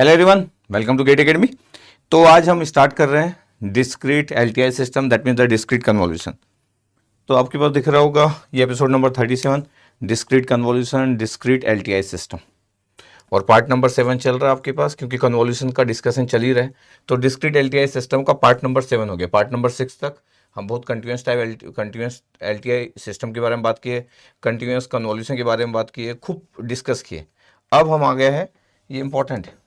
Hello everyone, welcome to GATE academy. तो आज हम स्टार्ट कर रहे हैं discrete LTI system, that means the discrete convolution. तो आपके पास दिख रहा होगा ये episode number 37, discrete convolution discrete LTI system, और पार्ट नंबर 7 चल रहा है आपके पास, क्योंकि कन्वोल्यूशन का डिस्कशन चल ही रहा है। तो डिस्क्रीट एलटीआई सिस्टम का पार्ट नंबर 7 हो गया। पार्ट नंबर 6 तक हम बहुत कंटिन्यूस एलटीआई सिस्टम के बारे में बात किए, कंटिन्यूस कन्वोल्यूशन के बारे में बात किए, खूब डिस्कस किए। अब हम आ गए हैं, ये इंपॉर्टेंट है,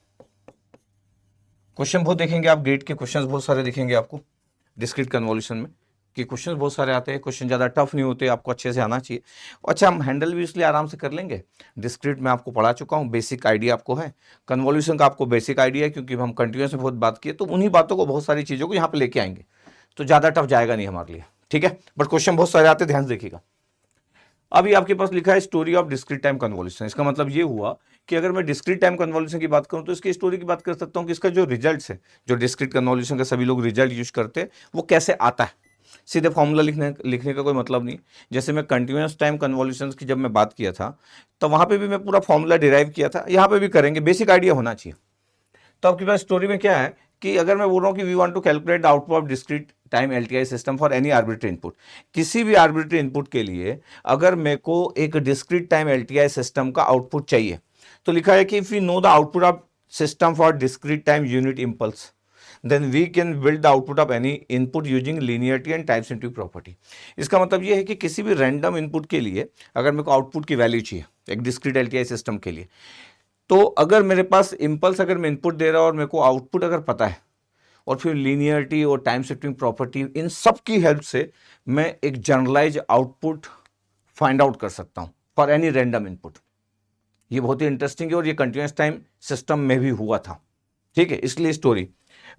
क्वेश्चन बहुत देखेंगे आप, गेट के क्वेश्चंस बहुत सारे दिखेंगे आपको डिस्क्रीट कन्वोल्यूशन में, कि क्वेश्चंस बहुत सारे आते हैं। क्वेश्चन ज़्यादा टफ नहीं होते, आपको अच्छे से आना चाहिए। अच्छा, हम हैंडल भी इसलिए आराम से कर लेंगे। डिस्क्रीट में आपको पढ़ा चुका हूँ, बेसिक आइडिया आपको है। कन्वोल्यूशन का आपको बेसिक आइडिया है, क्योंकि हम कंटिन्यूस में बहुत बात किए, तो उन्हीं बातों को, बहुत सारी चीज़ों को यहाँ पे लेके आएंगे, तो ज़्यादा टफ जाएगा नहीं हमारे लिए, ठीक है। बट क्वेश्चन बहुत सारे आते हैं, ध्यान से देखिएगा। अभी आपके पास लिखा है story of discrete time convolution. इसका मतलब ये हुआ कि अगर मैं डिस्क्रीट टाइम कन्वोल्यूशन की बात करूं तो इसकी स्टोरी की बात कर सकता हूं कि इसका जो रिजल्ट्स है, जो डिस्क्रीट कन्वोल्यूशन का सभी लोग रिजल्ट यूज करते हैं, वो कैसे आता है। सीधे फॉर्मूला लिखने का कोई मतलब नहीं। जैसे मैं कंटिन्यूस टाइम कन्वोल्यूशन की जब मैं बात किया था, तो वहां पे भी मैं पूरा फॉर्मूला डिराइव किया था, यहाँ पे भी करेंगे, बेसिक आइडिया होना चाहिए। तो आपके पास स्टोरी में क्या है कि अगर मैं बोल रहा हूं कि we want to calculate the output of discrete time LTI system for any arbitrary input, किसी भी आर्बिट्री इनपुट के लिए अगर मेरे को एक डिस्क्रीट टाइम एलटीआई सिस्टम का आउटपुट चाहिए, तो लिखा है कि if we know the output of system for discrete time unit impulse, then we can build the output of any input using linearity and time scientific property। इसका मतलब ये है कि किसी भी रैंडम इनपुट के लिए अगर मेरे को आउटपुट की वैल्यू चाहिए एक डिस्क्रीट एलटीआई सिस्टम के लिए, तो अगर मेरे पास इम्पल्स, अगर मैं इनपुट दे रहा हूं और मेरे को आउटपुट अगर पता है, और फिर लीनियरिटी और टाइम शिफ्टिंग प्रॉपर्टी, इन सब की हेल्प से मैं एक जनरलाइज आउटपुट फाइंड आउट कर सकता हूं फॉर एनी रैंडम इनपुट। ये बहुत ही इंटरेस्टिंग है, और ये कंटिन्यूस टाइम सिस्टम में भी हुआ था, ठीक है। इसलिए story,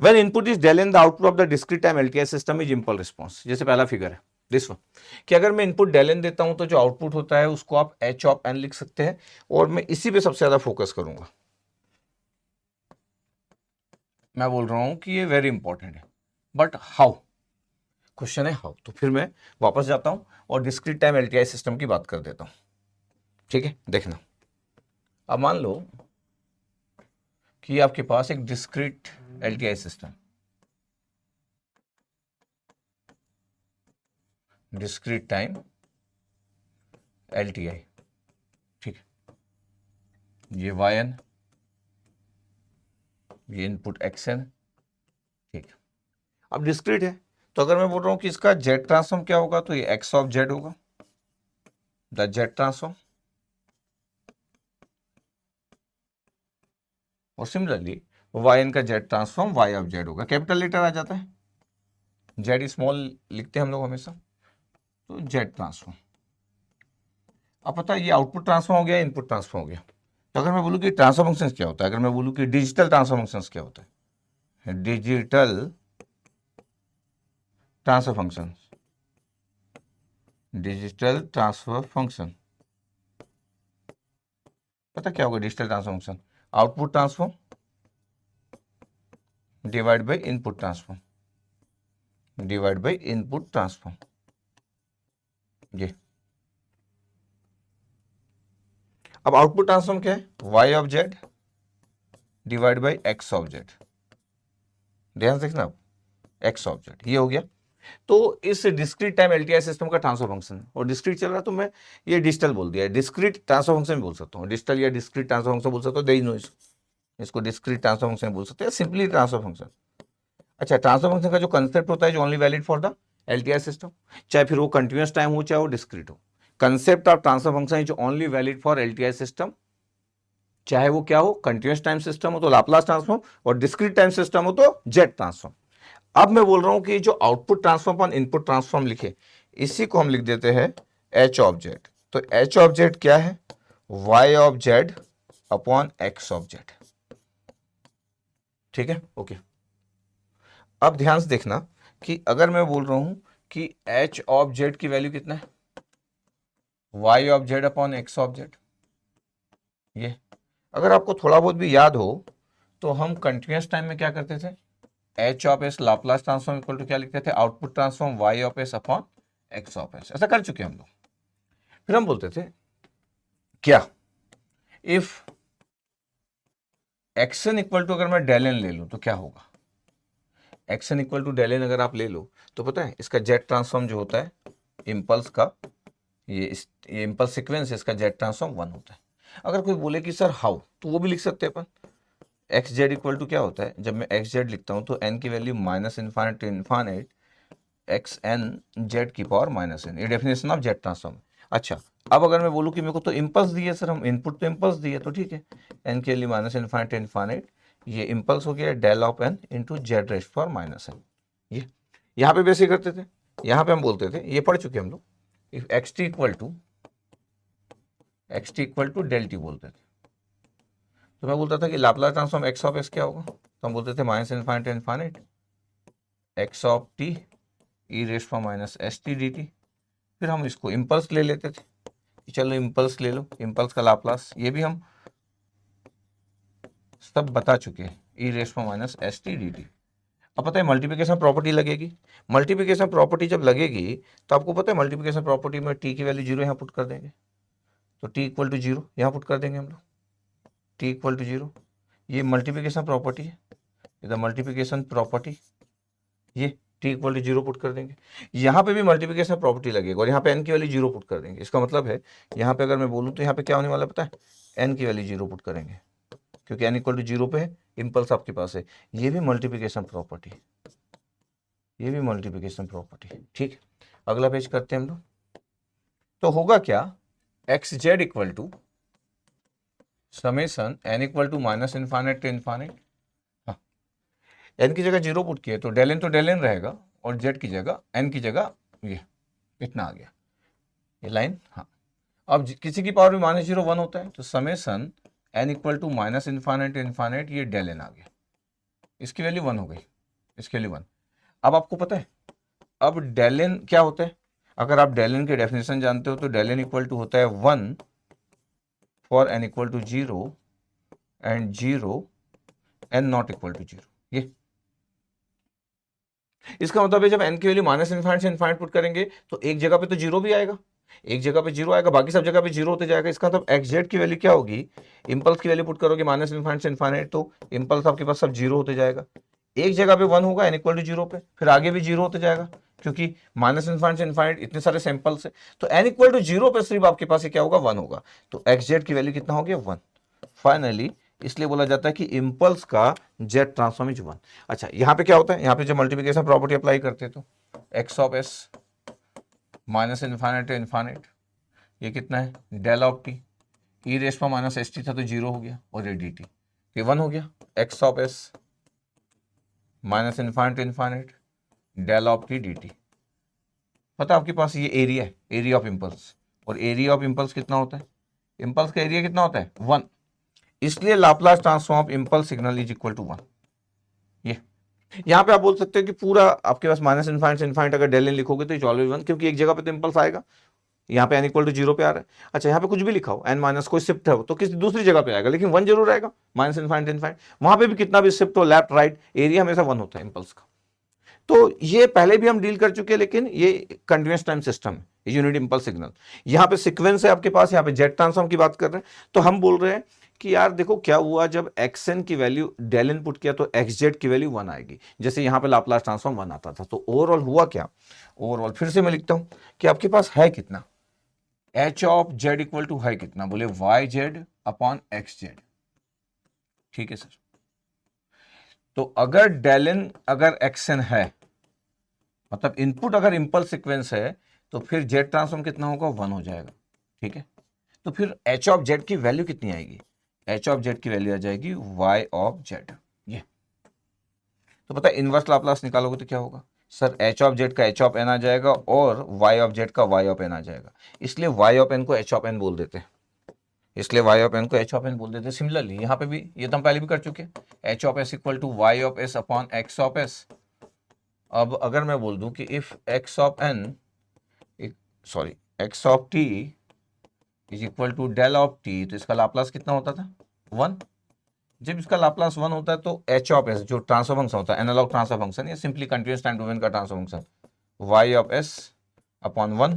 when input is del in the output of the discrete time LTI system is impulse response. जैसे पहला फिगर है दिस वन, कि अगर मैं इनपुट डेल इन देता हूं तो जो आउटपुट होता है उसको आप एच ऑफ एन लिख सकते हैं, और मैं इसी पे सबसे ज्यादा फोकस करूंगा। मैं बोल रहा हूं कि ये वेरी इंपॉर्टेंट है, बट हाउ, क्वेश्चन है हाउ। तो फिर मैं वापस जाता हूं और डिस्क्रीट टाइम एलटीआई सिस्टम की बात कर देता हूं, ठीक है। देखना, अब मान लो कि आपके पास एक discrete LTI system, discrete time LTI, ठीक है। ये वाई एन, ये इनपुट एक्स एन, ठीक है। अब डिस्क्रीट है, तो अगर मैं बोल रहा हूं कि इसका जेड ट्रांसफॉर्म क्या होगा, तो ये एक्स ऑफ जेड होगा, द जेड ट्रांसफॉर्म। और सिमिलरली वाई एन का Z transform Y of Z होगा, कैपिटल लेटर आ जाता है, जेड स्मॉल लिखते हैं हम लोग हमेशा, तो जेड ट्रांसफॉर्म। अब पता है ये आउटपुट ट्रांसफॉर्म हो गया, इनपुट ट्रांसफॉर्म हो गया। तो अगर मैं बोलूँ कि ट्रांसफर फंक्शन क्या होता है, अगर मैं बोलूँ कि डिजिटल ट्रांसफर फंक्शन क्या होता है, digital transfer function, digital transfer function, पता क्या होगा digital transfer function, output transform divide by input transform, divide by input transform. ये अब आउटपुट ट्रांसफॉर्म क्या है, Y of Z divide by X of Z, ध्यान से देखना आप, एक्स ऑफ जेड, ये हो गया। तो इस डिस्क्रीट टाइम एलटीआई सिस्टम का ट्रांसफर फंक्शन है, और डिस्क्रीट चल रहा है तो मैं ये डिजिटल बोल दिया है, डिस्क्रीट ट्रांसफर फंक्शन बोल सकता हूँ, डिजिटल या डिस्क्रीट ट्रांसफर फंक्शन बोल सकता हूँ, देयर इज नो, इसको डिस्क्रीट ट्रांसफर फंक्शन बोल सकते हैं, सिंपली ट्रांसफर फंक्शन। अच्छा, ट्रांसफर फंक्शन का जो कंसेप्ट होता है, जो only valid for the LTI system, चाहे फिर वो कंटिन्यूस टाइम हो चाहे वो डिस्क्रीट हो, concept of transfer function is only valid for LTI system, चाहे वो क्या हो, कंटिन्यूस टाइम सिस्टम हो तो लाप्लास ट्रांसफॉर्म, और डिस्क्रीट टाइम सिस्टम हो तो जेड ट्रांसफॉर्म। अब मैं बोल रहा हूं कि जो आउटपुट ट्रांसफॉर्म और इनपुट ट्रांसफॉर्म लिखे, इसी को हम लिख देते हैं एच ऑफ जेड। तो एच ऑफ जेड क्या है, Y of Z upon X of Z, ठीक है, ओके। अब ध्यान से देखना कि अगर मैं बोल रहा हूं कि एच ऑफ जेड की वैल्यू कितना है, Y of Z upon X of Z, ये अगर आपको थोड़ा बहुत भी याद हो तो हम कंटिन्यूस टाइम में क्या करते थे, H of S Laplace transform equal to क्या लिखते थे, output transform Y of S upon X of S, ऐसा कर चुके हम लोग। फिर हम बोलते थे क्या, इफ एक्सन इक्वल टू अगर मैं डेल एन ले लूँ तो क्या होगा, X N equal to del N अगर आप ले लो तो पता है इसका जेट ट्रांसफॉर्म जो होता है इम्पल्स का, ये इम्पल्स सीक्वेंस है, इसका जेट ट्रांसफॉर्म 1 होता है। अगर कोई बोले कि सर हाउ, तो वो भी लिख सकते हैं अपन। एक्स जेड इक्वल टू क्या होता है, जब मैं एक्स जेड लिखता हूँ तो एन की value minus infinite to infinite X N Z की पावर माइनस एन, ये डेफिनेशन ऑफ जेड ट्रांसफॉर्म। अच्छा, अब अगर मैं बोलूँ कि मेरे को तो इम्पल्स दिए सर, हम इनपुट तो इम्पल्स दिए, तो ठीक है, एन के लिए माइनस इन्फाइनाइट टू इन्फाइनाइट, ये इम्पल्स हो गया del of N into Z raised power minus N. ये यहाँ पे बेसिक करते थे, यहाँ पे हम बोलते थे, ये पढ़ चुके हम लोग, if X T equal to del T बोलते थे। तो मैं बोलता था कि Laplace transform X of S क्या होगा, तो हम बोलते थे minus infinite infinite x of T E raised power minus S T D T. फिर हम इसको इम्पल्स ले लेते थे, चलो इम्पल्स ले लो, इम्पल्स का लाप्लास, ये भी हम सब बता चुके हैं, e raised power minus S T D t. अब पता है मल्टीप्लिकेशन प्रॉपर्टी लगेगी, मल्टीप्लिकेशन प्रॉपर्टी जब लगेगी तो आपको पता है मल्टीप्लिकेशन प्रॉपर्टी में टी की वैल्यू 0 यहाँ पुट कर देंगे, तो टी इक्वल टू 0 यहाँ पुट कर देंगे हम लोग, टी इक्वल टू 0, ये मल्टीप्लिकेशन प्रॉपर्टी है, इधर मल्टीप्लिकेशन प्रॉपर्टी, ये टी इक्वल टू 0 पुट कर देंगे। यहाँ पे भी मल्टीप्लिकेशन प्रॉपर्टी लगेगी और यहाँ पे एन की वैल्यू 0 पुट कर देंगे। इसका मतलब है यहाँ पे अगर मैं बोलूँ तो यहाँ पे क्या होने वाला पता है, एन की वैल्यू 0 पुट करेंगे, क्योंकि एन इक्वल टू 0 पे है, इम्पल्स आपके पास है, ये भी मल्टीप्लिकेशन प्रॉपर्टी, ये भी मल्टीप्लिकेशन प्रॉपर्टी, ठीक। अगला पेज करते हैं हम लोग, तो होगा क्या, X Z equal to summation N equal to minus infinite to infinite, N की जगह 0 पुट किए तो डेल एन रहेगा, और जेड की जगह एन की जगह ये इतना आ गया, ये लाइन। हाँ, अब किसी की पावर भी माइनस 0 1 होता है, तो summation N equal to minus infinite infinite, ये डेल एन आ गया, इसकी वैल्यू 1 हो गई, इसके लिए 1। अब आपको पता है अब डेल एन क्या होता है, अगर आप डेल एन की डेफिनेशन जानते हो तो डेल एन इक्वल टू होता है 1 for N equal to 0 and 0 N not equal to 0। ये इसका मतलब है जब एन की वैल्यू माइनस इन्फाइनाइट से इन्फाइनाइट पुट करेंगे तो एक जगह पे तो 0 भी आएगा, एक जगह पे 0 आएगा, बाकी सब जगह पे 0 होते जाएगा। इसका मतलब एक्स जेड की वैल्यू क्या होगी, इंपल्स की वैल्यू पुट करोगे माइनस इन्फाइनाइट से इन्फाइनाइट तो इंपल्स आपके पास सब 0 होते जाएगा, एक जगह पे 1 होगा एन इक्वल टू 0 पे, फिर आगे भी 0 होते जाएगा, क्योंकि माइनस इन्फाइनाइट से इन्फाइनाइट इतने सारे सैंपल्स है, तो एन इक्वल टू 0 पे सिर्फ आपके पास क्या होगा, 1 होगा, तो एक्स जेड की वैल्यू कितना हो गया, 1 फाइनली। इसलिए बोला जाता है कि इंपल्स का जेट ट्रांसफॉर्म इज 1। अच्छा, यहाँ पे क्या होता है, यहाँ पे जब मल्टीप्लिकेशन प्रॉपर्टी अप्लाई करते हैं तो X of S minus infinite to infinite, ये कितना है, del of T, E raise पर माइनस एस टी था तो 0 हो गया, और ये डी टी, ये 1 हो गया, X of S minus infinite to infinite del of T D T. पता है आपके पास ये एरिया है, एरिया ऑफ इंपल्स, और एरिया ऑफ इंपल्स कितना होता है, इंपल्स का एरिया कितना होता है, 1, इसलिए Laplace transform of impulse signal is equal to 1। ये यहाँ पे आप बोल सकते हो कि पूरा आपके पास माइनस इन्फाइनाइट से इन्फाइनाइट अगर डेल एन लिखोगे तो ऑलवेज 1, क्योंकि एक जगह पे तो इंपल्स आएगा, यहाँ पे एन इक्वल टू 0 पे आ रहा है। अच्छा, यहाँ पे कुछ भी लिखा हो एन माइनस कोई शिफ्ट है तो किसी दूसरी जगह पे आएगा, लेकिन 1 जरूर आएगा, माइनस इन्फाइनाइट इन्फाइनाइट, वहां पे भी कितना भी शिफ्ट हो लेफ्ट राइट, एरिया हमेशा 1 होता है इंपल्स का। तो ये पहले भी हम डील कर चुके हैं, लेकिन ये कंटिन्यूअस टाइम सिस्टम है, यूनिट इंपल्स सिग्नल। यहाँ पे सीक्वेंस है आपके पास, यहाँ पे जेट ट्रांसफॉर्म की बात कर रहे हैं, तो हम बोल रहे हैं कि यार देखो क्या हुआ, जब एक्स एन की वैल्यू डेल एन पुट किया तो एक्स जेड की वैल्यू 1 आएगी, जैसे यहाँ पे लाप्लास ट्रांसफॉर्म 1 आता था। तो ओवरऑल हुआ क्या, ओवरऑल फिर से मैं लिखता हूँ कि आपके पास है कितना, H of Z equal to है कितना, बोले Y Z upon X Z, ठीक है सर। तो अगर डेल एन अगर एक्स एन है, मतलब इनपुट अगर इंपल्स सीक्वेंस है, तो फिर जेड ट्रांसफॉर्म कितना होगा, 1 हो जाएगा, ठीक है। तो फिर एच ऑफ जेड की वैल्यू कितनी आएगी, एच ऑफ जेड की वैल्यू आ जाएगी वाई ऑफ जेड। ये तो पता है इनवर्स लाप्लास निकालोगे तो क्या होगा सर, एच ऑफ जेड का एच ऑफ एन आ जाएगा और वाई ऑफ जेड का वाई ऑफ एन आ जाएगा, इसलिए वाई ऑफ एन को एच ऑफ एन बोल देते हैं, इसलिए वाई ऑफ एन को एच ऑफ एन बोल देते हैं। सिमिलरली यहाँ पे भी, ये तो हम पहले भी कर चुके हैं, H of S equal to Y of S upon X of S. अब अगर मैं बोल दूं कि if X of N sorry X of T is equal to del of T, तो इसका लाप्लास कितना होता था, 1। जब इसका लाप्लास 1 होता है तो एच ऑफ एस जो ट्रांसफर फंक्शन होता है, एनालॉग ट्रांसफर फंक्शन या सिंपली कंटीन्यूअस टाइम डोमेन का transfer function, y of S upon 1,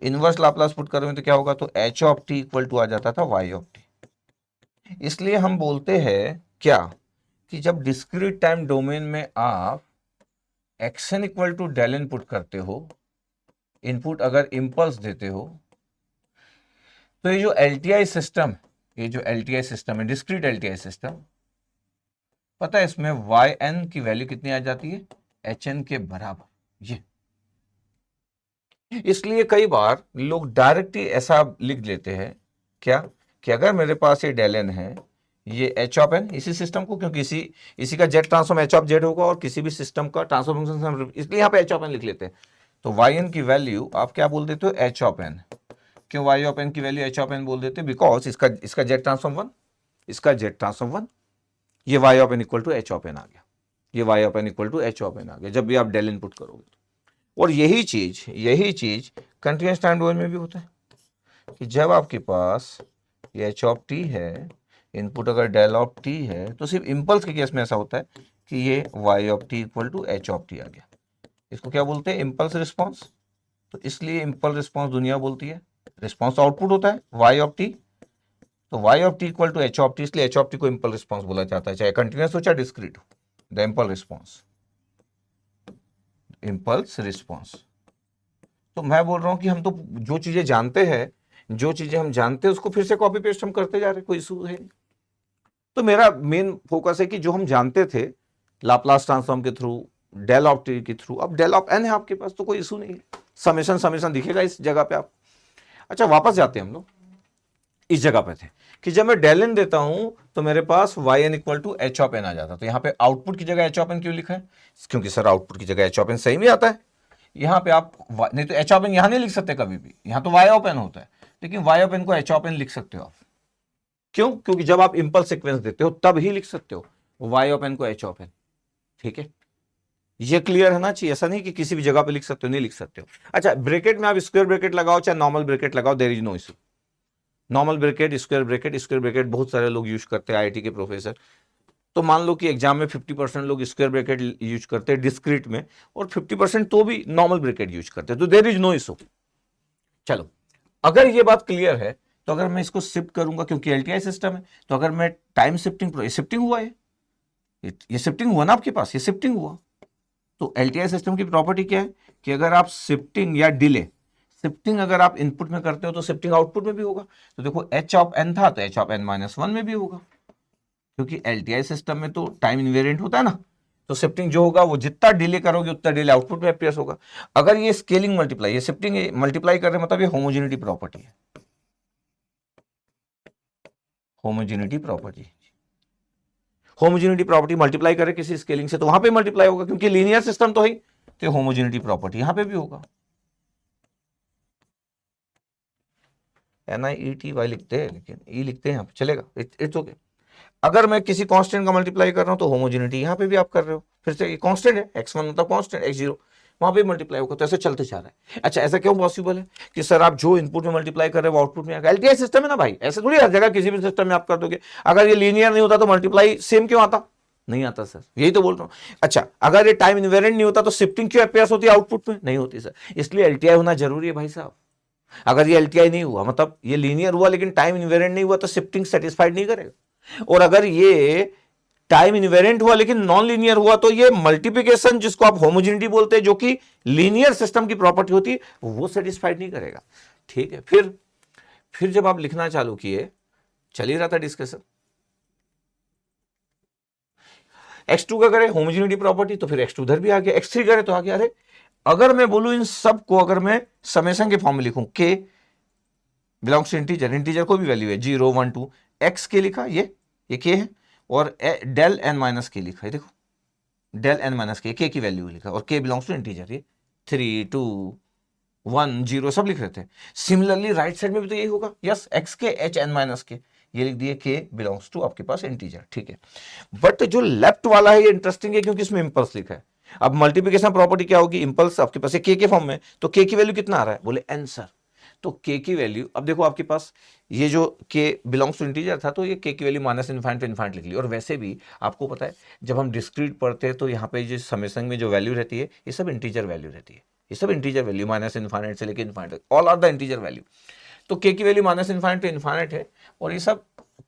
inverse Laplace put करोगे तो क्या होगा, तो H of t equal to आ जाता था वाई ऑफ टी। इसलिए हम बोलते हैं क्या कि जब डिस्क्रीट टाइम डोमेन में आप X N equal to del input करते हो, इनपुट अगर इंपल्स देते हो, तो ये जो एलटीआई सिस्टम, ये जो एलटीआई सिस्टम है, डिस्क्रीट एलटीआई सिस्टम, पता है इसमें वाई एन की वैल्यू कितनी आ जाती है? एच एन के बराबर। ये इसलिए कई बार लोग डायरेक्ट ही ऐसा लिख लेते हैं क्या कि अगर मेरे पास ये डेल एन है, ये एच ऑफ एन, इसी सिस्टम को, क्योंकि इसी का Z transform h of Z होगा और किसी भी सिस्टम का ट्रांसफॉर फंक्शन, इसलिए यहाँ पे एच ऑफ एन लिख लेते हैं। तो वाई एन की वैल्यू आप क्या बोल देते हो? H of N. क्यों वाई ऑफ एन की वैल्यू एच ऑफ एन बोल देते? बिकॉज इसका जेड ट्रांसफॉर्म 1, इसका जेड ट्रांसफॉर्म 1, ये y of N equal to h of n आ गया, ये y of N equal to h of n आ गया जब भी आप डेल इनपुट करोगे तो। और यही चीज कंटिन्यूअस टाइम डोमेन में भी होता है कि जब आपके पास ये एच ऑफ टी है, इनपुट अगर डेल ऑफ टी है, तो सिर्फ इंपल्स के केस में ऐसा होता है कि ये y of t equal to h of t आ गया। इसको क्या बोलते हैं? Impulse response. तो इसलिए इंपल्स रिस्पॉन्स दुनिया बोलती है, रिस्पॉन्स आउटपुट होता है वाई ऑफ टी, तो Y of t equal to h of t, इसलिए एच ऑफ टी को इंपल्स रिस्पॉन्स बोला जाता है, चाहे कंटिन्यूअस हो चाहे डिस्क्रीट हो। The impulse response, impulse response. तो मैं बोल रहा हूं कि हम तो जो चीजें जानते हैं, जो चीजें हम जानते हैं उसको फिर से कॉपी पेस्ट हम करते जा रहे हैं, कोई इशू है नहीं। तो मेरा मेन फोकस है कि जो हम जानते थे लाप्लास ट्रांसफॉर्म के थ्रू, डेल ऑफ टी के थ्रू, अब डेल ऑफ एन है आपके पास तो कोई इशू नहीं है, समेशन दिखेगा इस जगह पे आप। अच्छा वापस जाते हैं हम लोग, इस जगह पे थे कि जब मैं डेल एन देता हूं तो मेरे पास y N equal to h of n आ जाता। तो यहां पे आउटपुट की जगह एच ऑफ एन क्यों लिखा है? क्योंकि सर आउटपुट की जगह एच ऑफ एन सही में आता है। यहां पे आप नहीं तो एच ऑफ एन यहां नहीं लिख सकते कभी भी, यहां तो वाई ऑफ एन होता है, लेकिन वाई ऑफ एन को एच ऑफ एन लिख सकते हो आप। क्यों? क्योंकि जब आप इंपल्स सीक्वेंस देते हो तब ही लिख सकते हो वाई ऑफ एन को एच ऑफ एन। ठीक है, ये क्लियर है ना? चाहिए ऐसा नहीं कि किसी भी जगह पे लिख सकते हो, नहीं लिख सकते हो। अच्छा ब्रैकेट में आप स्क्वायर ब्रैकेट लगाओ चाहे नॉर्मल ब्रैकेट लगाओ, there is no issue. Normal bracket, square bracket बहुत सारे लोग यूज करते हैं, आईआईटी के प्रोफेसर। तो मान लो कि एग्जाम में 50% लोग स्क्वायर ब्रैकेट यूज करते हैं डिस्क्रीट में, और 50% तो भी नॉर्मल ब्रैकेट यूज करते हैं, तो देयर इज नो इशू। चलो अगर ये बात क्लियर है तो अगर मैं इसको शिफ्ट करूंगा, क्योंकि एलटीआई सिस्टम है, तो अगर मैं टाइम शिफ्टिंग हुआ है, ये शिफ्टिंग हुआ ना आपके पास, ये शिफ्टिंग हुआ। तो एलटीआई सिस्टम की प्रॉपर्टी क्या है कि अगर आप शिफ्टिंग या डिले, शिफ्टिंग अगर आप इनपुट में करते हो तो शिफ्टिंग आउटपुट में भी होगा। तो देखो एच ऑफ एन था तो H of n minus one में भी होगा, क्योंकि एलटीआई सिस्टम में तो टाइम इनवेरिएंट होता है ना। तो शिफ्टिंग जो होगा वो जितना डिले करोगे उतना डिले आउटपुट में अपीयर्स होगा। अगर ये स्केलिंग मल्टीप्लाई, ये शिफ्टिंग मल्टीप्लाई कर रहे हैं, मतलब ये होमोजेनिटी प्रॉपर्टी है, homogeneity property. Homogeneity property multiply करे किसी स्केलिंग से तो वहां पे मल्टीप्लाई होगा, क्योंकि लीनियर सिस्टम तो है, तो होमोजेनिटी प्रॉपर्टी यहां पे भी होगा। NIETY लिखते हैं, लेकिन ई लिखते हैं, यहाँ पे चलेगा, इट्स ओके। अगर मैं किसी कांस्टेंट का मल्टीप्लाई कर रहा हूं तो होमोजेनिटी यहां पे भी आप कर रहे हो, फिर से ये कांस्टेंट है, x1 मतलब कांस्टेंट, x0 वहां पे मल्टीप्लाई होगा, तो ऐसे चलते जा रहा है। अच्छा ऐसा क्यों पॉसिबल है कि सर आप जो इनपुट में मल्टीप्लाई कर रहे हो आउटपुट में आएगा? एलटीआई सिस्टम है ना भाई, ऐसे थोड़ी हर जगह किसी भी सिस्टम में आप कर दोगे। अगर ये लीनियर नहीं होता तो मल्टीप्लाई सेम क्यों आता? नहीं आता सर, यही तो बोल रहा हूं। अच्छा अगर ये टाइम इनवेरिएंट नहीं होता तो शिफ्टिंग क्यों अपीयर्स होती है आउटपुट में? नहीं होती सर, इसलिए एलटीआई होना जरूरी है भाई साहब। अगर ये एलटीआई नहीं हुआ, मतलब ये लीनियर हुआ लेकिन टाइम इनवेरिएंट नहीं हुआ, तो शिफ्टिंग सेटिस्फाइड नहीं करेगा। और अगर ये टाइम इनवेरिएंट हुआ लेकिन नॉन लीनियर हुआ, तो ये मल्टीप्लिकेशन जिसको आप होमोजेनिटी बोलते हैं, जो कि लीनियर सिस्टम की प्रॉपर्टी होती है, वो सेटिस्फाइड नहीं करेगा। ठीक है, फिर जब आप लिखना चालू किए, चल ही रहा था डिस्कशन, x2 का करे होमोजेनिटी प्रॉपर्टी तो फिर x2 उधर भी आ गया, x3 करे तो आ गया। अरे अगर मैं बोलूं इन सब को अगर मैं समेशन के फॉर्म में लिखूं, k बिलोंग्स टू इंटीजर कोई भी वैल्यू है, 0 1 2, x के लिखा, ये k है, और डेल n माइनस के लिखा है, देखो डेल n माइनस के की वैल्यू लिखा, और k बिलोंग्स टू इंटीजर, ये 3 2 1 0 सब लिख रहे थे। सिमिलरली राइट साइड में भी तो यही होगा, यस x के h n माइनस के, ये लिख दिए k बिलोंग्स टू आपके पास इंटीजर। ठीक है, बट जो लेफ्ट वाला है ये इंटरेस्टिंग है, क्योंकि इसमें इंपल्स लिखा है। अब मल्टीप्लिकेशन प्रॉपर्टी क्या होगी? इंपल्स आपके पास k के फॉर्म में, तो k की वैल्यू कितना आ रहा है? बोले n सर। तो k की वैल्यू, अब देखो आपके पास ये जो k बिलोंग्स टू इंटीजर था, तो ये k की value minus infinite to infinite लिख ली। और वैसे भी आपको पता है जब हम डिस्क्रीट पढ़ते हैं तो यहाँ पे जो समेशन में जो वैल्यू रहती है ये सब इंटीजर वैल्यू रहती है, ये सब इंटीजर वैल्यू, माइनस इनफाइनाइट से लेकर infinite, all are the integer value. तो k की value minus infinite to infinite है, और ये सब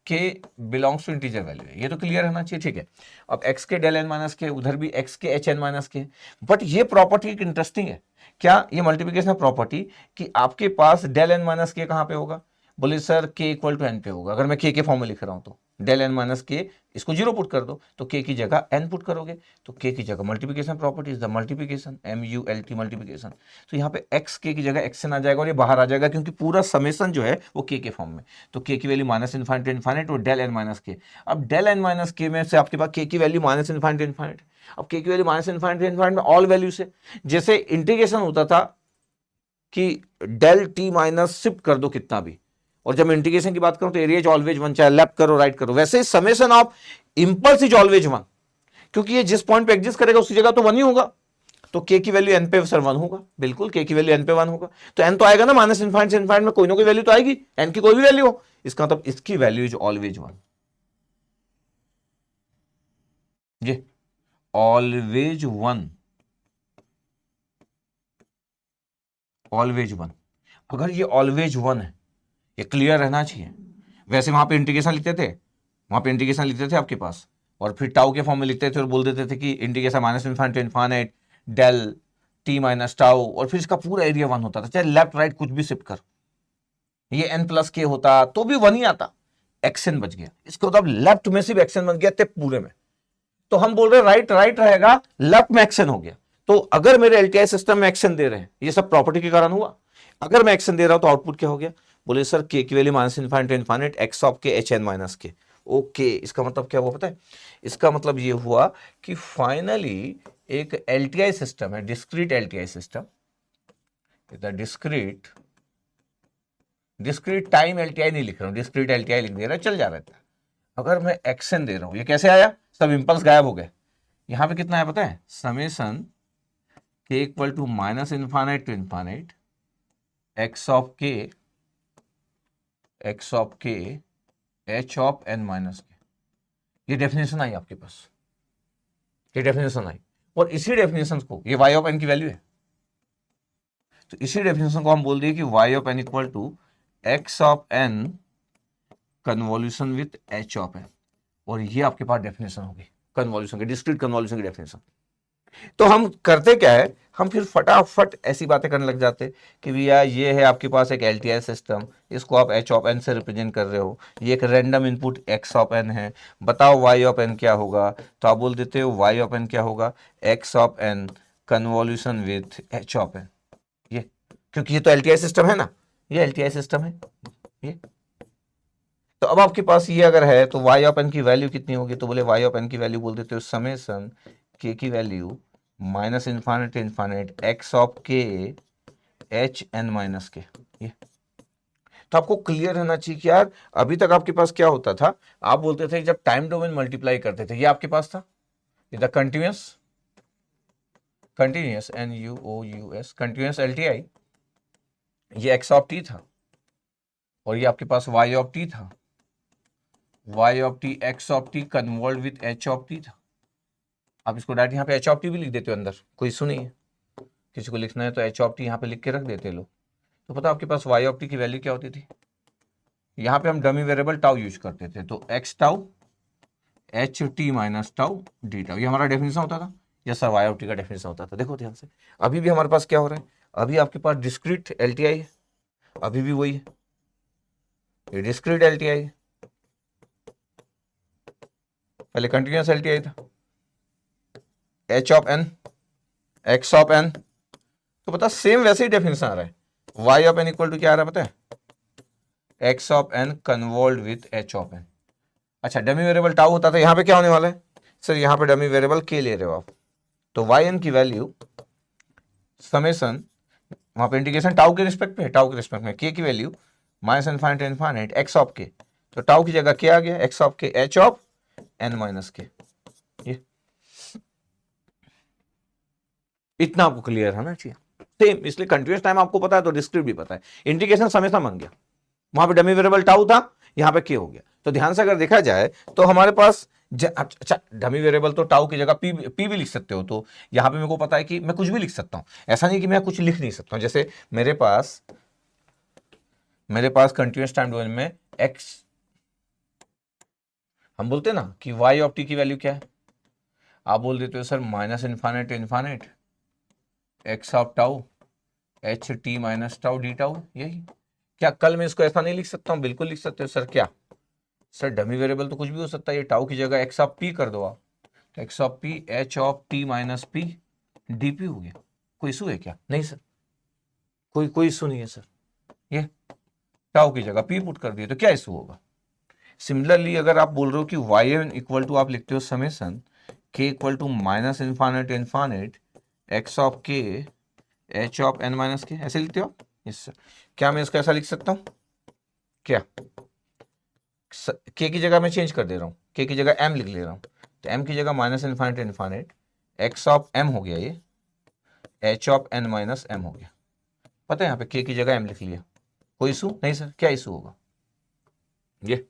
k belongs to integer value है, ये तो क्लियर रहना चाहिए, ठीक है। अब x के डेल n माइनस के, उधर भी x के एच एन माइनस के, बट ये प्रॉपर्टी एक इंटरेस्टिंग है, क्या ये मल्टीप्लिकेशन प्रॉपर्टी कि आपके पास डेल n माइनस के कहाँ पे होगा, बोले sir k equal to n पे होगा। अगर मैं k के फॉर्म में लिख रहा हूं तो डेल n माइनस के, इसको जीरो पुट कर दो तो k की जगह n पुट करोगे, तो k की जगह multiplication property is the multiplication, MULT multiplication. तो यहाँ पे x k की जगह x n आ जाएगा और ये बाहर आ जाएगा, क्योंकि पूरा समेशन जो है वो k के फॉर्म में, तो k की वैल्यू माइनस इन्फाइनिट इन्फाइनिट और डेल n माइनस के। अब डेल n माइनस के में से आपके पास k की वैल्यू माइनस इन्फाइनिट इन्फाइनिट, अब k की वैल्यू माइनस इन्फाइनिट इन्फाइनिट में ऑल वैल्यू से, जैसे इंटीग्रेशन होता था कि डेल t माइनस शिफ्ट कर दो कितना भी, और जब मैं इंटीग्रेशन की बात करूं तो एरिया इज ऑलवेज वन, चाहे लेफ्ट करो राइट करो, वैसे summation of impulse is always one, क्योंकि ये जिस पॉइंट पे एग्जिस्ट करेगा उसी जगह तो वन ही होगा। तो k की वैल्यू n पे सर वन होगा, बिल्कुल k की वैल्यू n पे वन होगा, तो n तो आएगा ना माइनस इनफाइनिट से इनफाइनिट में, कोई ना कोई वैल्यू तो आएगी, n की कोई भी वैल्यू हो, इसका मतलब इसकी वैल्यू इज ऑलवेज वन, ये ऑलवेज वन, ऑलवेज वन। अगर ये ऑलवेज वन है, ये क्लियर रहना चाहिए। वैसे वहां पे इंटीग्रेशन लिखते थे, वहां पे इंटीग्रेशन लिखते थे आपके पास, और फिर टाउ के फॉर्म में लिखते थे और बोल देते थे कि integration minus infinite to infinite del t minus tau, और फिर इसका पूरा एरिया वन होता था, चाहे लेफ्ट राइट कुछ भी शिफ्ट कर, ये n प्लस के होता तो भी वन ही आता, एक्शन बच गया, इसको मतलब लेफ्ट में सिर्फ एक्शन बन गया थे पूरे में, तो हम बोल रहे राइट राइट रहेगा, लेफ्ट में एक्शन हो गया। तो अगर मेरे एलटीआई सिस्टम में एक्शन दे रहे हैं, ये सब प्रॉपर्टी के कारण हुआ, अगर मैं एक्शन दे रहा हूं तो आउटपुट क्या हो गया, बोले सर के की value minus infinite infinite x of k H N minus के, ओके। इसका मतलब क्या हुआ पता है, इसका मतलब ये हुआ कि फाइनली एक एलटीआई सिस्टम है, discrete LTI system, discrete time LTI नहीं लिख रहा हूं, डिस्क्रीट एलटीआई लिख दे रहा है, चल जा रहा है। अगर मैं एक्शन दे रहा हूं, ये कैसे आया, सब इंपल्स गायब हो गए, यहां पे कितना है पता है, summation k equal to minus infinite to infinite x of k h of n minus k, ये डेफिनेशन आई आपके पास, ये डेफिनेशन आई, और इसी डेफिनेशन को, ये y ऑफ एन की वैल्यू है, तो इसी डेफिनेशन को हम बोल दिए कि y of N equal to x of n convolution with H of n, और ये आपके पास डेफिनेशन होगी कन्वोल्यूशन की, डिस्क्रीट कन्वोल्यूशन की डेफिनेशन। तो हम करते क्या है, हम फिर फटाफट ऐसी बातें करने लग जाते कि भैया ये है आपके पास एक एलटीआई सिस्टम, इसको आप एच ऑफ एन से रिप्रेजेंट कर रहे हो, ये एक random input x of n है, बताओ वाई ऑफ एन क्या होगा, तो आप बोल देते हो वाई ऑफ एन क्या होगा, x of n convolution with H of N, ये क्योंकि ये तो एलटीआई सिस्टम है ना, ये एलटीआई सिस्टम है ये। तो अब आपके पास ये अगर है तो y ऑफ n की वैल्यू कितनी होगी, तो बोले y ऑफ n की वैल्यू बोल देते हो समेशन k की value minus infinite infinite x of k H N minus k, ये। तो आपको क्लियर रहना चाहिए कि यार अभी तक आपके पास क्या होता था, आप बोलते थे जब टाइम डोमेन मल्टीप्लाई करते थे, ये आपके पास था, ये the continuous NUOUS continuous LTI, ये एक्स ऑफ टी था, और ये आपके पास y ऑफ टी था, y of T x of t convolve with h of t था। आप इसको डायरेक्ट यहाँ पे h ऑफ टी भी लिख देते हो अंदर, कोई इशू नहीं है, किसी को लिखना है तो h ऑफ टी यहाँ पे लिख के रख देते लोग। तो पता आपके पास y ऑफ टी की वैल्यू क्या होती थी, यहाँ पे हम डमी वेरिएबल टाउ यूज करते थे, तो x tau h t minus tau d tau, ये हमारा डेफिनेशन होता था, या सर y ऑफ टी का डेफिनेशन होता था। देखो ध्यान से, अभी भी हमारे पास क्या हो रहा है, अभी आपके पास डिस्क्रीट एलटीआई है, अभी भी वही है, ये डिस्क्रीट एलटीआई है, पहले कंटिन्यूअस एलटीआई था, h of n x of n, तो पता सेम वैसे ही डेफिनेशन आ रहा है, y of N equal to क्या आ रहा है पता है, x of n convolve with H of n. अच्छा डमी वेरिएबल टाउ होता था, यहां पे क्या होने वाला है सर, यहां पे डमी वेरिएबल के ले रहे हो आप, तो वाई एन की वैल्यू समेशन, वहां पे इंटीग्रेशन टाउ के रिस्पेक्ट में, टाउ के रिस्पेक्ट में के की value minus infinite infinite x of के, तो टाउ की जगह क्या आ गया, X of k h of n minus k, ये इतना आपको क्लियर है ना चाहिए सेम, इसलिए कंटिन्यूअस टाइम आपको पता है तो डिस्क्रीट भी पता है, इंटीग्रेशन समेशन बन गया, वहां पे डमी वेरिएबल टाउ था, यहां पे के हो गया। तो ध्यान से अगर देखा जाए तो हमारे पास अच्छा डमी वेरिएबल तो टाउ की जगह पी भी लिख सकते हो, तो यहां पे मेरे को पता है कि मैं कुछ भी लिख सकता हूं, ऐसा नहीं कि मैं कुछ लिख नहीं सकता हूं, जैसे मेरे पास कंटिन्यूअस टाइम डोमेन में एक्स हम बोलते हैं ना कि वाई ऑफ टी की वैल्यू क्या है, आप बोल देते हो sir minus infinite infinite x of tau h t minus tau d tau. यही क्या कल मैं इसको ऐसा नहीं लिख सकता हूँ? बिल्कुल लिख सकते हो सर। क्या सर डमी वेरिएबल तो कुछ भी हो सकता है, ये टाउ की जगह एक्स ऑफ पी कर दो आप, तो X of P H of T minus P D P हो गया। कोई इशू है क्या? नहीं सर, कोई इशू नहीं है सर। ये टाउ की जगह पी पुट कर दिए तो क्या इशू होगा? सिमिलरली अगर आप बोल रहे हो कि वाई एन इक्वल टू, आप लिखते हो summation k equal to minus infinite infinite x of k h of n minus k, ऐसे लिखते हो? Yes sir. क्या मैं इसको ऐसा लिख सकता हूं? क्या के की जगह मैं चेंज कर दे रहा हूं, के की जगह एम लिख ले रहा हूं, तो एम की जगह minus infinite infinite x of m हो गया, ये h of n minus m हो गया। पता है यहाँ पे के की जगह एम लिख लिया, कोई इशू नहीं सर? क्या इशू होगा? ये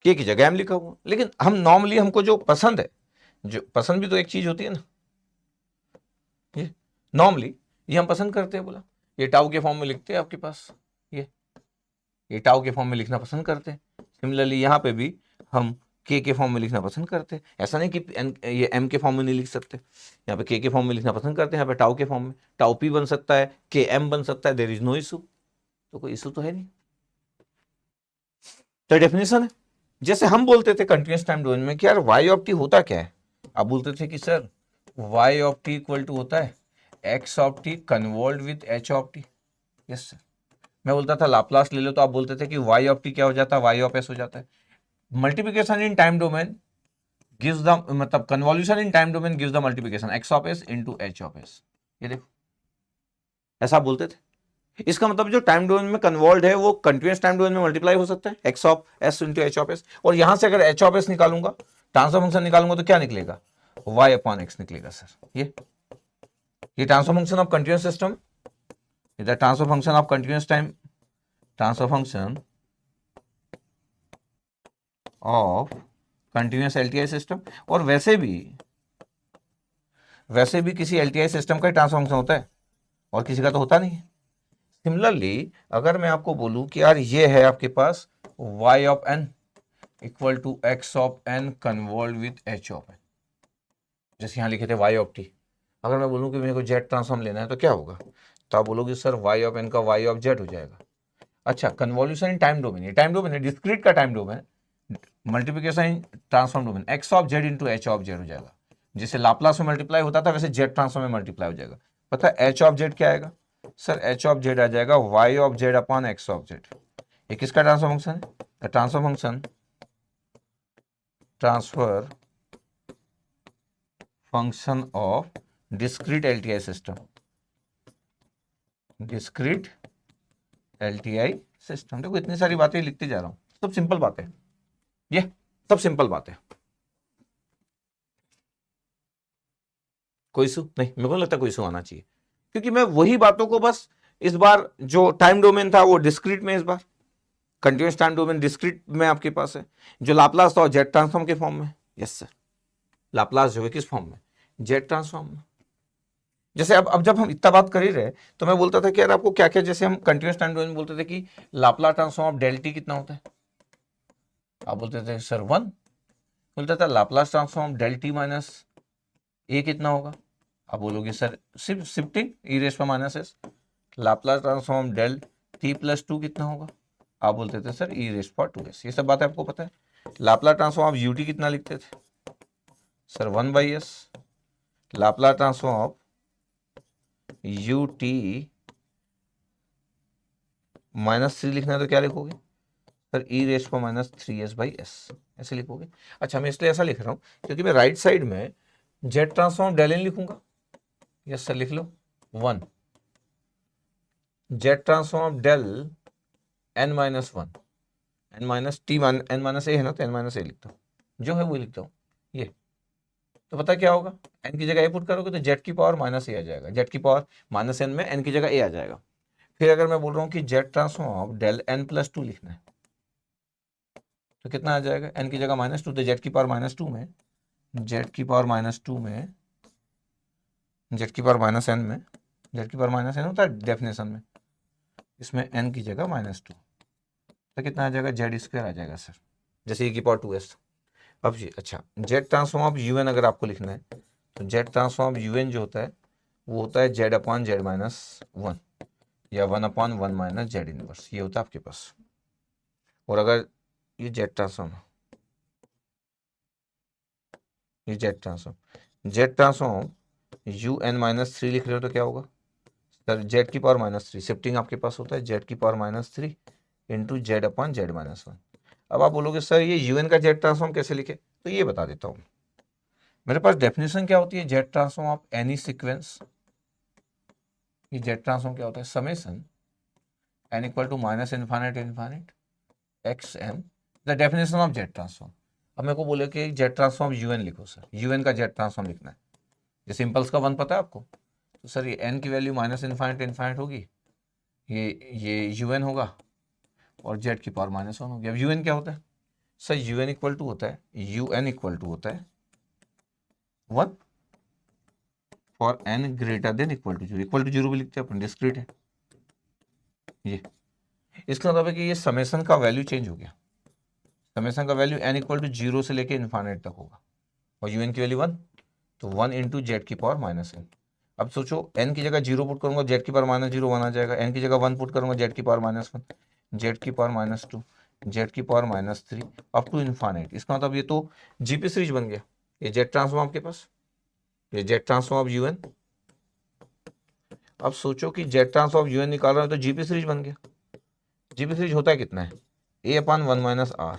के की जगह एम लिखा हुआ, लेकिन हम नॉर्मली हमको जो पसंद है, जो पसंद भी तो एक चीज होती है ना, ये नॉर्मली ये हम पसंद करते हैं, बोला ये टाउ के फॉर्म में लिखते हैं आपके पास, ये टाउ के फॉर्म में लिखना पसंद करते हैं। सिमिलरली यहाँ पे भी हम के फॉर्म में लिखना पसंद करते हैं। ऐसा नहीं कि ये एम के फॉर्म में नहीं लिख सकते, यहाँ पे के फॉर्म में लिखना पसंद करते हैं, यहाँ पे टाउ के फॉर्म में टाउ पी बन सकता है, के एम बन सकता है, देयर इज नो इशू। तो कोई इशू तो है नहीं। तो डेफिनेशन है, जैसे हम बोलते थे कंटिन्यूस टाइम डोमेन में कि यार वाई ऑफ टी होता क्या है, आप बोलते थे कि sir y of t equal to होता है x of t convolve with H of t. Yes sir. मैं बोलता था लाप्लास ले लो, तो आप बोलते थे कि वाई ऑफ टी क्या हो जाता है, वाई ऑफ एस हो जाता है। Multiplication in time domain gives the, मतलब convolution in time domain gives the multiplication x of s into h of s. ये देखो ऐसा बोलते थे। इसका मतलब जो टाइम डोमेन में कन्वॉल्व है वो कंटिन्यूअस टाइम डोमेन में मल्टीप्लाई हो सकता है, x of s into h of s. और यहां से अगर एच ऑफ एस निकालूंगा, ट्रांसफर फंक्शन निकालूंगा, तो क्या निकलेगा? वाई अपॉन एक्स निकलेगा सर। ये transfer function of continuous system, इधर transfer function of continuous time, transfer function of continuous LTI system. और वैसे भी किसी एलटीआई सिस्टम का ट्रांसफर फंक्शन होता है और किसी का तो होता नहीं है। सिमिलरली अगर मैं आपको बोलूं कि यार ये है आपके पास y of n equal to x of n convolve with h of n, जैसे यहां लिखे थे y ऑफ t। अगर मैं बोलूं कि मेरे को z ट्रांसफॉर्म लेना है तो क्या होगा? तो आप बोलोगे सर y ऑफ n का y ऑफ z हो जाएगा। अच्छा, कन्वॉल्यूशन इन टाइम डोमेन, ये टाइम डोमेन है, डिस्क्रीट का time domain, multiplication in transform domain x of z into h of z हो जाएगा। जैसे लाप्लास में मल्टीप्लाई होता था वैसे z ट्रांसफॉर्म में मल्टीप्लाई हो जाएगा। पता है h ऑफ z क्या आएगा? सर एच ऑफ जेड आ जाएगा y of Z upon X of Z. ये किसका ट्रांसफर फंक्शन है? Transfer function, transfer function of discrete LTI system, discrete LTI system. देखो इतनी सारी बातें लिखते जा रहा हूं, सब सिंपल बातें, ये सब सिंपल बातें। कोई इशू नहीं, मेरे को लगता कोई इशू आना चाहिए, क्योंकि मैं वही बातों को बस इस बार जो टाइम डोमेन था वो डिस्क्रीट में, इस बार कंटिन्यूअस टाइम डोमेन डिस्क्रीट में आपके पास है। जो लाप्लास था जेड ट्रांसफॉर्म के फॉर्म में। यस सर, लाप्लास जो है किस फॉर्म में? जेड ट्रांसफॉर्म में। जैसे अब जब हम इतना बात कर ही रहे तो मैं बोलता था कि यार आपको क्या क्या, जैसे हम कंटिन्यूअस टाइम डोमेन बोलते थे कि Laplace transform of del t कितना होता है, आप बोलते थे सर 1। बोलता था Laplace transform del t minus a कितना होगा, आप बोलोगे सर सिर्फ शिफ्टिंग ई रेस पर minus s. Laplace transform del t plus 2 कितना होगा, आप बोलते थे सर ई रेस पर 2s। ये सब बातें आपको पता है। लाप्लास ट्रांसफॉर्म ऑफ यूटी कितना लिखते थे sir 1/s। Laplace transform of UT -3 लिखना है तो क्या लिखोगे सर? ई रेस पर -3s/s, ऐसे लिखोगे। अच्छा, मैं इसलिए ऐसा लिख रहा हूं क्योंकि मैं राइट साइड में जेड ट्रांसफॉर्म डेल एन लिखूंगा। यस सर, लिख लो 1 z transform of del n minus 1, n minus t n minus a है ना, तो n माइनस ए लिखता हूँ, जो है वो लिखता हूँ। ये तो पता क्या होगा, n की जगह ए पुट करोगे तो z की पावर माइनस ए आ जाएगा, z की पावर माइनस n में n की जगह ए आ जाएगा। फिर अगर मैं बोल रहा हूँ कि z transform of del n plus 2 लिखना है तो कितना आ जाएगा? n की जगह -2, तो z की पावर -2 में, z की पावर -2 में, z की पावर -n में, z की पावर -n होता है डेफिनेशन में, इसमें n की जगह -2, तो कितना आ जाएगा? z स्क्वायर आ जाएगा सर। जैसे e⁻²s। अब जी अच्छा, जेड ट्रांसफॉर्म ऑफ un अगर आपको लिखना है तो जेड ट्रांसफॉर्म ऑफ un जो होता है वो होता है z/z-1 या 1/1 - z ये होता है आपके पास। और अगर ये जेड ट्रांसफॉर्म, ये जेड ट्रांसफॉर्म un-3 लिख रहे हो तो क्या होगा सर, z⁻³ शिफ्टिंग आपके पास होता है z⁻³ इंटू z/z-1। अब आप बोलोगे सर ये un का जेड ट्रांसफॉर्म कैसे लिखे, तो ये बता देता हूँ। मेरे पास डेफिनेशन क्या होती है z transform of any sequence, ये जेड ट्रांसफॉर्म क्या होता है, summation n equal to -∞ xn the definition of Z transform. अब मेरे को बोले कि जेड ट्रांसफॉर्म un लिखो सर, un का जेड ट्रांसफॉर्म लिखना है। जैसे इम्पल्स का 1 पता है आपको, तो सर ये n की वैल्यू -∞ होगी, ये un होगा और z⁻⁻1 होगी। अब un क्या होता है सर, un इक्वल टू होता है 1 for n greater than equal to 0 भी लिखते हैं अपन, डिस्क्रीट है ये। इसका मतलब है कि ये समेशन का वैल्यू चेंज हो गया, समेशन का वैल्यू n इक्वल टू 0 से लेके इन्फाइनाइट तक होगा और un की वैल्यू 1, तो 1 इंटू z⁻⁻n। अब सोचो n की जगह 0 पुट करूंगा z⁻⁻0 1 आ जाएगा, n की जगह 1 पुट करूंगा z⁻⁻1 z⁻2 z⁻3 up to infinite. इसका मतलब ये तो जीपी सीरीज बन गया, ये जेड ट्रांसफॉर्म आपके पास, ये जेड ट्रांसफॉर्म ऑफ un। अब सोचो कि जेड ट्रांसफॉर्म ऑफ un निकाल रहा है तो जीपी सीरीज बन गया। जीपी सीरीज होता है कितना है, a/1 - r।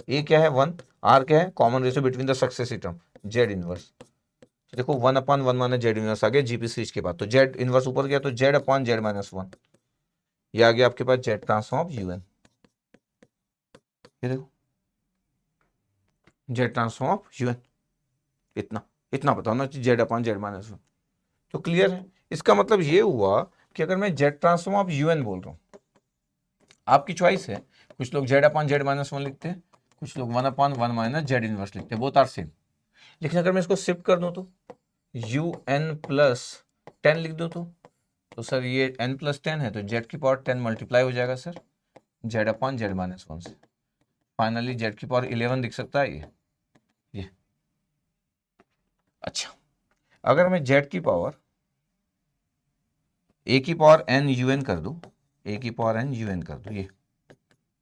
a क्या है 1, r क्या है common ratio between the successive term Z inverse. देखो 1/1 - z इनवर्स आ गया जीपी सीरीज के बाद, तो जेड इनवर्स ऊपर गया तो z/z-1 ये आ गया आपके पास जेड ट्रांसफॉर्म ऑफ un। ये देखो जेड ट्रांसफॉर्म ऑफ un, इतना बताओ ना, z/z-1। तो क्लियर है, इसका मतलब ये हुआ कि अगर मैं जेड ट्रांसफॉर्म ऑफ un बोल रहा हूं, आपकी चॉइस है, कुछ लोग z/z-1 लिखते हैं, कुछ लोग 1/1 - z इनवर्स लिखते हैं, बोथ आर सेम। लेकिन अगर मैं इसको शिफ्ट कर दूं तो un+10 लिख दूं तो सर ये n+10 है तो z⁻10 मल्टीप्लाई हो जाएगा सर z/z-1 से। फाइनली z⁻11 दिख सकता है ये। अच्छा, अगर मैं z की पावर a⁻n un कर दूं, a⁻n un कर दूं, ये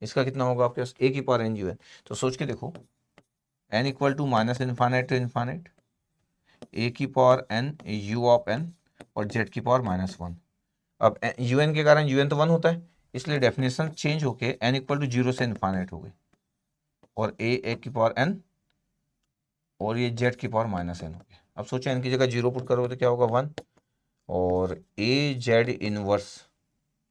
इसका कितना होगा आपके पास a⁻n un। तो सोच के देखो n equal to -∞ to infinite a⁻n u(n) और z⁻⁻1। अब un के कारण un तो 1 होता है, इसलिए डेफिनेशन चेंज होके n इक्वल टू 0 से इन्फाइनाइट हो गई और a⁻n और ये z⁻⁻n हो गया। अब सोचो n की जगह 0 पुट करोगे तो क्या होगा 1 और az इनवर्स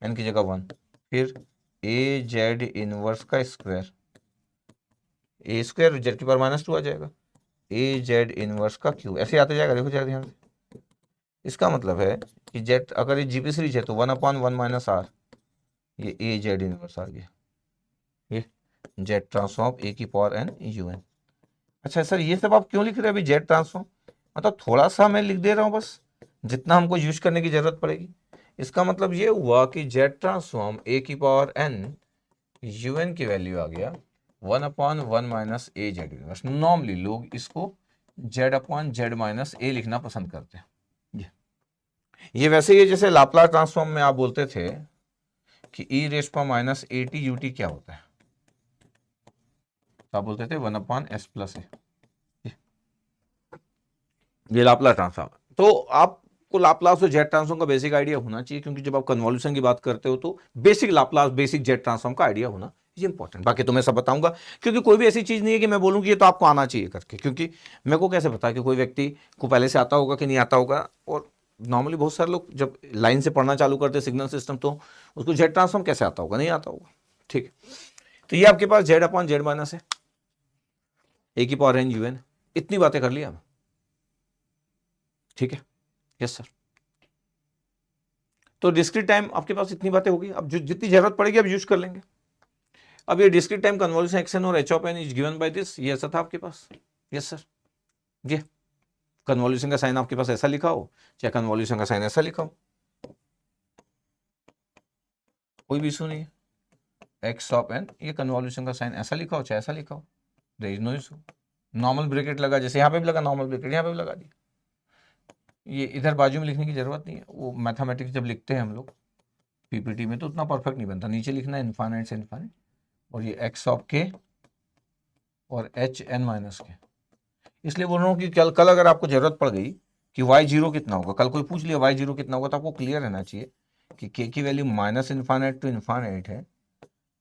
n की जगह 1, फिर az इनवर्स का स्क्वायर a स्क्वायर z⁻⁻2 आ जाएगा, az इनवर्स का क्यूब, ऐसे आते जाएगा। देखो जरा ध्यान से, इसका मतलब है कि जेड अगर ये जीपी सीरीज है तो 1/1 - r, ये az इनवर्स आ गया, ये जेड ट्रांसफॉर्म a⁻n un। अच्छा सर ये सब आप क्यों लिख रहे हैं अभी जेड ट्रांसफॉर्म, मतलब थोड़ा सा मैं लिख दे रहा हूँ बस, जितना हमको यूज करने की जरूरत पड़ेगी। इसका मतलब ये हुआ कि जेड ट्रांसफॉर्म a⁻n un की वैल्यू आ गया 1/1 - az इनवर्स। नॉर्मली लोग इसको z/z-a लिखना पसंद करते हैं। ये वैसे ही जैसे लाप्लास ट्रांसफॉर्म में आप बोलते थे कि e⁻⁻at ut क्या होता है, तो आप बोलते थे 1/s+a। ये लाप्लास ट्रांसफॉर्म, तो आपको लाप्लास और जेड ट्रांसफॉर्म का बेसिक आइडिया होना चाहिए, क्योंकि जब आप कन्वॉल्यूशन की बात करते हो तो basic Laplace basic Z transform का आइडिया होना ये इंपॉर्टेंट। बाकी तो मैं सब बताऊंगा, क्योंकि कोई भी ऐसी चीज नहीं है कि मैं बोलूँ कि ये तो आपको आना चाहिए करके, क्योंकि मेरे को कैसे पता कि कोई व्यक्ति को पहले से आता होगा कि नहीं आता होगा। और नॉर्मली बहुत सारे लोग जब लाइन से पढ़ना चालू करते सिग्नल सिस्टम तो उसको जेड ट्रांसफॉर्म कैसे आता होगा, नहीं आता होगा। ठीक है, तो ये आपके पास z/z- है, a⁻n un, इतनी बातें कर लिया। ठीक है, यस सर। तो डिस्क्रीट टाइम आपके पास इतनी बातें होगी, अब जो जितनी जरूरत पड़ेगी अब यूज कर लेंगे। अब ये डिस्क्रीट टाइम कन्वॉल्यूशन एक्शन और h(n) is given by this, ये ऐसा था आपके पास, यस सर। ये कन्वॉल्यूशन का साइन आपके पास ऐसा लिखा हो चाहे कन्वॉल्यूशन का साइन ऐसा लिखा हो, कोई भी इशू नहीं है। x(n) ये कन्वॉल्यूशन का साइन ऐसा लिखा हो चाहे ऐसा लिखा हो, there is no issue. Normal bracket लगा, जैसे यहाँ पे भी लगा नॉर्मल ब्रैकेट, यहाँ पे भी लगा दी। ये इधर बाजू में लिखने की जरूरत नहीं है, वो मैथमेटिक्स जब लिखते हैं हम लोग पीपीटी में तो उतना परफेक्ट नहीं बनता, नीचे लिखना है इन्फाइनाइट से इन्फाइनाइट, और ये एक्स ऑफ के और एच एन माइनस के। इसलिए बोल रहा हूँ कि कल अगर आपको जरूरत पड़ गई कि वाई जीरो कितना होगा, कल कोई पूछ लिया वाई जीरो कितना होगा, तो आपको क्लियर रहना चाहिए कि के की value minus infinite to infinite है,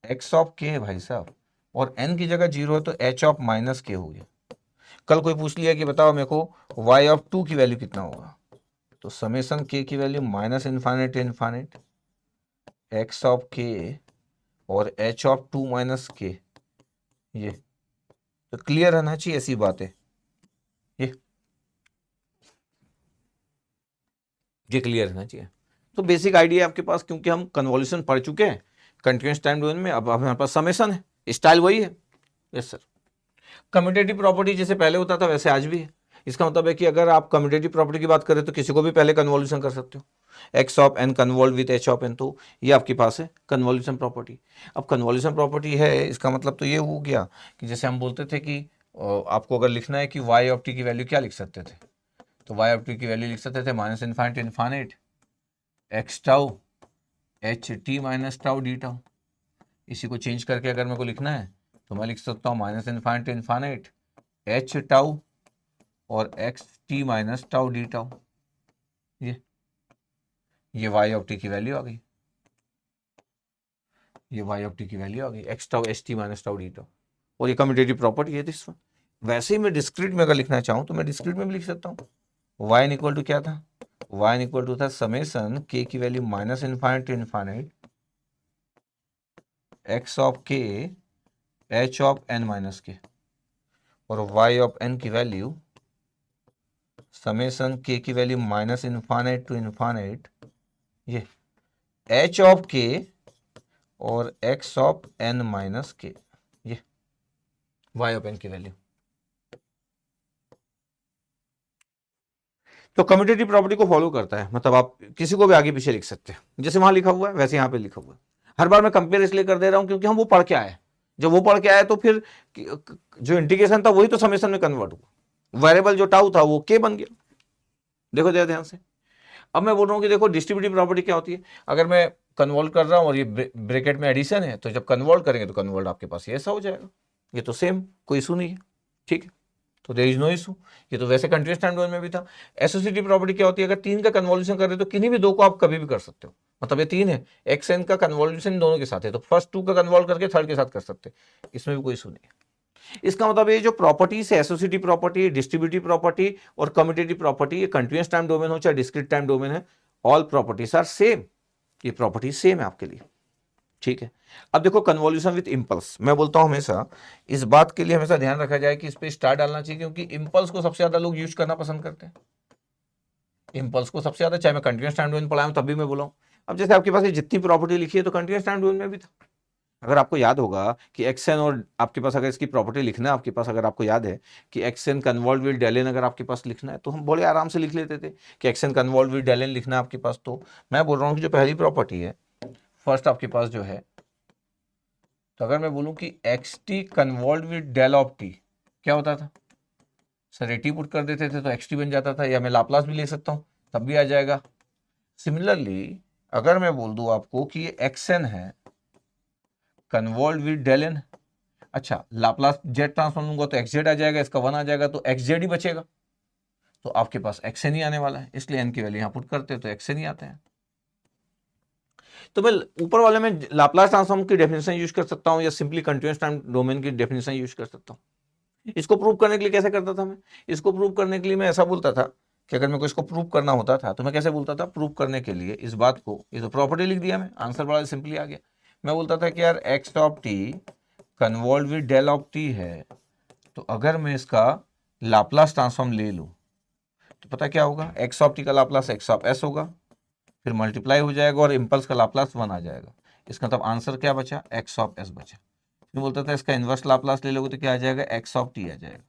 एक्स ऑफ के है भाई साहब, और एन की जगह जीरो है तो एच ऑफ माइनस के हो गया। कल कोई पूछ लिया कि बताओ मेरे को वाई ऑफ टू की वैल्यू कितना होगा, तो समेसन के की value minus infinite to infinite x of k और H of to minus k. ये तो क्लियर रहना चाहिए, ऐसी बात है ये क्लियर रहना चाहिए। तो बेसिक आइडिया आपके पास, क्योंकि हम कन्वोल्यूशन पढ़ चुके हैं कंटिन्यूस टाइम डोमेन में, अब हमारे पास समेशन है, स्टाइल वही है। Yes sir. कम्यूटेटिव प्रॉपर्टी जैसे पहले होता था वैसे आज भी है। इसका मतलब है कि अगर आप कम्यूटेटिव प्रॉपर्टी की बात करें तो किसी को भी पहले कन्वोल्यूशन कर सकते हो, x of n convolve with h of n, तो ये आपके पास है कन्वोल्यूशन प्रॉपर्टी। अब कन्वोल्यूशन प्रॉपर्टी है, इसका मतलब तो ये हो गया कि जैसे हम बोलते थे कि आपको अगर लिखना है कि वाई ऑफ टी की वैल्यू क्या लिख सकते थे, तो वाई ऑफ टी की वैल्यू लिख सकते थे minus infinite infinite x tau h t minus tau d tau. इसी को चेंज करके अगर मेरे को लिखना है तो मैं लिख सकता हूँ minus infinite infinite h tau और x t minus tau d tau. ये वाई ऑफ टी की वैल्यू आ गई, ये वाई ऑफ टी की वैल्यू आ गई, x tau h t minus tau d tau, और ये कम्यूटेटिव प्रॉपर्टी है दिस वन। वैसे ही मैं डिस्क्रीट में अगर लिखना चाहूँ तो मैं डिस्क्रीट में भी लिख सकता हूँ। वाई इक्वल टू क्या था, वाई इक्वल टू था समेसन के की value minus infinite to infinite x of k h of n minus k, और वाई ऑफ एन की वैल्यू समेसन के की value minus infinite to infinite ये एच ऑफ के और x of n minus k, ये y of N की value. तो commutative property को फॉलो करता है, मतलब आप किसी को भी आगे पीछे लिख सकते हैं, जैसे वहां लिखा हुआ है वैसे यहां पे लिखा हुआ है। हर बार मैं कंपेयर इसलिए कर दे रहा हूं क्योंकि हम वो पढ़ के आए, जब वो पढ़ के आए तो फिर जो इंटीग्रेशन था वही तो समेशन में कन्वर्ट हुआ, वेरिएबल जो टाउ था वो के बन गया। देखो जरा ध्यान से। अब मैं बोल रहा हूँ कि देखो डिस्ट्रीब्यूटिव प्रॉपर्टी क्या होती है, अगर मैं कन्वर्ट कर रहा हूँ और ये ब्रैकेट में एडिशन है, तो जब कन्वर्ट करेंगे तो कन्वर्ट आपके पास ये ऐसा हो जाएगा, ये तो सेम, कोई इशू नहीं है, ठीक है, तो देयर इज नो इशू। ये तो वैसे कंटिन्यूस टाइम डोमेन में भी था। एसोसिएटिव प्रॉपर्टी क्या होती है, अगर तीन का कन्वोल्यूशन कर रहे हो तो किन्हीं भी दो को आप कभी भी कर सकते हो, मतलब ये तीन है, एक्स एन का कन्वोल्यूशन दोनों के साथ है तो फर्स्ट टू का कन्वॉल्व करके थर्ड के साथ कर सकते हैं, इसमें भी कोई इशू नहीं है। इसका मतलब ये जो प्रॉपर्टीज है, एसोसिएटिव प्रॉपर्टी, डिस्ट्रीब्यूटिव प्रॉपर्टी और कम्यूटेटिव प्रॉपर्टी, ये कंटिन्यूस टाइम डोमेन हो चाहे डिस्क्रीट टाइम डोमेन है, ऑल प्रॉपर्टीज आर सेम, ये प्रॉपर्टी सेम है आपके लिए, ठीक है। अब देखो कन्वोल्यूशन विद इंपल्स, मैं बोलता हूं हमेशा इस बात के लिए हमेशा ध्यान रखा जाए कि इस पे स्टार डालना चाहिए, क्योंकि इंपल्स को सबसे ज्यादा लोग यूज करना पसंद करते हैं, इंपल्स को सबसे ज्यादा, चाहे मैं कंटिन्यूस टाइम डोमेन पढ़ाऊं तब भी मैं बोला हूं। अब जैसे आपके पास ये जितनी प्रॉपर्टी लिखी है तो कंटिन्यूस टाइम डोमेन में भी था। अगर आपको याद होगा कि एक्सएन, और आपके पास अगर इसकी प्रॉपर्टी लिखना है आपके पास, अगर आपको याद है कि एक्सएन कन्वॉल्व विद डेलेन अगर आपके पास लिखना है तो हम बड़े आराम से लिख लेते थे कि एक्सएन कन्वॉल्व विद डेलेन लिखना है आपके पास। तो मैं बोल रहा हूँ कि जो पहली प्रॉपर्टी है फर्स्ट आपके पास जो है, तो अगर मैं बोलूँ कि x t convolve with del of t क्या होता था, सर ए टी पुट कर देते थे तो एक्स टी बन जाता था, या मैं लाप्लास भी ले सकता हूँ तब भी आ जाएगा। सिमिलरली अगर मैं बोल दूँ आपको कि ये एक्सएन है कन्वॉल्व विद डेलेन, अच्छा लाप्लास जेड ट्रांसफॉर्म लूंगा तो एक्स जेड आ जाएगा, इसका वन आ जाएगा तो एक्स जेड ही बचेगा, तो आपके पास एक्स एन ही आने वाला है, इसलिए एन की वैल्यू यहां पुट करते हैं तो एक्स एन ही आते हैं। तो मैं ऊपर वाले में लाप्लास ट्रांसफॉर्म की डेफिनेशन यूज कर सकता हूं या सिंपली कंटीन्यूअस टाइम डोमेन की डेफिनेशन यूज कर सकता हूं। इसको प्रूव करने के लिए कैसे करता था मैं, इसको प्रूव करने के लिए मैं ऐसा बोलता था कि अगर मेरे को इसको प्रूव करना होता था तो मैं कैसे बोलता था, प्रूव करने के लिए इस बात को, ये तो प्रॉपर्टी लिख दिया मैं, आंसर बड़ा सिंपली आ गया। मैं बोलता था कि यार x of t convolve with del of t है, तो अगर मैं इसका लाप्लास ट्रांसफॉर्म ले लूं तो पता क्या होगा, एक्स ऑफ टी का लाप्लास एक्स ऑफ एस होगा, फिर मल्टीप्लाई हो जाएगा और इम्पल्स का लाप्लास वन आ जाएगा, इसका मतलब आंसर क्या बचा, एक्स ऑफ एस बचा। फिर बोलता था इसका इन्वर्स लाप्लास ले लोगे तो क्या आ जाएगा, एक्स ऑफ टी आ जाएगा।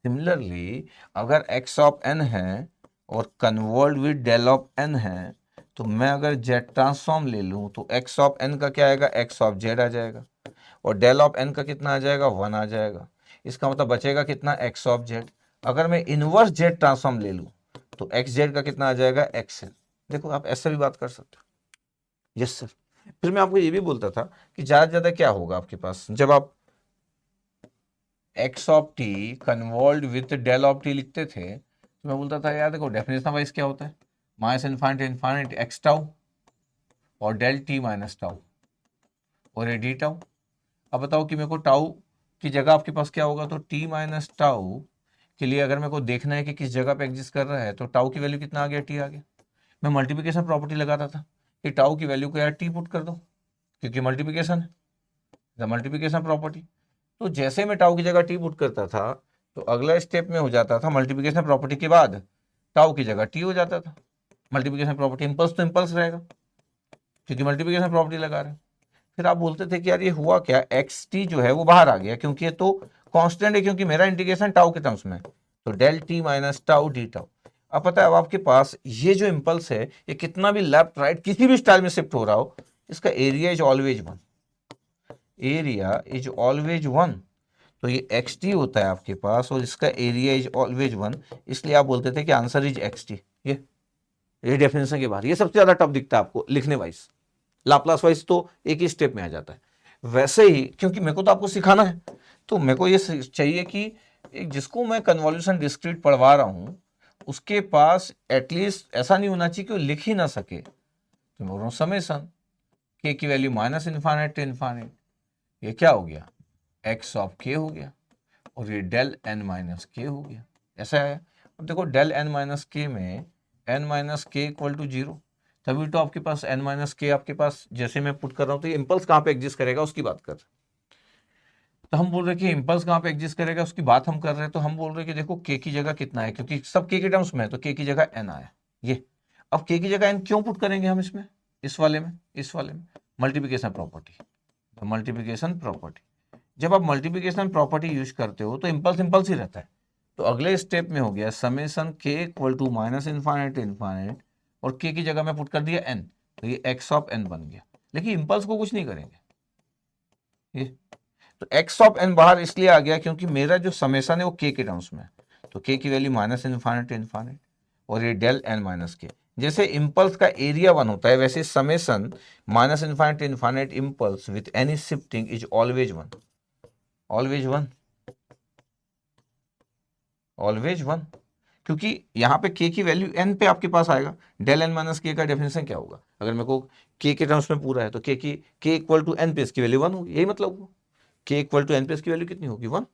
सिमिलरली अगर एक्स ऑफ एन है और कन्वर्ल्ड विद डेल ऑफ एन है, तो मैं अगर जेड ट्रांसफॉर्म ले लूं तो एक्स ऑफ एन का क्या आएगा, एक्स ऑफ जेड आ जाएगा, और डेल ऑफ एन का कितना आ जाएगा, वन आ जाएगा। इसका मतलब बचेगा कितना, एक्स ऑफ जेड। अगर मैं इनवर्स जेड ट्रांसफॉर्म ले लूं तो एक्स जेड का कितना आ जाएगा, एक्स एन। देखो आप ऐसे भी बात कर सकते हो। Yes sir. फिर मैं आपको ये भी बोलता था कि ज्यादा से ज्यादा क्या होगा आपके पास, जब आप x of t convolve with del of t लिखते थे तो मैं बोलता था यार देखो डेफिनेशन वाइज क्या होता है, minus infinite infinite x tau और डेल टी माइनस टाउ और ये डी टाउ। अब बताओ कि मेरे को टाउ की जगह आपके पास क्या होगा, तो टी माइनस टाउ के लिए अगर मेरे को देखना है कि किस जगह पे एग्जिस्ट कर रहा है तो टाउ की वैल्यू कितना आ गया, टी आ गया। मैं मल्टीप्लिकेशन प्रॉपर्टी लगाता था कि टाउ की वैल्यू को यार टी पुट कर दो क्योंकि मल्टीप्लिकेशन है, द मल्टीप्लिकेशन प्रॉपर्टी। तो जैसे मैं टाउ की जगह टी पुट करता था तो अगला स्टेप में हो जाता था मल्टीप्लिकेशन प्रॉपर्टी के बाद टाउ की जगह टी हो जाता था। मल्टीप्लिकेशन प्रॉपर्टी इम्पल्स तो इम्पल्स रहेगा क्योंकि मल्टीप्लिकेशन प्रॉपर्टी लगा रहे हैं। फिर आप बोलते थे कि यार ये हुआ क्या, एक्स टी जो है वो बाहर आ गया क्योंकि ये तो कांस्टेंट है, क्योंकि मेरा इंटीग्रेशन टाउ के टर्म्स में है, तो del t minus tau d tau. अब पता है अब आपके पास ये जो इम्पल्स है ये कितना भी लेफ्ट राइट किसी भी स्टाइल में शिफ्ट हो रहा हो, इसका area is always one, area is always one. तो ये एक्स टी होता है आपके पास और इसका एरिया इज ऑलवेज वन, इसलिए आप बोलते थे कि आंसर इज एक्स टी। ये डेफिनेशन के बाहर ये सबसे ज्यादा टफ दिखता है आपको लिखने वाइज, लाप्लास वाइज तो एक ही स्टेप में आ जाता है। वैसे ही क्योंकि मेरे को तो आपको सिखाना है तो मेरे को ये चाहिए कि जिसको मैं कन्वॉल्यूशन डिस्क्रीट पढ़वा रहा हूं उसके पास एटलीस्ट ऐसा नहीं होना चाहिए कि वो लिख ही ना सके। तो मैं बोल रहा हूँ समेसन के की value minus infinite to infinite, ये क्या हो गया, एक्स ऑफ के हो गया और ये डेल एन माइनस के हो गया, ऐसा है। अब देखो डेल एन माइनस के में एन माइनस के इक्वल टू जीरो, तभी तो आपके पास एन माइनस के आपके पास जैसे मैं पुट कर रहा हूँ तो ये इम्पल्स कहाँ पे एग्जिस्ट करेगा उसकी बात कर रहे हैं। तो हम बोल रहे हैं कि इम्पल्स कहाँ पे एग्जिस्ट करेगा उसकी बात हम कर रहे हैं, तो हम बोल रहे हैं कि देखो के की जगह कितना है क्योंकि सब के टर्म्स में है तो के की जगह एन आया ये। अब के की जगह एन क्यों पुट करेंगे हम इसमें, इस वाले में मल्टीप्लिकेशन प्रॉपर्टी, मल्टीप्लिकेशन प्रॉपर्टी। जब आप मल्टीप्लिकेशन प्रॉपर्टी यूज करते हो तो इम्पल्स इम्पल्स ही रहता है। तो अगले स्टेप में हो गया summation k equal to minus infinite infinite और के की जगह में पुट कर दिया एन, तो ये एक्स ऑफ एन बन गया। लेकिन इम्पल्स को कुछ नहीं करेंगे ये, तो एक्स ऑफ एन बाहर इसलिए आ गया क्योंकि मेरा जो समेसन है वो के टर्म्स में है, तो के की वैल्यू माइनस इन्फाइनाइट इन्फाइनाइट और ये डेल एन माइनस के। जैसे इम्पल्स का एरिया वन होता है वैसे summation minus infinite infinite impulse with any shifting is always one, always one, always one. क्योंकि यहाँ पे के की वैल्यू एन पे आपके पास आएगा, डेल एन माइनस के का डेफिनेशन क्या होगा, अगर मेरे को के टर्म्स में पूरा है तो के इक्वल टू एन पे इसकी वैल्यू वन होगी, यही मतलब हुआ के इक्वल टू एन पे इसकी वैल्यू कितनी होगी, वन।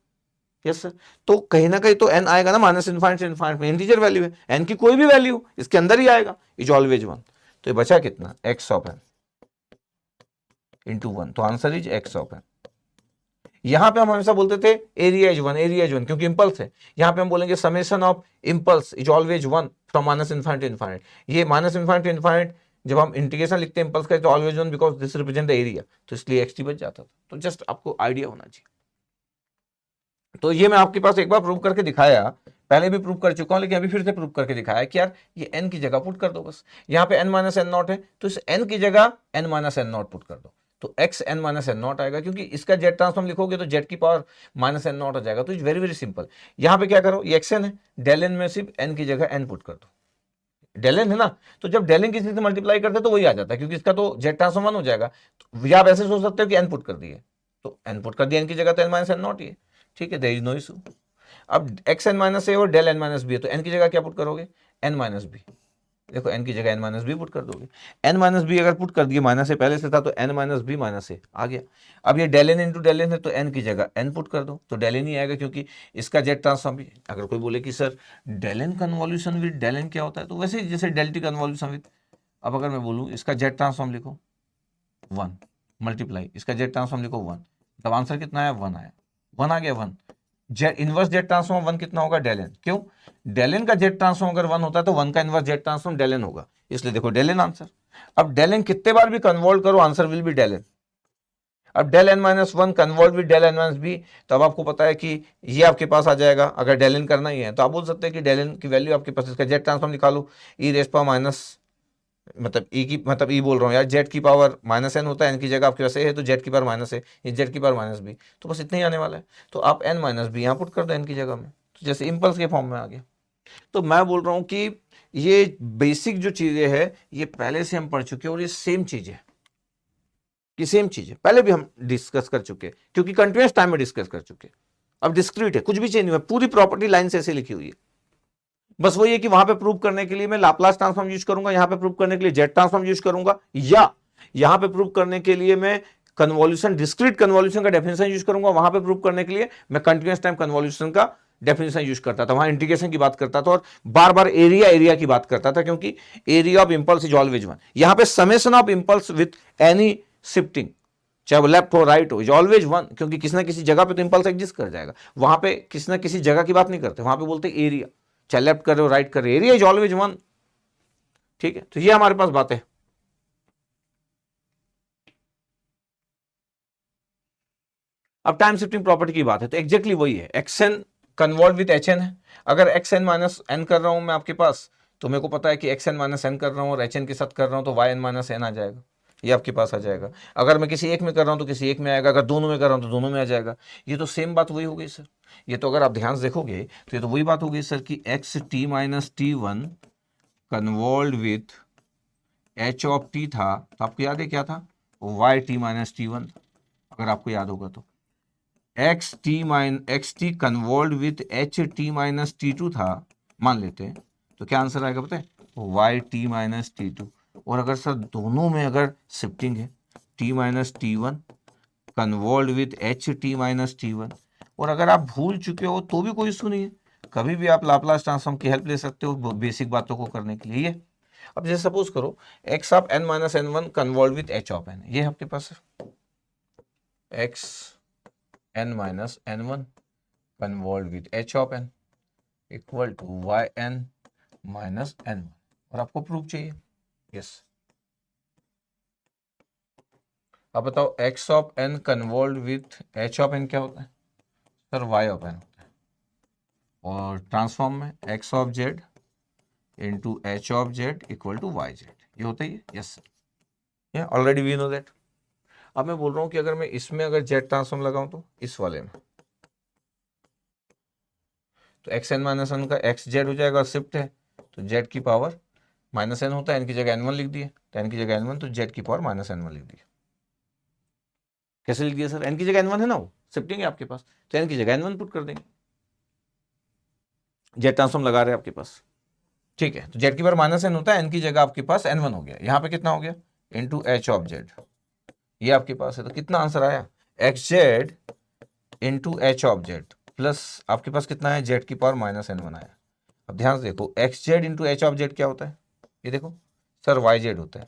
Yes sir. तो कहीं ना कहीं तो एन आएगा ना, माइनस इन्फाइनाइट से इन्फाइनाइट में इंटीजर वैल्यू है, एन की कोई भी वैल्यू इसके अंदर ही आएगा, इज ऑलवेज वन। तो ये बचा कितना, x of N into one, तो answer is x of n. यहां पे हम हमेशा बोलते थे area is one, area is one क्योंकि इंपल्स है। यहां पे हम बोलेंगे summation of impulse is always one from minus infinite to infinite. ये माइनस इन्फाइनाइट टू इन्फाइनाइट जब हम इंटीग्रेशन लिखते हैं इंपल्स का तो always one because this represent the area, तो इसलिए एक्स टी बच जाता था। तो जस्ट आपको आइडिया होना चाहिए। तो ये मैं आपके पास एक बार प्रूव करके दिखाया, पहले भी प्रूव कर चुका हूं लेकिन अभी फिर से प्रूव करके दिखाया कि यार ये n की जगह पुट कर दो बस। यहाँ पे n माइनस एन नॉट है तो इस n की जगह n minus N naught put कर दो, तो x n minus N naught आएगा क्योंकि इसका जेड ट्रांसफॉर्म लिखोगे तो जेड की पावर माइनस एन नॉट आ जाएगा। तो इट्स वेरी वेरी सिंपल। यहाँ पे क्या करो, ये xn है, डेल एन में सिर्फ n की जगह n पुट कर दो, डेल एन है ना, तो जब डेल एन किसी से मल्टीप्लाई करते तो वही आ जाता है क्योंकि इसका तो जेड ट्रांसफॉर्म वन हो जाएगा। तो या आप ऐसे सोच सकते हो कि n पुट कर दिए तो n पुट कर दिया n की जगह तो n माइनस एन नॉट ही है, ठीक है, देयर इज नो इशू। अब एक्स एन माइनस ए और डेल एन माइनस बी है तो एन की जगह क्या पुट करोगे, एन माइनस बी। देखो एन की जगह एन माइनस बी पुट कर दोगे, एन माइनस बी अगर पुट कर दिए, माइनस ए पहले से था तो n minus b minus a आ गया। अब ये del n into del n है तो एन की जगह एन पुट कर दो तो डेल एन ही आएगा क्योंकि इसका जेड ट्रांसफॉर्म भी। अगर कोई बोले कि sir del n convolution with del n क्या होता है, तो वैसे जैसे डेल टी कन्वॉल्यूशन विद, अब अगर मैं बोलूँ इसका जेड ट्रांसफॉर्म लिखो वन मल्टीप्लाई इसका जेड ट्रांसफॉर्म लिखो वन, तब आंसर कितना आया, वन आया, वन आ गया one. Z inverse Z transform one कितना होगा, डेल एन। क्यों, डेल एन का जेड ट्रांसफॉर्म अगर वन होता है तो वन का inverse Z transform del n होगा, इसलिए देखो डेल एन आंसर। अब डेल एन कितने बार भी कन्वॉल्व करो answer will be del N. अब del N minus one convolve with del N minus b, तो अब आपको पता है कि ये आपके पास आ जाएगा। अगर डेल एन करना ही है तो आप बोल सकते हैं कि डेल एन की वैल्यू आपके पास इसका जेड ट्रांसफॉर्म निकालो, ई रेस पावर माइनस मतलब ई की मतलब ई बोल रहा हूँ यार, जेड की पावर माइनस एन होता है, एन की जगह आपके पास ए है तो जेड की पावर माइनस है, ये जेड की पावर माइनस बी, तो बस इतना ही आने वाला है। तो आप एन माइनस बी यहाँ पुट कर दो एन की जगह में, तो जैसे इम्पल्स के फॉर्म में आ गया। तो मैं बोल रहा हूँ कि ये बेसिक जो चीजें हैं ये पहले से हम पढ़ चुके हैं, और ये सेम चीज है, ये सेम चीज है, पहले भी हम डिस्कस कर चुके हैं, क्योंकि कंटिन्यूस टाइम में डिस्कस कर चुके हैं। अब डिस्क्रीट है, कुछ भी चेंज नहीं हुआ, पूरी प्रॉपर्टी लाइन से ऐसे लिखी हुई है। बस वही है कि वहां पे प्रूव करने के लिए मैं लाप्लास ट्रांसफॉर्म यूज करूंगा, यहां पे प्रूव करने के लिए जेड ट्रांसफॉर्म यूज करूंगा, या यहां पे प्रूव करने के लिए मैं कन्वॉल्यूशन, डिस्क्रीट कन्वॉल्यूशन का डेफिनेशन यूज करूंगा, वहां पे प्रूव करने के लिए मैं कंटिन्यूस टाइम कन्वॉल्यूशन का डेफिनेशन यूज करता था, वहां इंटीग्रेशन की बात करता था और बार बार एरिया एरिया की बात करता था, क्योंकि area of impulse is always one. यहां पे summation of impulse with any shifting, चाहे वो लेफ्ट हो राइट हो, इज ऑलवेज वन, क्योंकि किसी ना किसी जगह पे तो इंपल्स एग्जिस्ट कर जाएगा। वहां पे किसी ना किसी जगह की बात नहीं करते, वहां पे बोलते एरिया, चाहे लेफ्ट कर रहे हो राइट कर रहे हो, एरिया इज ऑलवेज वन। ठीक है, तो ये हमारे पास बात है। अब टाइम शिफ्टिंग प्रॉपर्टी की बात है, तो एग्जैक्टली वही है, x n convolve with h N है। अगर एक्स एन माइनस एन कर रहा हूं मैं आपके पास, तो मेरे को पता है कि एक्स एन माइनस एन कर रहा हूं और एच एन के साथ कर रहा हूं तो वाई एन माइनस एन आ जाएगा, ये आपके पास आ जाएगा। अगर मैं किसी एक में कर रहा हूं तो किसी एक में आएगा, अगर दोनों में कर रहा हूं तो दोनों में आ जाएगा। ये तो सेम बात वही हो गई सर, ये तो अगर आप ध्यान से देखोगे तो ये तो वही बात हो गई सर कि x t minus t one convolve with H of t था, तो आपको याद है क्या था, y t minus t one, अगर आपको याद होगा तो x t convolve with h t minus t two था, मान लेते हैं, तो क्या आंसर आएगा पता है, y t minus t two. और अगर सर दोनों में अगर शिफ्टिंग है, t minus t one convolve with h t minus t one, और अगर आप भूल चुके हो तो भी कोई इशू नहीं है, कभी भी आप लाप्लास ट्रांसफॉर्म की हेल्प ले सकते हो बेसिक बातों को करने के लिए। अब जैसे सपोज करो x of n minus n one convolve with H of N, ये आपके पास है x N minus n one convolve with H of N equal to y N minus n one, और आपको प्रूफ चाहिए। यस, अब बताओ x of n convolve with H of n क्या होता है सर, वाई ऑफ एन होता है, और ट्रांसफॉर्म में x of z into h of Z equal to y z, ये होता ही है। यस सर, ये ऑलरेडी वी नो दैट। अब मैं बोल रहा हूँ कि अगर मैं इसमें अगर जेड ट्रांसफॉर्म लगाऊं तो इस वाले में, तो एक्स एन माइनस एन का एक्स जेड हो जाएगा, शिफ्ट है तो जेड की पावर माइनस एन होता है, एन की जगह एन वन लिख दिए, तो एन की जगह एन वन, तो जेड की पावर माइनस एन वन लिख दिए। कैसे लिख दिया सर, एन की जगह एन वन है ना, वो शिफ्टिंग है आपके पास, तो एन की जगह एन वन पुट कर देंगे, जेड ट्रांसफॉर्म लगा रहे हैं आपके पास। ठीक है, तो जेड की पावर माइनस एन होता है, एन की जगह आपके पास एन वन हो गया, यहाँ पे कितना हो गया इंटू एच ऑफ जेड, ये आपके पास है, तो कितना आंसर आया x Z into h of Z plus आपके पास कितना है जेड की पावर माइनस एन वन आया। अब ध्यान से देखो x Z into h of Z क्या होता है, ये देखो सर वाई जेड होता है,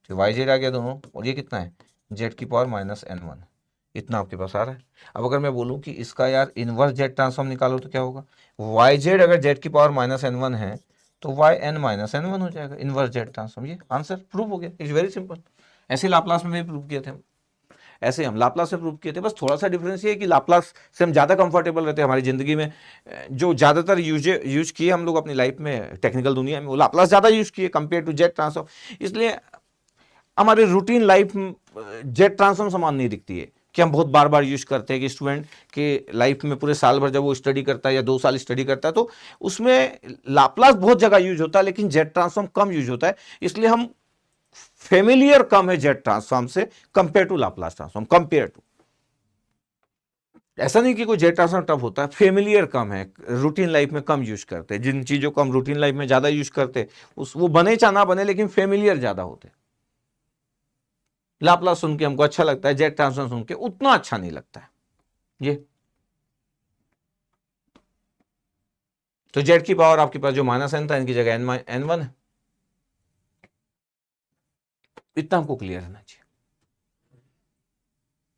तो वाई जेड आ गया दोनों, और ये कितना है जेड की पावर माइनस एन वन, इतना आपके पास आ रहा है। अब अगर मैं बोलूँ कि इसका यार इनवर्स जेड ट्रांसफॉर्म निकालो तो क्या होगा, वाई जेड अगर जेड की पावर माइनस एन वन है तो Y N minus n one हो जाएगा इनवर्स जेड ट्रांसफॉर्म, ये आंसर प्रूव हो गया, इट्स वेरी सिंपल। ऐसे लाप्लास में भी प्रूव किए थे हम, ऐसे हम लाप्लास से प्रूव किए थे, बस थोड़ा सा डिफरेंस ये है कि लाप्लास से हम ज़्यादा कंफर्टेबल रहते हैं हमारी ज़िंदगी में, जो ज़्यादातर यूज किए हम लोग अपनी लाइफ में टेक्निकल दुनिया में, वो लाप्लास ज़्यादा यूज किए कंपेयर टू जेड ट्रांसफॉर्म, इसलिए हमारी रूटीन लाइफ जेड ट्रांसफॉर्म समान नहीं दिखती है कि हम बहुत बार बार यूज करते हैं, कि स्टूडेंट के लाइफ में पूरे साल भर जब वो स्टडी करता है या 2 साल स्टडी करता है तो उसमें लाप्लास बहुत जगह यूज होता है, लेकिन जेड ट्रांसफॉर्म कम यूज होता है, इसलिए हम फेमिलियर कम है जेड ट्रांसफॉर्म से compare to Laplace transform, compare to, ऐसा नहीं कि कोई जेड ट्रांसफॉर्म टफ होता है, फेमिलियर कम है, रूटीन लाइफ में कम यूज करते हैं, जिन चीजों को हम रूटीन लाइफ में ज्यादा यूज करते हैं उस वो बने चाहे ना बने लेकिन फेमिलियर ज्यादा होते हैं। लाप्लास सुन के हमको अच्छा लगता है, जेड ट्रांसफॉर्म सुन के उतना अच्छा नहीं लगता है ये। तो जेड की पावर आपके पास जो माइनस एन था, इनकी जगह एन वन है, इतना हमको क्लियर रहना चाहिए।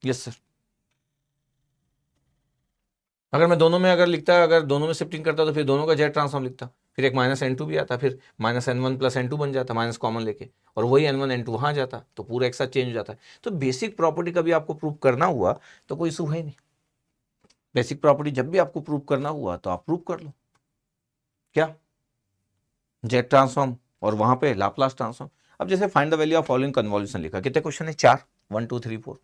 यस सर, अगर मैं दोनों में अगर लिखता, अगर दोनों में शिफ्टिंग करता तो फिर दोनों का जेड ट्रांसफॉर्म लिखता, फिर एक माइनस एन टू भी आता, फिर minus n one plus n two बन जाता, माइनस कॉमन लेके, और वही एन वन एन टू वहाँ जाता, तो पूरा एक साथ चेंज हो जाता है। तो बेसिक प्रॉपर्टी कभी आपको प्रूव करना हुआ तो कोई इशू है नहीं, बेसिक प्रॉपर्टी जब भी आपको प्रूव करना हुआ तो आप प्रूव कर लो, क्या जेड ट्रांसफॉर्म और वहाँ पे लाप्लास ट्रांसफॉर्म। अब जैसे find the value of following convolution लिखा, कितने क्वेश्चन है, 4, 1 2 3 4,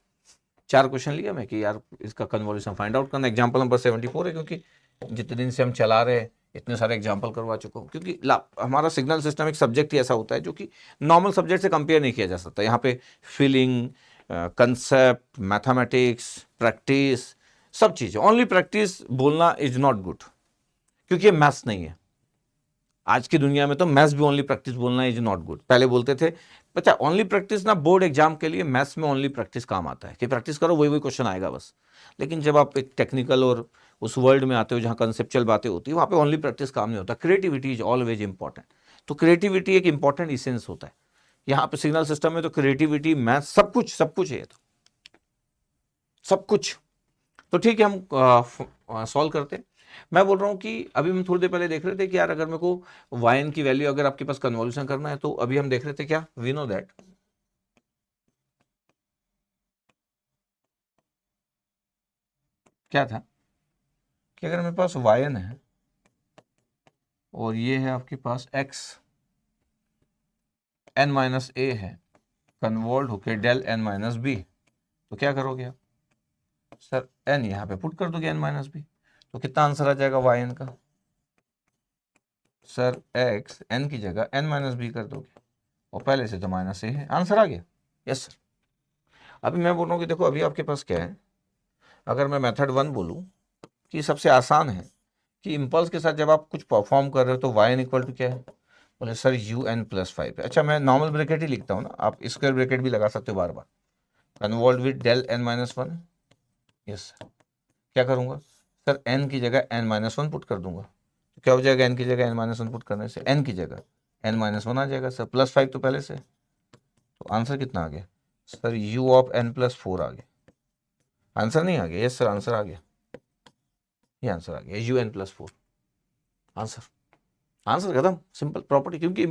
4 क्वेश्चन लिया मैं कि यार इसका कन्वॉल्यूशन फाइंड आउट करना। एग्जाम्पल नंबर 74 है, क्योंकि जितने दिन से हम चला रहे हैं इतने सारे एग्जाम्पल करवा चुका हूँ, क्योंकि हमारा सिग्नल सिस्टम एक सब्जेक्ट ही ऐसा होता है जो कि नॉर्मल सब्जेक्ट से कंपेयर नहीं किया जा सकता। यहाँ पे फीलिंग, कंसेप्ट, मैथमेटिक्स, प्रैक्टिस, सब चीज़ें, ओनली प्रैक्टिस बोलना इज नॉट गुड, क्योंकि ये मैथ्स नहीं है। आज की दुनिया में तो मैथ्स भी ओनली प्रैक्टिस बोलना इज नॉट गुड। पहले बोलते थे बच्चा ओनली प्रैक्टिस ना, बोर्ड एग्जाम के लिए मैथ्स में ओनली प्रैक्टिस काम आता है कि प्रैक्टिस करो वही वही क्वेश्चन आएगा बस। लेकिन जब आप एक टेक्निकल और उस वर्ल्ड में आते हो जहाँ कंसेप्चुअल बातें होती है, वहाँ पे ओनली प्रैक्टिस काम नहीं होता। Creativity is always important. तो क्रिएटिविटी एक इंपॉर्टेंट इसेंस होता है यहाँ पे सिग्नल सिस्टम में। तो क्रिएटिविटी, मैथ्स, सब कुछ है, तो सब कुछ। तो ठीक है, हम सॉल्व करते हैं। मैं बोल रहा हूँ कि अभी हम थोड़ी देर पहले देख रहे थे कि यार अगर मेरे को वाइन की वैल्यू अगर आपके पास कन्वॉल्यूशन करना है, तो अभी हम देख रहे थे क्या, वी नो दैट क्या था कि अगर मेरे पास वाइन है और ये है आपके पास एक्स एन माइनस ए है, कन्वॉल्व होके डेल एन माइनस बी, तो क्या करोगे आप, सर एन यहाँ पे पुट कर दोगे एन माइनस बी, तो कितना आंसर आ जाएगा वाई एन का, सर एक्स एन की जगह एन माइनस बी कर दोगे, और पहले से तो माइनस ए है, आंसर आ गया। Yes sir. अभी मैं बोल रहा हूँ कि देखो अभी आपके पास क्या है, अगर मैं मेथड 1 बोलूँ कि सबसे आसान है कि इम्पल्स के साथ जब आप कुछ परफॉर्म कर रहे हो तो वाई एन इक्वल टू क्या है, बोले सर यू एन प्लस 5 है। अच्छा मैं नॉर्मल ब्रैकेट ही लिखता हूँ ना, आप स्क्वायर ब्रैकेट भी लगा सकते हो बार बार, convolve with del N minus 1। Yes, क्या करूँगा सर, एन की जगह एन माइनस 1 पुट कर दूंगा, तो क्या हो जाएगा, एन की जगह एन माइनस 1 पुट करने से एन की जगह एन माइनस 1 आ जाएगा सर, प्लस 5 तो पहले से, तो आंसर कितना आ गया sir, u of n plus 4 आ गया। आंसर नहीं आ गया, यस सर आंसर आ गया, ये आंसर आ गया u n plus 4, answer, answer खत्म, सिंपल प्रॉपर्टी। क्योंकि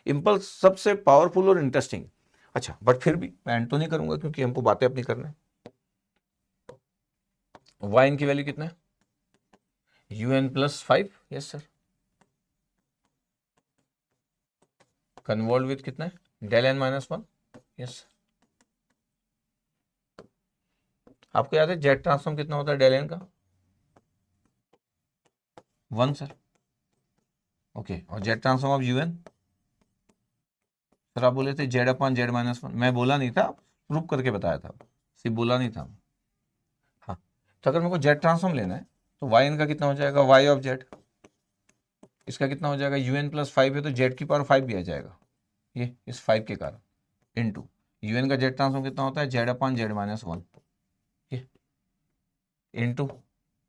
इम्पल्स सबसे पावरफुल और इंटरेस्टिंग। अच्छा बट फिर भी मैं एंड तो नहीं करूंगा क्योंकि हमको बातें अपनी करना है। वाई एन की वैल्यू कितना है, u n plus 5, yes sir, convolve with कितना है, डेल एन माइनस 1, यस। आपको याद है जेड ट्रांसफॉर्म कितना होता है डेल एन का, 1 सर, ओके। और z transform of u n, sir आप बोले थे जेड अपॉन जेड माइनस 1, मैं बोला नहीं था, प्रूव करके बताया था, सिर्फ बोला नहीं था। हाँ, तो अगर मेरे को जेड ट्रांसफॉर्म लेना है तो वाई एन का कितना हो जाएगा, वाई ऑफ जेड, इसका कितना हो जाएगा, यू एन प्लस 5 है तो जेड की पावर 5 भी आ जाएगा, ये इस 5 के कारण, इनटू यू एन का जेड ट्रांसफॉर्म कितना होता है, जेड अपॉन जेड माइनस 1, ये इनटू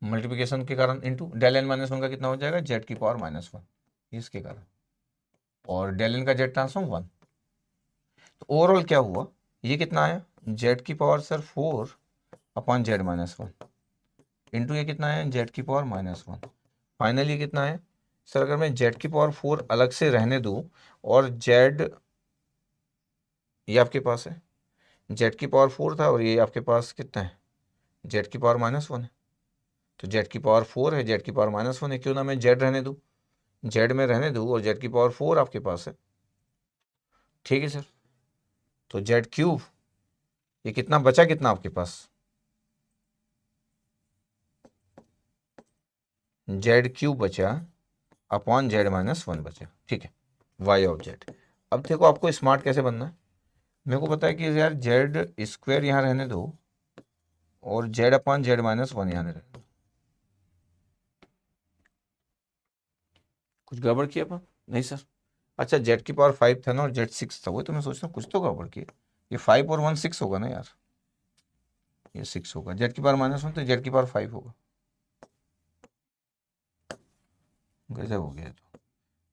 मल्टीप्लिकेशन के कारण इनटू डेल एन माइनस 1 का कितना हो जाएगा, जेड की पावर माइनस 1, इसके कारण, और डेल एन का जेड ट्रांसफॉर्म 1। तो ओवरऑल क्या हुआ, ये कितना आया, जेड की power sir 4 upon Z minus 1, into ये कितना है, जेड की पावर माइनस 1। फाइनली कितना है सर, अगर मैं जेड की पावर 4 अलग से रहने दूँ और जेड ये आपके पास है, जेड की पावर 4 था और ये आपके पास कितना है, जेड की पावर माइनस 1 है, तो जेड की पावर 4 है, जेड की पावर माइनस 1 है, क्यों ना मैं जेड रहने दूँ, जेड में रहने दूँ और जेड की पावर 4 आपके पास है, ठीक है सर। तो जेड क्यूब, ये कितना बचा, कितना आपके पास, जेड क्यूब बचा अपॉन जेड माइनस 1 बचा, ठीक है, वाई ऑफ जेड। अब देखो आपको स्मार्ट कैसे बनना है, मेरे को पता है कि यार जेड स्क्वायर यहाँ रहने दो और जेड अपॉन जेड माइनस 1 यहाँ रहने दो, कुछ गड़बड़ किया अपन, नहीं सर, अच्छा जेड की पावर 5 था ना और जेड 6 था, वही तो मैं सोच रहा हूँ कुछ तो गड़बड़ किया, ये 5 और 1 6 होगा ना यार, ये 6 होगा, जेड की पावर माइनस 1 तो जेड की पावर 5 होगा, गजब हो गया तो,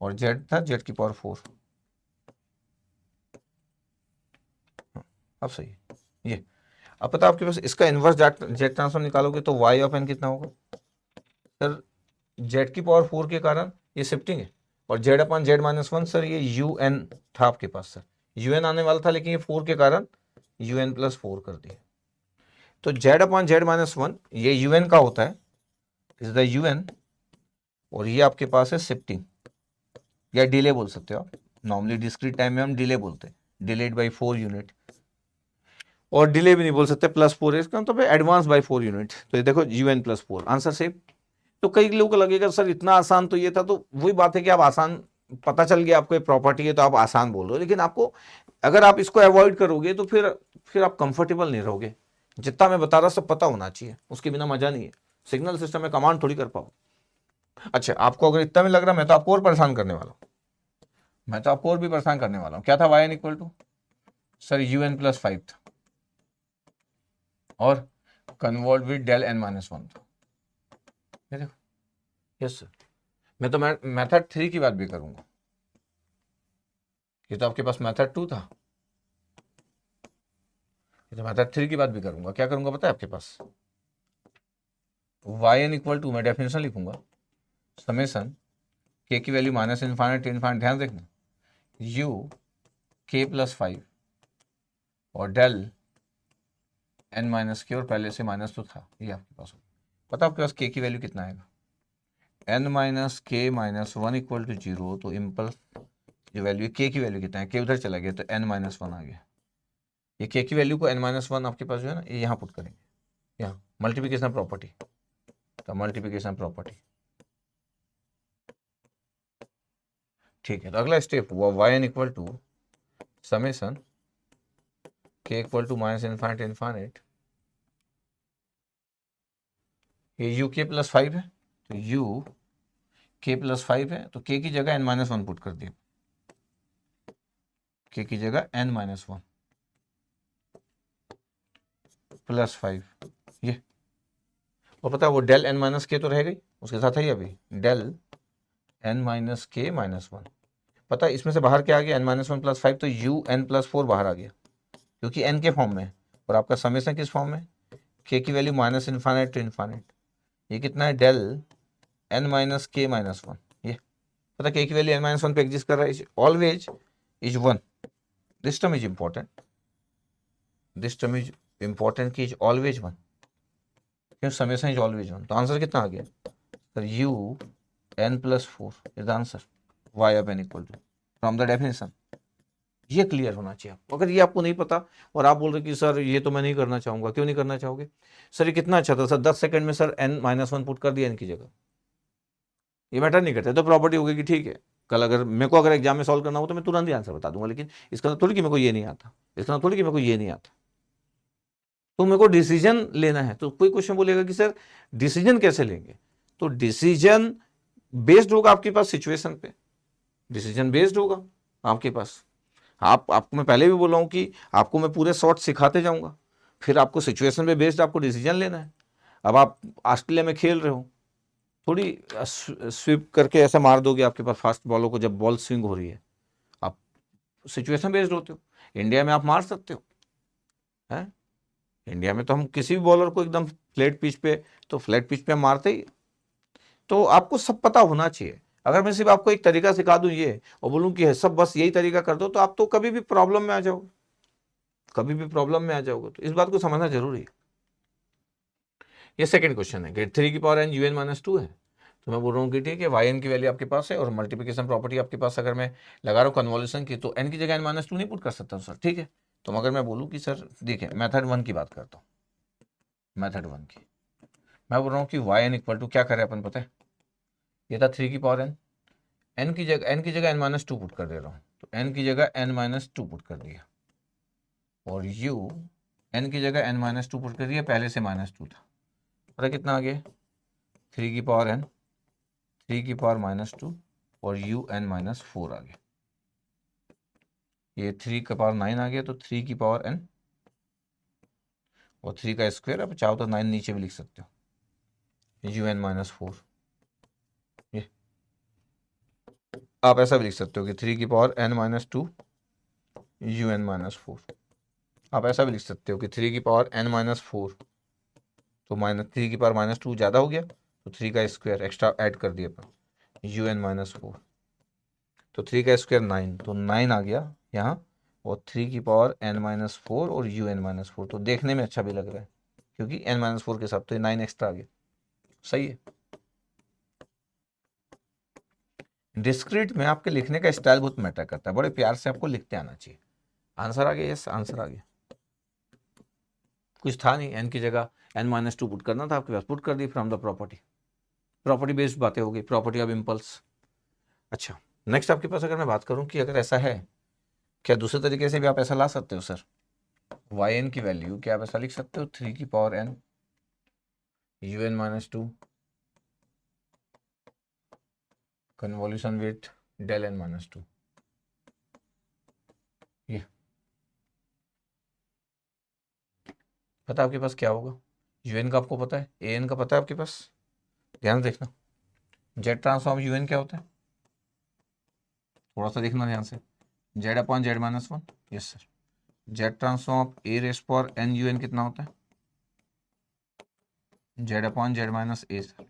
और जेड था जेड की पावर 4, अब सही है ये। अब पता आपके पास इसका इनवर्स जेड ट्रांसफॉर्म निकालोगे तो वाई ऑफ एन कितना होगा सर, जेड की पावर 4 के कारण ये शिफ्टिंग है, और Z upon Z minus 1 sir, ये यू एन था आपके पास सर, यू एन आने वाला था लेकिन ये 4 के कारण यू एन प्लस 4 कर दिया, तो जेड अपॉन जेड माइनस 1 ये यू एन का होता है, इज द यू एन, और ये आपके पास है शिफ्टिंग या डिले बोल सकते हो आप, नॉर्मली डिस्क्रीट टाइम में हम डिले बोलते हैं, डिलेड बाई 4 यूनिट, और डिले भी नहीं बोल सकते, +4 है, इसका मतलब एडवांस बाई 4 यूनिट। तो ये देखो UN+4 आंसर सेम। तो कई लोगों को लगेगा सर इतना आसान तो ये था, तो वही बात है कि आप आसान, पता चल गया आपको प्रॉपर्टी है तो आप आसान बोल रहे हो, लेकिन आपको अगर आप इसको अवॉइड करोगे तो फिर आप कंफर्टेबल नहीं रहोगे। जितना मैं बता रहा सब पता होना चाहिए, उसके बिना मजा नहीं है। सिग्नल सिस्टम में कमांड थोड़ी कर पाओ। अच्छा, आपको अगर इतना भी लग रहा है मैं तो आपको और परेशान करने वाला हूं, मैं तो आपको और भी परेशान करने वाला हूं। क्या था YN equal to, sir UN+5 था, और कन्वर्ट विद डेल N-1 था। देखो, यस सर, मैं तो मेथड 3 की बात भी करूंगा। ये तो आपके पास मेथड 2 था, ये तो मेथड 3 की बात भी करूंगा। क्या करूंगा पता है आपके पास, YN इक्वल टू, मैं डेफिनेशन लिखूंगा, समेसन K की वैल्यू -इनफाइनाइट टू इनफाइनाइट, ध्यान देखना, U K+5 और डेल N-K, और पहले से माइनस तो था, ये आपके पास होगा। पता आपके पास K की वैल्यू कितना आएगा, N-K-1 इक्वल टू 0। तो इम्पल्स जो वैल्यू है, K की वैल्यू कितना है, K उधर चला गया तो N-1 आ गया। ये K की वैल्यू को N-1 आपके पास जो है ना, ये यहाँ पुट करेंगे, यहाँ मल्टीप्लिकेशन प्रॉपर्टी, तो मल्टीप्लिकेशन प्रॉपर्टी, ठीक है। तो अगला स्टेप हुआ YN equal to summation K equal to -minus infinite infinite, ये UK+5 है, तो UK+5 है, तो K की जगह N-1 पुट कर दिया, K की जगह N-1 +5, ये, और पता है वो डेल N-K तो रह गई, उसके साथ है ये अभी डेल N-K-1। पता है इसमें से बाहर क्या आ गया, N-1 +5, तो UN+4 बाहर आ गया, क्योंकि N के फॉर्म में है, और आपका समेशन किस फॉर्म में, K की वैल्यू -इनफाइनाइट टू इनफाइनाइट, ये कितना है डेल N-K-1, ये पता K की वैल्यू N-1 पे एग्जिस्ट कर रहा है, always is 1, this term is important, this term is important की इज ऑलवेज 1, क्यों समेशन इज ऑलवेज 1। तो आंसर कितना आ गया sir, UN+4 is the answer, Y of N equal to from the definition. ये क्लियर होना चाहिए आपको। अगर ये आपको नहीं पता और आप बोल रहे कि सर ये तो मैं नहीं करना चाहूंगा, क्यों नहीं करना चाहोगे सर, ये कितना अच्छा था सर, 10 सेकंड में सर N-1 पुट कर दिया N की जगह, ये मैटर नहीं करता। तो प्रॉपर्टी हो गई कि ठीक है, कल अगर मेरे को अगर एग्जाम में सॉल्व करना हो तो मैं तुरंत ही आंसर बता दूंगा, लेकिन इसका थोड़ी कि मेरे को ये नहीं आता, इसका थोड़ी कि मेरे को ये नहीं आता, तो मेरे को डिसीजन लेना है। तो कोई क्वेश्चन बोलेगा कि सर डिसीजन कैसे लेंगे, तो डिसीजन बेस्ड होगा आपके पास सिचुएशन पे, डिसीजन बेस्ड होगा आपके पास। आपको मैं पहले भी बोला हूं कि आपको मैं पूरे शॉर्ट सिखाते जाऊंगा, फिर आपको सिचुएशन पे बेस्ड आपको डिसीजन लेना है। अब आप ऑस्ट्रेलिया में खेल रहे हो, थोड़ी स्वीप करके ऐसे मार दोगे आपके पास फास्ट बॉलों को, जब बॉल स्विंग हो रही है, आप सिचुएशन बेस्ड होते हो। इंडिया में आप मार सकते हो, है इंडिया में तो हम किसी भी बॉलर को एकदम फ्लैट पिच पे, तो फ्लैट पिच पे हम मारते ही। तो आपको सब पता होना चाहिए। अगर मैं सिर्फ आपको एक तरीका सिखा दूं ये और बोलूं कि सब बस यही तरीका कर दो, तो आप तो कभी भी प्रॉब्लम में आ जाओगे, कभी भी प्रॉब्लम में आ जाओगे। तो इस बात को समझना जरूरी है। ये सेकंड क्वेश्चन है, ग्रेड 3 की पावर n UN-2 है, तो मैं बोल रहा हूँ कि ठीक है YN की वैल्यू आपके पास है और मल्टीप्लिकेशन प्रॉपर्टी आपके पास, अगर मैं लगा रहा हूँ कन्वॉल्यूशन की, तो n की जगह N-2 नहीं पुट कर सकता हूँ सर, ठीक है। तो अगर मैं बोलूँ कि सर देखिए मेथड 1 की बात करता हूँ, मेथड 1 की मैं बोल रहा हूँ कि YN इक्वल टू क्या करें अपन, पता है ये था 3 की पावर n, n की जगह N-2 पुट कर दे रहा हूँ, तो n की जगह N-2 पुट कर दिया, और u n की जगह N-2 पुट कर दिया, पहले से -2 था, पता कितना आ गया 3 की पावर n, 3 की पावर -2 और UN-4 आ गया, ये 3 का पावर 9 आ गया, तो 3 की पावर n और 3 का स्क्वायर, अब चाहो तो 9 नीचे भी लिख सकते हो, UN-4, ये आप ऐसा भी लिख सकते हो कि 3 की पावर N-2 UN-4, आप ऐसा भी लिख सकते हो कि 3 की पावर N-4, तो -3 की पावर -2 ज़्यादा हो गया, तो 3 का स्क्वायर एक्स्ट्रा ऐड कर दिया अपन UN-4, तो 3 का स्क्वायर 9, तो 9 आ गया यहाँ, और 3 की पावर N-4 और UN-4, तो देखने में अच्छा भी लग रहा है क्योंकि N-4 के साथ तो 9 एक्स्ट्रा आ गया, सही है। डिस्क्रीट में आपके लिखने का स्टाइल बहुत मैटर करता है, बड़े प्यार से आपको लिखते आना चाहिए। आंसर आ गया? यस, आंसर आ गया। कुछ था नहीं, एन की जगह n-2 पुट करना था आपके पास, पुट कर दी फ्रॉम द प्रॉपर्टी बेस्ड बातें होगी, प्रॉपर्टी ऑफ इम्पल्स। अच्छा, नेक्स्ट आपके पास अगर मैं बात करूं कि अगर ऐसा है, क्या दूसरे तरीके से भी आप ऐसा ला सकते हो सर, वाई एन की वैल्यू क्या आप ऐसा लिख सकते हो 3 की power n un-2 convolution with del n-2। ये पता है आपके पास क्या होगा? un का आपको पता है, an का पता है आपके पास, ध्यान से देखना। जेड ट्रांसफॉर्म un क्या होता है, थोड़ा सा देखना ध्यान से। Z upon Z minus one, yes sir. Z transform A raise power N U N कितना होता है, Z upon Z minus A sir.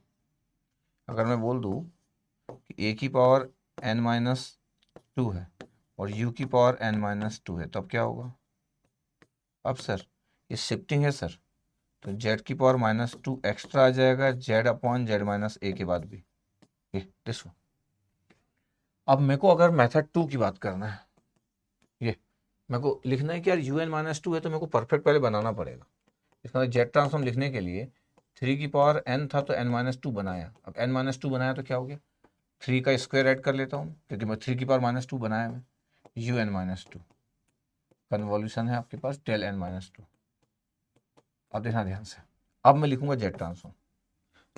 अगर मैं बोल दूँ कि ए की पावर n-2 है और u की पावर n-2 है, तब क्या होगा? अब सर ये शिफ्टिंग है सर, तो z की पावर -2 एक्स्ट्रा आ जाएगा z अपॉन जेड माइनस ए के बाद भी, ये दिस। अब मेरे को अगर मेथड 2 की बात करना है, ये मेरे को लिखना है कि यार un-2 है तो मेरे को परफेक्ट पहले बनाना पड़ेगा। इसका जेड ट्रांसफॉर्म लिखने के लिए 3 की पावर n था तो n-2 बनाया, अब n-2 बनाया तो क्या हो गया, 3 का स्क्वायर ऐड कर लेता हूँ क्योंकि मैं 3 की पावर -2 बनाया मैं, un-2 कन्वोल्यूशन है आपके पास डेल n-2। अब देखना ध्यान से, अब मैं लिखूंगा जेड ट्रांसफॉर्म,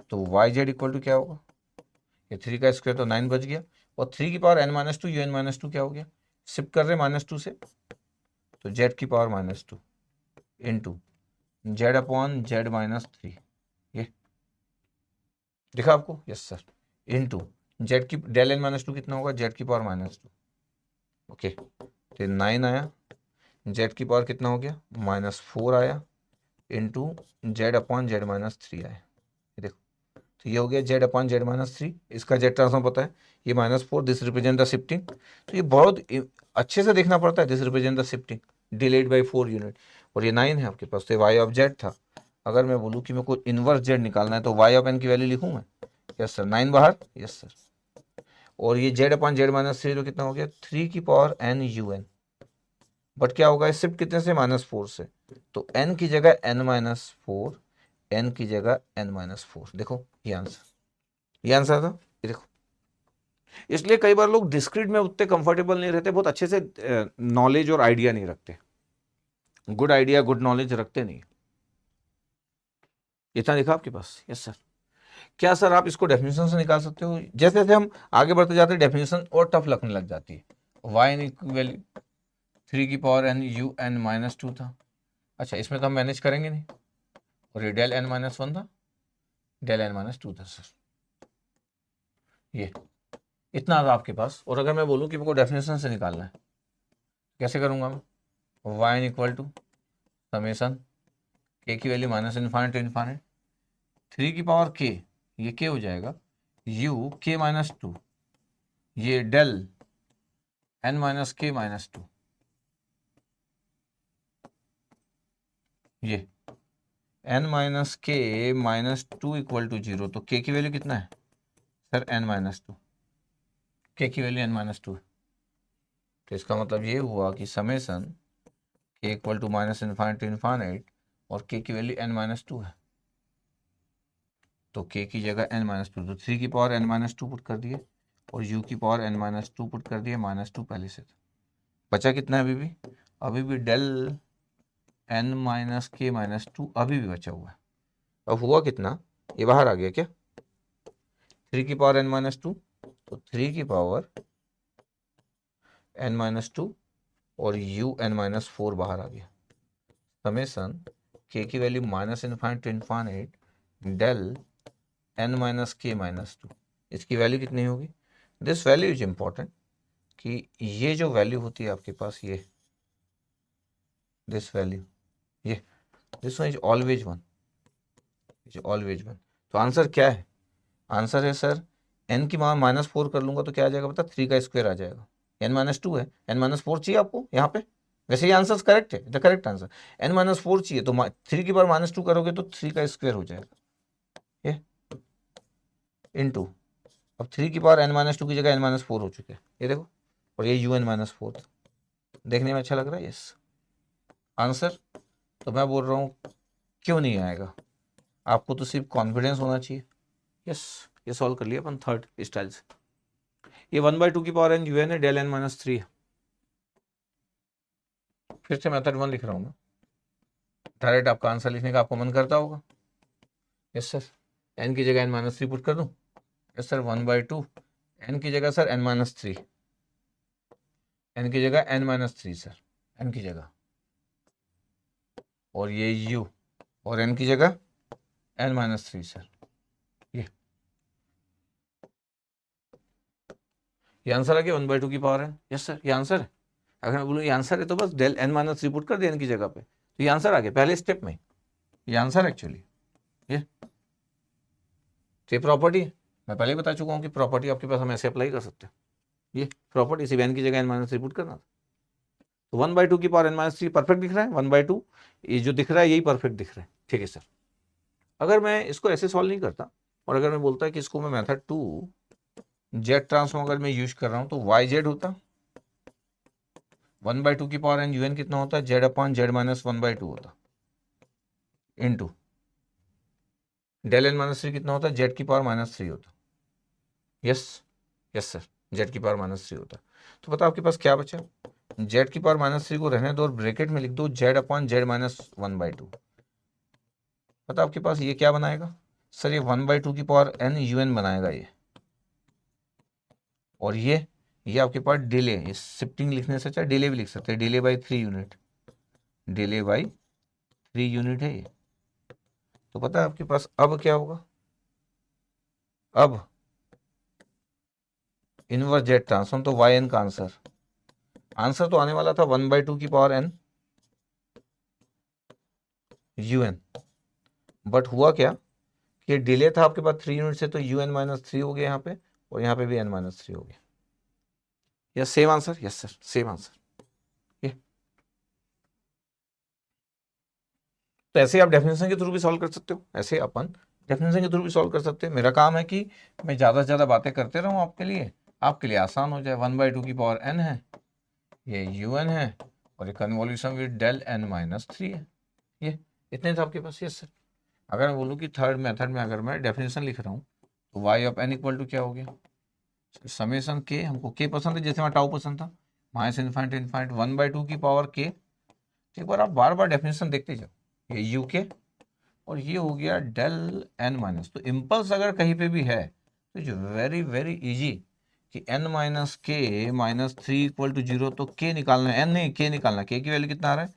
तो वाई जेड इक्वल टू क्या होगा, ये 3 का स्क्वायर तो 9 बच गया, और 3 की पावर n-2 un-2 क्या हो गया, शिफ्ट कर रहे -2 से, तो जेड की power -2 into Z upon Z -3, ये दिखा आपको? Yes sir. इंटू जेड की डेल n-2 कितना होगा, जेड की पावर -2, ओके, तो 9 आया, जेड की पावर कितना हो गया, -4 आया, इंटू जेड अपॉन जेड -3 आया, ये देखो, तो ये हो गया जेड अपॉन जेड -3, इसका जेड ट्रांसफॉर्म पता है, ये -4, दिस रिप्रेजेंट द शिफ्टिंग, तो ये बहुत अच्छे से देखना पड़ता है, this represent the shifting delayed by 4 unit, और ये 9 है आपके पास, तो वाई ऑफ जेड था। अगर मैं बोलूँ कि मेरे को इनवर्स जेड निकालना है तो वाई ऑफ एन की वैल्यू लिखूँ मैं, यस सर, 9 बाहर, यस सर, और ये जेड अपॉन जेड -3 तो कितना हो गया, 3 की power n u n, but क्या होगा, शिफ्ट कितने से, -4 से, तो n की जगह n-4, n की जगह n-4, देखो ये आंसर था, ये देखो। इसलिए कई बार लोग डिस्क्रीट में उतने कंफर्टेबल नहीं रहते, बहुत अच्छे से नॉलेज और आइडिया नहीं रखते, गुड आइडिया गुड नॉलेज रखते नहीं। इतना दिखा आपके पास? Yes sir. क्या सर आप इसको डेफिनेशन से निकाल सकते हो? जैसे जैसे हम आगे बढ़ते जाते हैं डेफिनेशन और टफ लगने लग जाती है। वाई एन वैल्यू 3 की पावर n un-2 था, अच्छा इसमें तो हम मैनेज करेंगे नहीं, और ये डेल n-1 था, डेल n-2 था सर, ये इतना था आपके पास। और अगर मैं बोलूँ कि मेरे को डेफिनेशन से निकालना है, कैसे करूँगा मैं, Y N equal to summation के की वैल्यू -इन्फाइनाइट टू इन्फाइनाइट, 3 की पावर के, ये के हो जाएगा u k-2, ये डेल n-k-2, ये n-k-2 इक्वल टू 0, तो k की वैल्यू कितना है सर, n-2, k की वैल्यू n-2 है, तो इसका मतलब ये हुआ कि summation k equal to -infinite to infinite और k की वैल्यू n-2 है, तो k की जगह n-2, तो 3 की पावर n-2 पुट कर दिए और u की पावर n-2 पुट कर दिए, -2 पहले से था, बचा कितना है अभी भी डेल n-k-2 अभी भी बचा हुआ है। अब हुआ कितना, ये बाहर आ गया क्या, 3 की पावर n-2, तो 3 की पावर n-2 और un-4 बाहर आ गया, समेसन k की value -infinite to infinite del n-k-2, इसकी वैल्यू कितनी होगी, दिस वैल्यू इज इंपॉर्टेंट, कि ये जो वैल्यू होती है आपके पास, ये दिस वैल्यू, ये this one is always one, तो आंसर क्या है, आंसर है सर n की मान -4 कर लूंगा तो क्या आ जाएगा पता, 3 का स्क्वायर आ जाएगा, n-2 है, n-4 चाहिए आपको यहाँ पे, वैसे ये आंसर करेक्ट है, द करेक्ट आंसर, n-4 चाहिए तो 3 की पावर -2 करोगे तो 3 का स्क्वायर हो जाएगा, ये इंटू, अब 3 की पावर n-2 की जगह n-4 हो चुके हैं, ये देखो, और ये un-4 देखने में अच्छा लग रहा है। Yes answer. तो मैं बोल रहा हूँ क्यों नहीं आएगा, आपको तो सिर्फ कॉन्फिडेंस होना चाहिए। यस ये सॉल्व कर लिया अपन थर्ड स्टाइल से। ये 1/2 की पावर n un है, डेल n-3 है। फिर से मेथड 1 लिख रहा हूँ मैं, डायरेक्ट आपका आंसर लिखने का आपको मन करता होगा। यस सर, n की जगह n-3 पुट कर दूँ। यस सर, 1/2 n की जगह सर n-3, n की जगह n-3 सर, n की जगह, और ये u, और n की जगह n-3 सर। ये आंसर आ गया 1/2 की पावर n। यस सर ये आंसर है। अगर मैं बोलूँ ये आंसर है तो बस डेल n-3 पुट कर दे n की जगह पे, तो ये आंसर आ गया पहले स्टेप में, ये आंसर एक्चुअली। ये प्रॉपर्टी है, मैं पहले ही बता चुका हूँ कि प्रॉपर्टी आपके पास हम ऐसे अप्लाई कर सकते हैं। ये प्रॉपर्टी सिर्फ n की जगह n-3 पुट करना, तो 1/2 की पावर n-3 परफेक्ट दिख रहा है, 1/2 ये जो दिख रहा है यही परफेक्ट दिख रहा है। ठीक है सर, अगर मैं इसको ऐसे सॉल्व नहीं करता और अगर मैं बोलता है कि इसको मैं मेथड 2 जेड ट्रांसफॉर्म अगर मैं यूज कर रहा हूँ तो वाई जेड होता, 1/2 की पावर n un कितना होता है, z/z-1/2 होता, इनटू डेल n-3 कितना होता है, z की पावर -3 होता। यस यस सर, z की पावर -3 होता। तो पता आपके पास क्या बचा, z की पावर -3 को रहने दो और ब्रैकेट में लिख दो z/z-1/2। पता आपके पास ये क्या बनाएगा सर, ये 1/2 की पावर n un बनाएगा ये, और ये आपके पास डिले, ये शिफ्टिंग लिखने से अच्छा डिले भी लिख सकते हैं, delay by 3 unit, delay by 3 unit है ये। तो पता है आपके पास अब क्या होगा, अब इनवर्स जेड ट्रांसफॉर्म, तो वाई एन का आंसर तो आने वाला था 1/2 की पावर n un, बट हुआ क्या कि डिले था आपके पास 3 यूनिट से, तो un-3 हो गया यहाँ पे, और यहाँ पे भी n-3 हो गया। Yes same answer, yes sir same answer. ये तो ऐसे आप डेफिनेशन के थ्रू भी सॉल्व कर सकते हो, ऐसे अपन डेफिनेशन के थ्रू भी सॉल्व कर सकते हैं। मेरा काम है कि मैं ज़्यादा से ज़्यादा बातें करते रहूँ आपके लिए आसान हो जाए। 1/2 की पावर n है, ये un है, और ये कन्वोल्यूशन विद डेल n-3 है। ये इतने थे आपके पास। यस सर, अगर मैं बोलूँ कि थर्ड मेथड में अगर मैं डेफिनेशन लिख रहा हूँ तो Y of n equal to क्या हो गया, समेशन के, हमको के पसंद है, जैसे हमारा टाउ पसंद था, -∞ 1/2 की पावर के। एक बार आप बार बार डेफिनेशन देखते जाओ, ये यू के, और ये हो गया डेल n-। तो इम्पल्स अगर कहीं पे भी है तो इज वेरी वेरी इजी कि n-k-3 इक्वल टू 0, तो k निकालना है, n नहीं k निकालना, k की वैल्यू कितना आ रहा है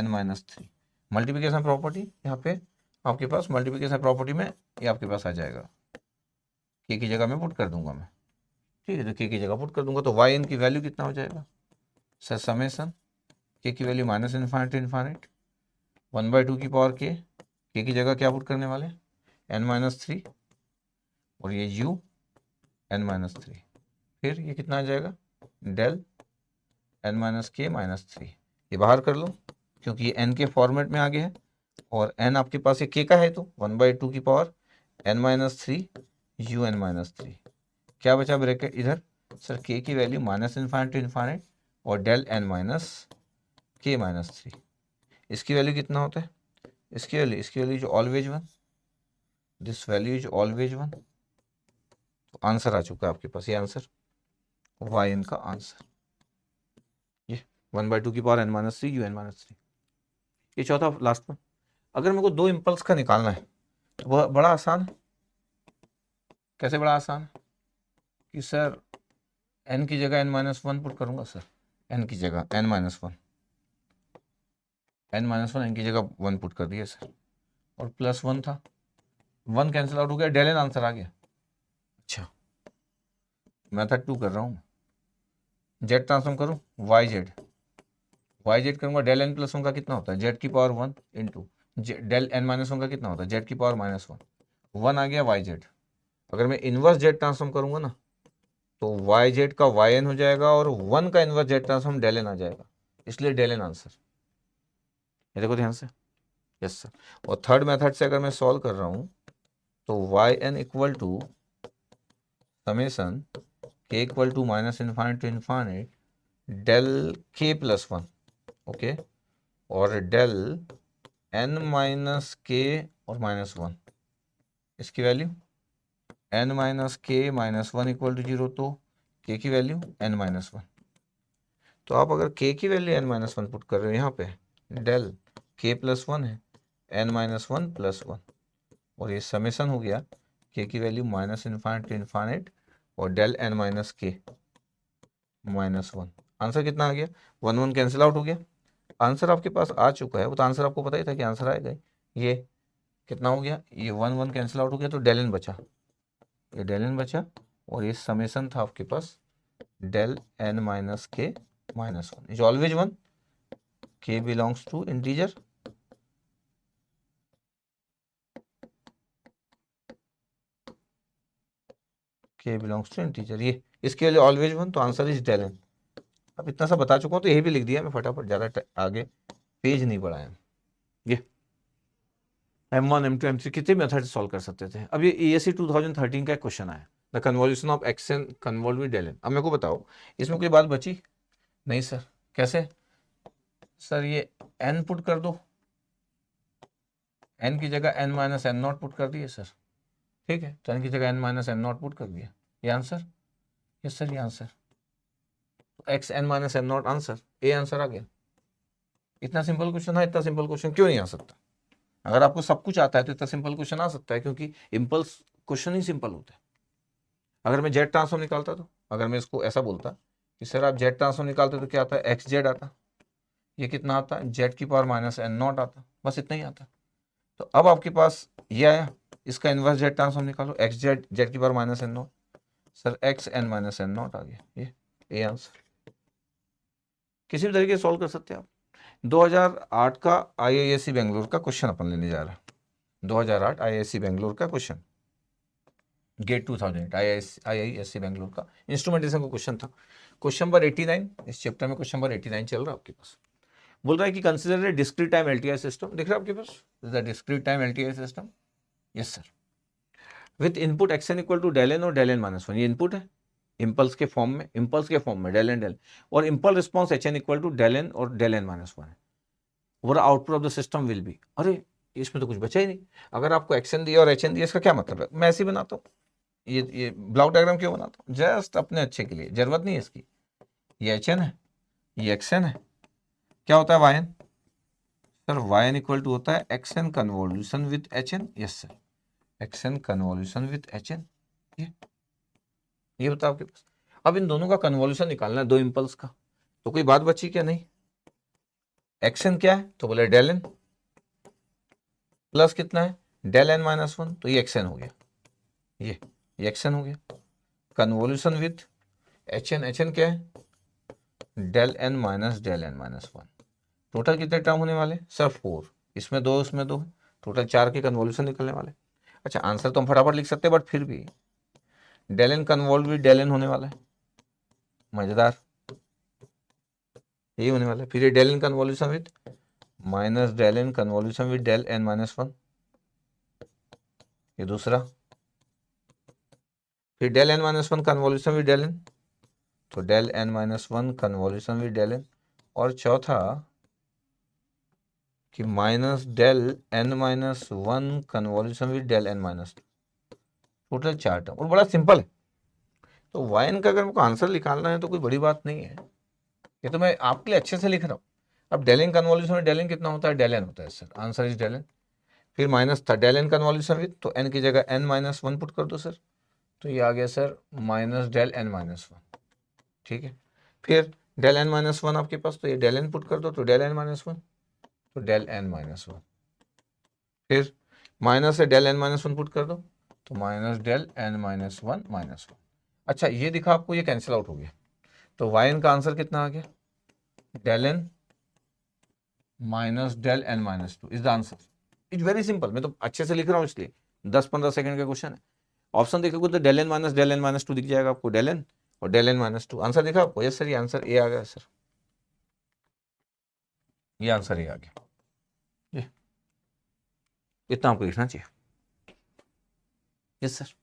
n-3। मल्टीप्लिकेशन प्रॉपर्टी यहाँ पे आपके पास, मल्टीप्लिकेशन प्रॉपर्टी में ये आपके पास आ जाएगा, k की जगह में पुट कर दूंगा मैं। ठीक है, तो k की जगह पुट कर दूंगा, तो वाई एन की वैल्यू कितना हो जाएगा सर, समेशन k की वैल्यू -∞ 1/2 की पावर k की जगह क्या पुट करने वाले n-3, और ये u n-3, फिर ये कितना आ जाएगा डेल n-k-3, ये बाहर कर लो क्योंकि ये n के फॉर्मेट में आ गया है, और n आपके पास ये k का है, तो 1/2 की पावर n-3 u n-3, क्या बचा ब्रैकेट इधर सर, k की वैल्यू -∞ और डेल n-k-3, इसकी वैल्यू कितना होता है, इसकी value is always 1, this value is always 1। तो आंसर आ चुका है आपके पास, ये आंसर वाई एन का आंसर, ये 1/2 की पावर n-3 u n-3। ये चौथा लास्ट में, अगर मेरे को दो इम्पल्स का निकालना है तो वह बड़ा आसान है। कैसे बड़ा आसान है कि सर n की जगह n-1 पुट करूंगा सर, n की जगह n-1 n की जगह 1 पुट कर दिया सर, और +1 था, 1 कैंसिल आउट हो गया, डेल एन आंसर आ गया। अच्छा मेथड 2 कर रहा हूँ, जेड ट्रांसफॉर्म करूँ, वाई जेड करूँगा, डेल n+1 का कितना होता है z की पावर 1 इंटू डेल n-1 का कितना होता है z की पावर -1, 1 आ गया वाई जेड। अगर मैं इनवर्स जेड ट्रांसफॉर्म करूँगा ना तो वाई जेड का वाई एन हो जाएगा, और 1 का inverse Z transform del N आ जाएगा, इसलिए डेल एन आंसर। ये देखो ध्यान से, यस सर। और थर्ड मेथड से अगर मैं सॉल्व कर रहा हूँ तो Y N equal to summation k equal to minus infinite to infinite del के प्लस वन, ओके, और डेल एन माइनस के और माइनस वन, इसकी वैल्यू N minus K minus one equal to zero, तो के की value N minus one. तो आप अगर के की value N minus one put कर रहे हो यहाँ पे, डेल के प्लस वन है, N minus one plus one, और ये समेशन हो गया के की value minus infinite to infinite और del N minus K minus one. Answer कितना आ गया, वन वन कैंसिल आउट हो गया, आंसर आपके पास आ चुका है। वो तो आंसर आपको पता ही था कि आंसर आएगा। ये कितना हो गया, ये वन वन कैंसिल आउट हो गया, तो डेल एन बचा, ये डेल एन बचा, और ये समेशन था आपके पास del N minus K minus one is always one, के बिलोंग्स टू इंटीजर, के बिलोंग्स टू इंटीजर, ये इसके लिए ऑलवेज वन, तो आंसर इज डेल एन। अब इतना सा बता चुका हूँ तो यही भी लिख दिया मैं फटाफट, ज़्यादा आगे पेज नहीं बढ़ाया। ये M1 M2 M3 कितने मेथड सॉल्व कर सकते थे। अब ये ESE 2013 का एक क्वेश्चन आया, the convolution of X N convolve with del N. अब मेरे को बताओ इसमें कोई बात बची नहीं सर, कैसे सर, ये n पुट कर दो, n की जगह n minus N naught put कर दिए सर, ठीक है, तो n की जगह n minus N naught put कर दिया, ये आंसर, यस सर ये answer, x N minus N naught answer, A answer आ गया। इतना सिंपल क्वेश्चन है, इतना सिंपल क्वेश्चन क्यों नहीं आ सकता। अगर आपको सब कुछ आता है तो इतना सिंपल क्वेश्चन आ सकता है, क्योंकि इम्पल्स क्वेश्चन ही सिंपल होते हैं। अगर मैं जेड ट्रांसफॉर्म निकालता तो, अगर मैं इसको ऐसा बोलता कि सर आप जेड ट्रांसफॉर्म निकालते तो क्या आता है, एक्स जेड आता, ये कितना आता है, जेड की पावर माइनस एन नॉट आता, बस इतना ही आता। तो अब आपके पास ये आया, इसका इनवर्स जेड ट्रांसफॉर्म निकालो, एक्स जेड जेड की power minus N naught, sir x N minus N naught आ गया, ये ए आंसर। किसी भी तरीके से सॉल्व कर सकते हैं आप। 2008 का IISc बेंगलोर का क्वेश्चन अपन लेने जा रहे हैं, 2008 IISc बेंगलोर का क्वेश्चन, गेट 2008 IISc बेंगलोर का इंस्ट्रूमेंटेशन का क्वेश्चन था, क्वेश्चन नंबर 89, इस चैप्टर में क्वेश्चन नंबर 89 चल रहा है आपके पास। बोल रहा है कि consider a discrete time LTI system, दिख रहा है आपके पास, the discrete time LTI system, yes sir, with input x n equal to del N और डेल एन माइनस वन, ये इनपुट है इम्पल्स के फॉर्म में, इम्पल्स के फॉर्म में डेल एन डेल, और impulse response HN equal to del N और del N minus one है, और output of the system will be, अरे इसमें तो कुछ बचा ही नहीं। अगर आपको एक्शन दिया और HN दिया, इसका क्या मतलब है, मैं ऐसे ही बनाता हूँ, ये ब्लॉक डायग्राम क्यों बनाता हूँ, जस्ट अपने अच्छे के लिए, जरूरत नहीं है इसकी। ये HN है, ये XN है, क्या होता है YN, sir YN equal to होता है XN convolution with HN, yes sir, XN convolution with HN, ये बताओ आपके पास। अब इन दोनों का कन्वोल्यूशन निकालना है, दो इंपल्स का, तो कोई बात बची क्या, नहीं। एक्शन क्या है, तो बोले डेल एन, प्लस कितना है डेल एन माइनस वन, तो ये एक्शन हो गया, ये एक्शन हो गया, कन्वोल्यूशन विथ HN, HN क्या है del N minus one, total कितने टर्म होने वाले सर, 4, इसमें 2 उसमें 2, टोटल 4 के कन्वोल्यूशन निकलने वाले। अच्छा आंसर तो हम फटाफट लिख सकते हैं, बट फिर भी del n convolve with del n होने वाला है, मजेदार यही होने वाला है। फिर ये del N convolution with minus del N convolution with del N minus one, ये दूसरा, फिर del N minus one convolution with del N, तो del N minus one convolution with del N, और चौथा कि minus del N minus one convolution with del N minus, total 4 term, और बड़ा simple है। तो वाइन का अगर मुझको आंसर निकालना है तो कोई बड़ी बात नहीं है, ये तो मैं आपके लिए अच्छे से लिख रहा हूँ। अब डेल एन कन्वोल्यूशन में डेल एन कितना होता है, डेल एन होता है sir, answer is del N. फिर माइनस था डेल एन कन्वोल्यूशन विद, तो एन की जगह एन माइनस वन पुट कर दो सर, तो ये आ गया sir minus del N minus one, ठीक है। फिर डेल एन माइनस वन आपके पास, तो ये डेल एन पुट कर दो, तो डेल एन माइनस वन, तो डेल एन माइनस वन, फिर माइनस से del N minus one put कर दो, तो minus del N minus one minus one. अच्छा ये दिखा आपको, ये कैंसिल आउट हो गया, तो वाई एन का आंसर कितना आ गया, del N minus del N minus two is the answer. It's very simple, मैं तो अच्छे से लिख रहा हूँ इसलिए 10-15 सेकंड का क्वेश्चन है। ऑप्शन देखोगे तो डेल एन माइनस टू दिख जाएगा आपको, डेल एन और del N minus two, answer दिखा आपको, यस सर ये आंसर ए आ गया सर, ये आंसर ए आ गया, ये इतना आपको लिखना चाहिए, यस सर।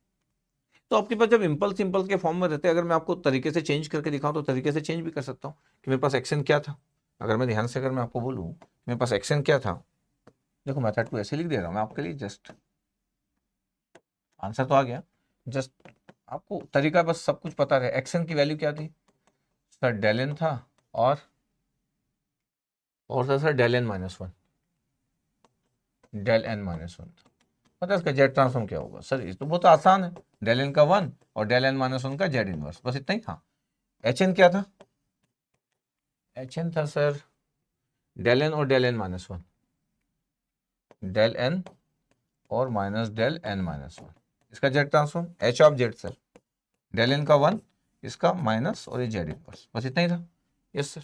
तो आपके पास जब इम्पल्स के फॉर्म में रहते हैं, अगर मैं आपको तरीके से चेंज करके दिखाऊं तो तरीके से चेंज भी कर सकता हूँ कि मेरे पास एक्शन क्या था। अगर मैं ध्यान से अगर मैं आपको बोलूँ मेरे पास एक्शन क्या था, देखो मेथड को ऐसे लिख दे रहा हूँ मैं आपके लिए, जस्ट आंसर तो आ गया, जस्ट आपको तरीका बस सब कुछ पता रहे। एक्शन की वैल्यू क्या थी सर, डेल एन था और था sir del N minus one, del N minus one था। पता है इसका जेड ट्रांसफॉर्म क्या होगा सर, ये तो बहुत आसान है, डेल एन का वन और डेल एन माइनस वन का जेड इनवर्स, बस इतना ही था। एच एन क्या था, एच एन था सर डेल एन और del N minus one, del N और minus del N minus one, इसका z transform h of z sir, del n का वन, इसका माइनस और ये जेड इनवर्स, बस इतना ही था। Yes sir.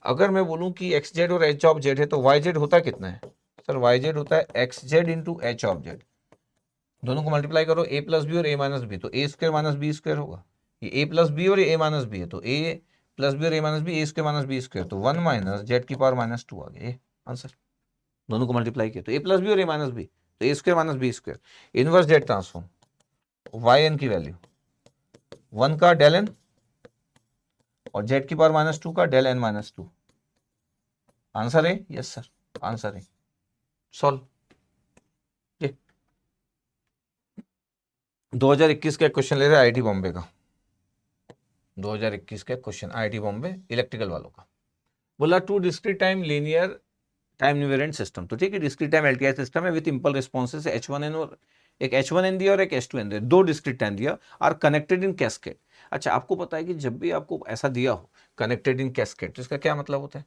अगर मैं बोलूं कि एक्स जेड और एच ऑफ जेड है तो वाई जेड होता कितना है सर, वाई जेड होता है x Z into h of Z, दोनों को मल्टीप्लाई करो ए प्लस बी और ए माइनस बी, तो a square minus b square होगा, ये ए प्लस बी और ए माइनस बी है तो ए प्लस बी और ए माइनस बी, ए स्क्वायर माइनस बी स्क्वायर, तो वन माइनस जेड की पावर माइनस टू आ गया, ये आंसर। दोनों को मल्टीप्लाई किया तो ए प्लस बी और ए माइनस बी, तो a square minus b square, inverse Z transform, y N की वैल्यू वन का डेल एन और जेड की पावर माइनस टू का del N minus two, answer है यस सर, आंसर है सॉल्व। 2021 का क्वेश्चन ले रहे हैं आईआईटी बॉम्बे का, 2021 का क्वेश्चन आईआईटी बॉम्बे इलेक्ट्रिकल वालों का। बोला two discrete time linear time invariant system, तो ठीक है डिस्क्रीट टाइम एलटीआई सिस्टम है विद इंपल्स रिस्पॉन्सेस H1n और एक H1n दिया और एक H2n दिया, दो डिस्क्रीट टाइम दिया आर कनेक्टेड इन कैस्केड। अच्छा आपको पता है कि जब भी आपको ऐसा दिया हो कनेक्टेड इन कैस्केड तो इसका क्या मतलब होता है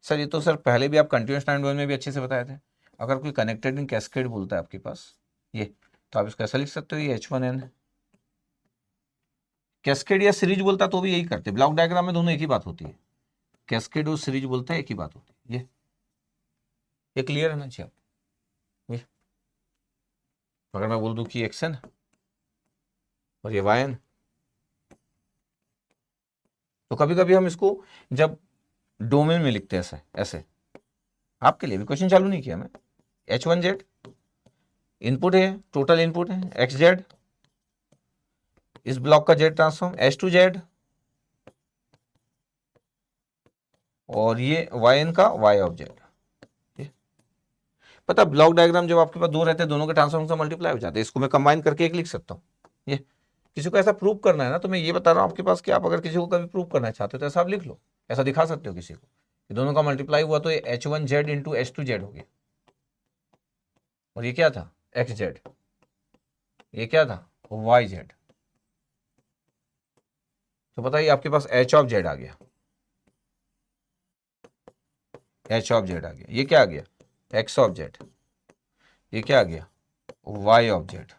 सर, ये तो सर पहले भी आप कंटिन्यूस टाइम डोमेन में भी अच्छे से बताए थे। अगर कोई कनेक्टेड इन कैस्केड बोलता है आपके पास ये, तो आप इसको ऐसा लिख सकते हो ये H1n है। कैस्केड या सीरीज बोलता तो भी यही करते, ब्लॉक डायग्राम में दोनों एक ही बात होती है, कैस्केड और सीरीज बोलते हैं एक ही बात होती है, ये क्लियर रहना चाहिए आपको। ये अगर मैं बोल दूं कि एक्सन और ये वाई एन, तो कभी कभी हम इसको जब डोमेन में लिखते हैं ऐसे ऐसे, आपके लिए भी क्वेश्चन चालू नहीं किया मैं, H1Z इनपुट है, टोटल इनपुट है एक्स जेड, इस ब्लॉक का जेड ट्रांसफॉर्म H2Z और ये वाई एन का वाई ऑफ जेड। पता ब्लॉक डायग्राम जब आपके पास दो रहते हैं दोनों के ट्रांसफॉर्म से मल्टीप्लाई हो जाते हैं, इसको मैं कंबाइन करके एक लिख सकता हूँ। ये किसी को ऐसा प्रूव करना है ना, तो मैं ये बता रहा हूँ आपके पास कि आप अगर किसी को कभी प्रूव करना चाहते हो तो ऐसा आप लिख लो, ऐसा दिखा सकते हो किसी को कि दोनों का मल्टीप्लाई हुआ तो ये H1Z इंटू H2Z हो गया, और ये क्या था एक्स जेड, ये क्या था वाई जेड, तो बताइए आपके पास एच ऑफ जेड आ गया, एच ऑफ जेड आ गया, ये क्या आ गया एक्स ऑफ जेड, ये क्या आ गया वाई ऑफ जेड।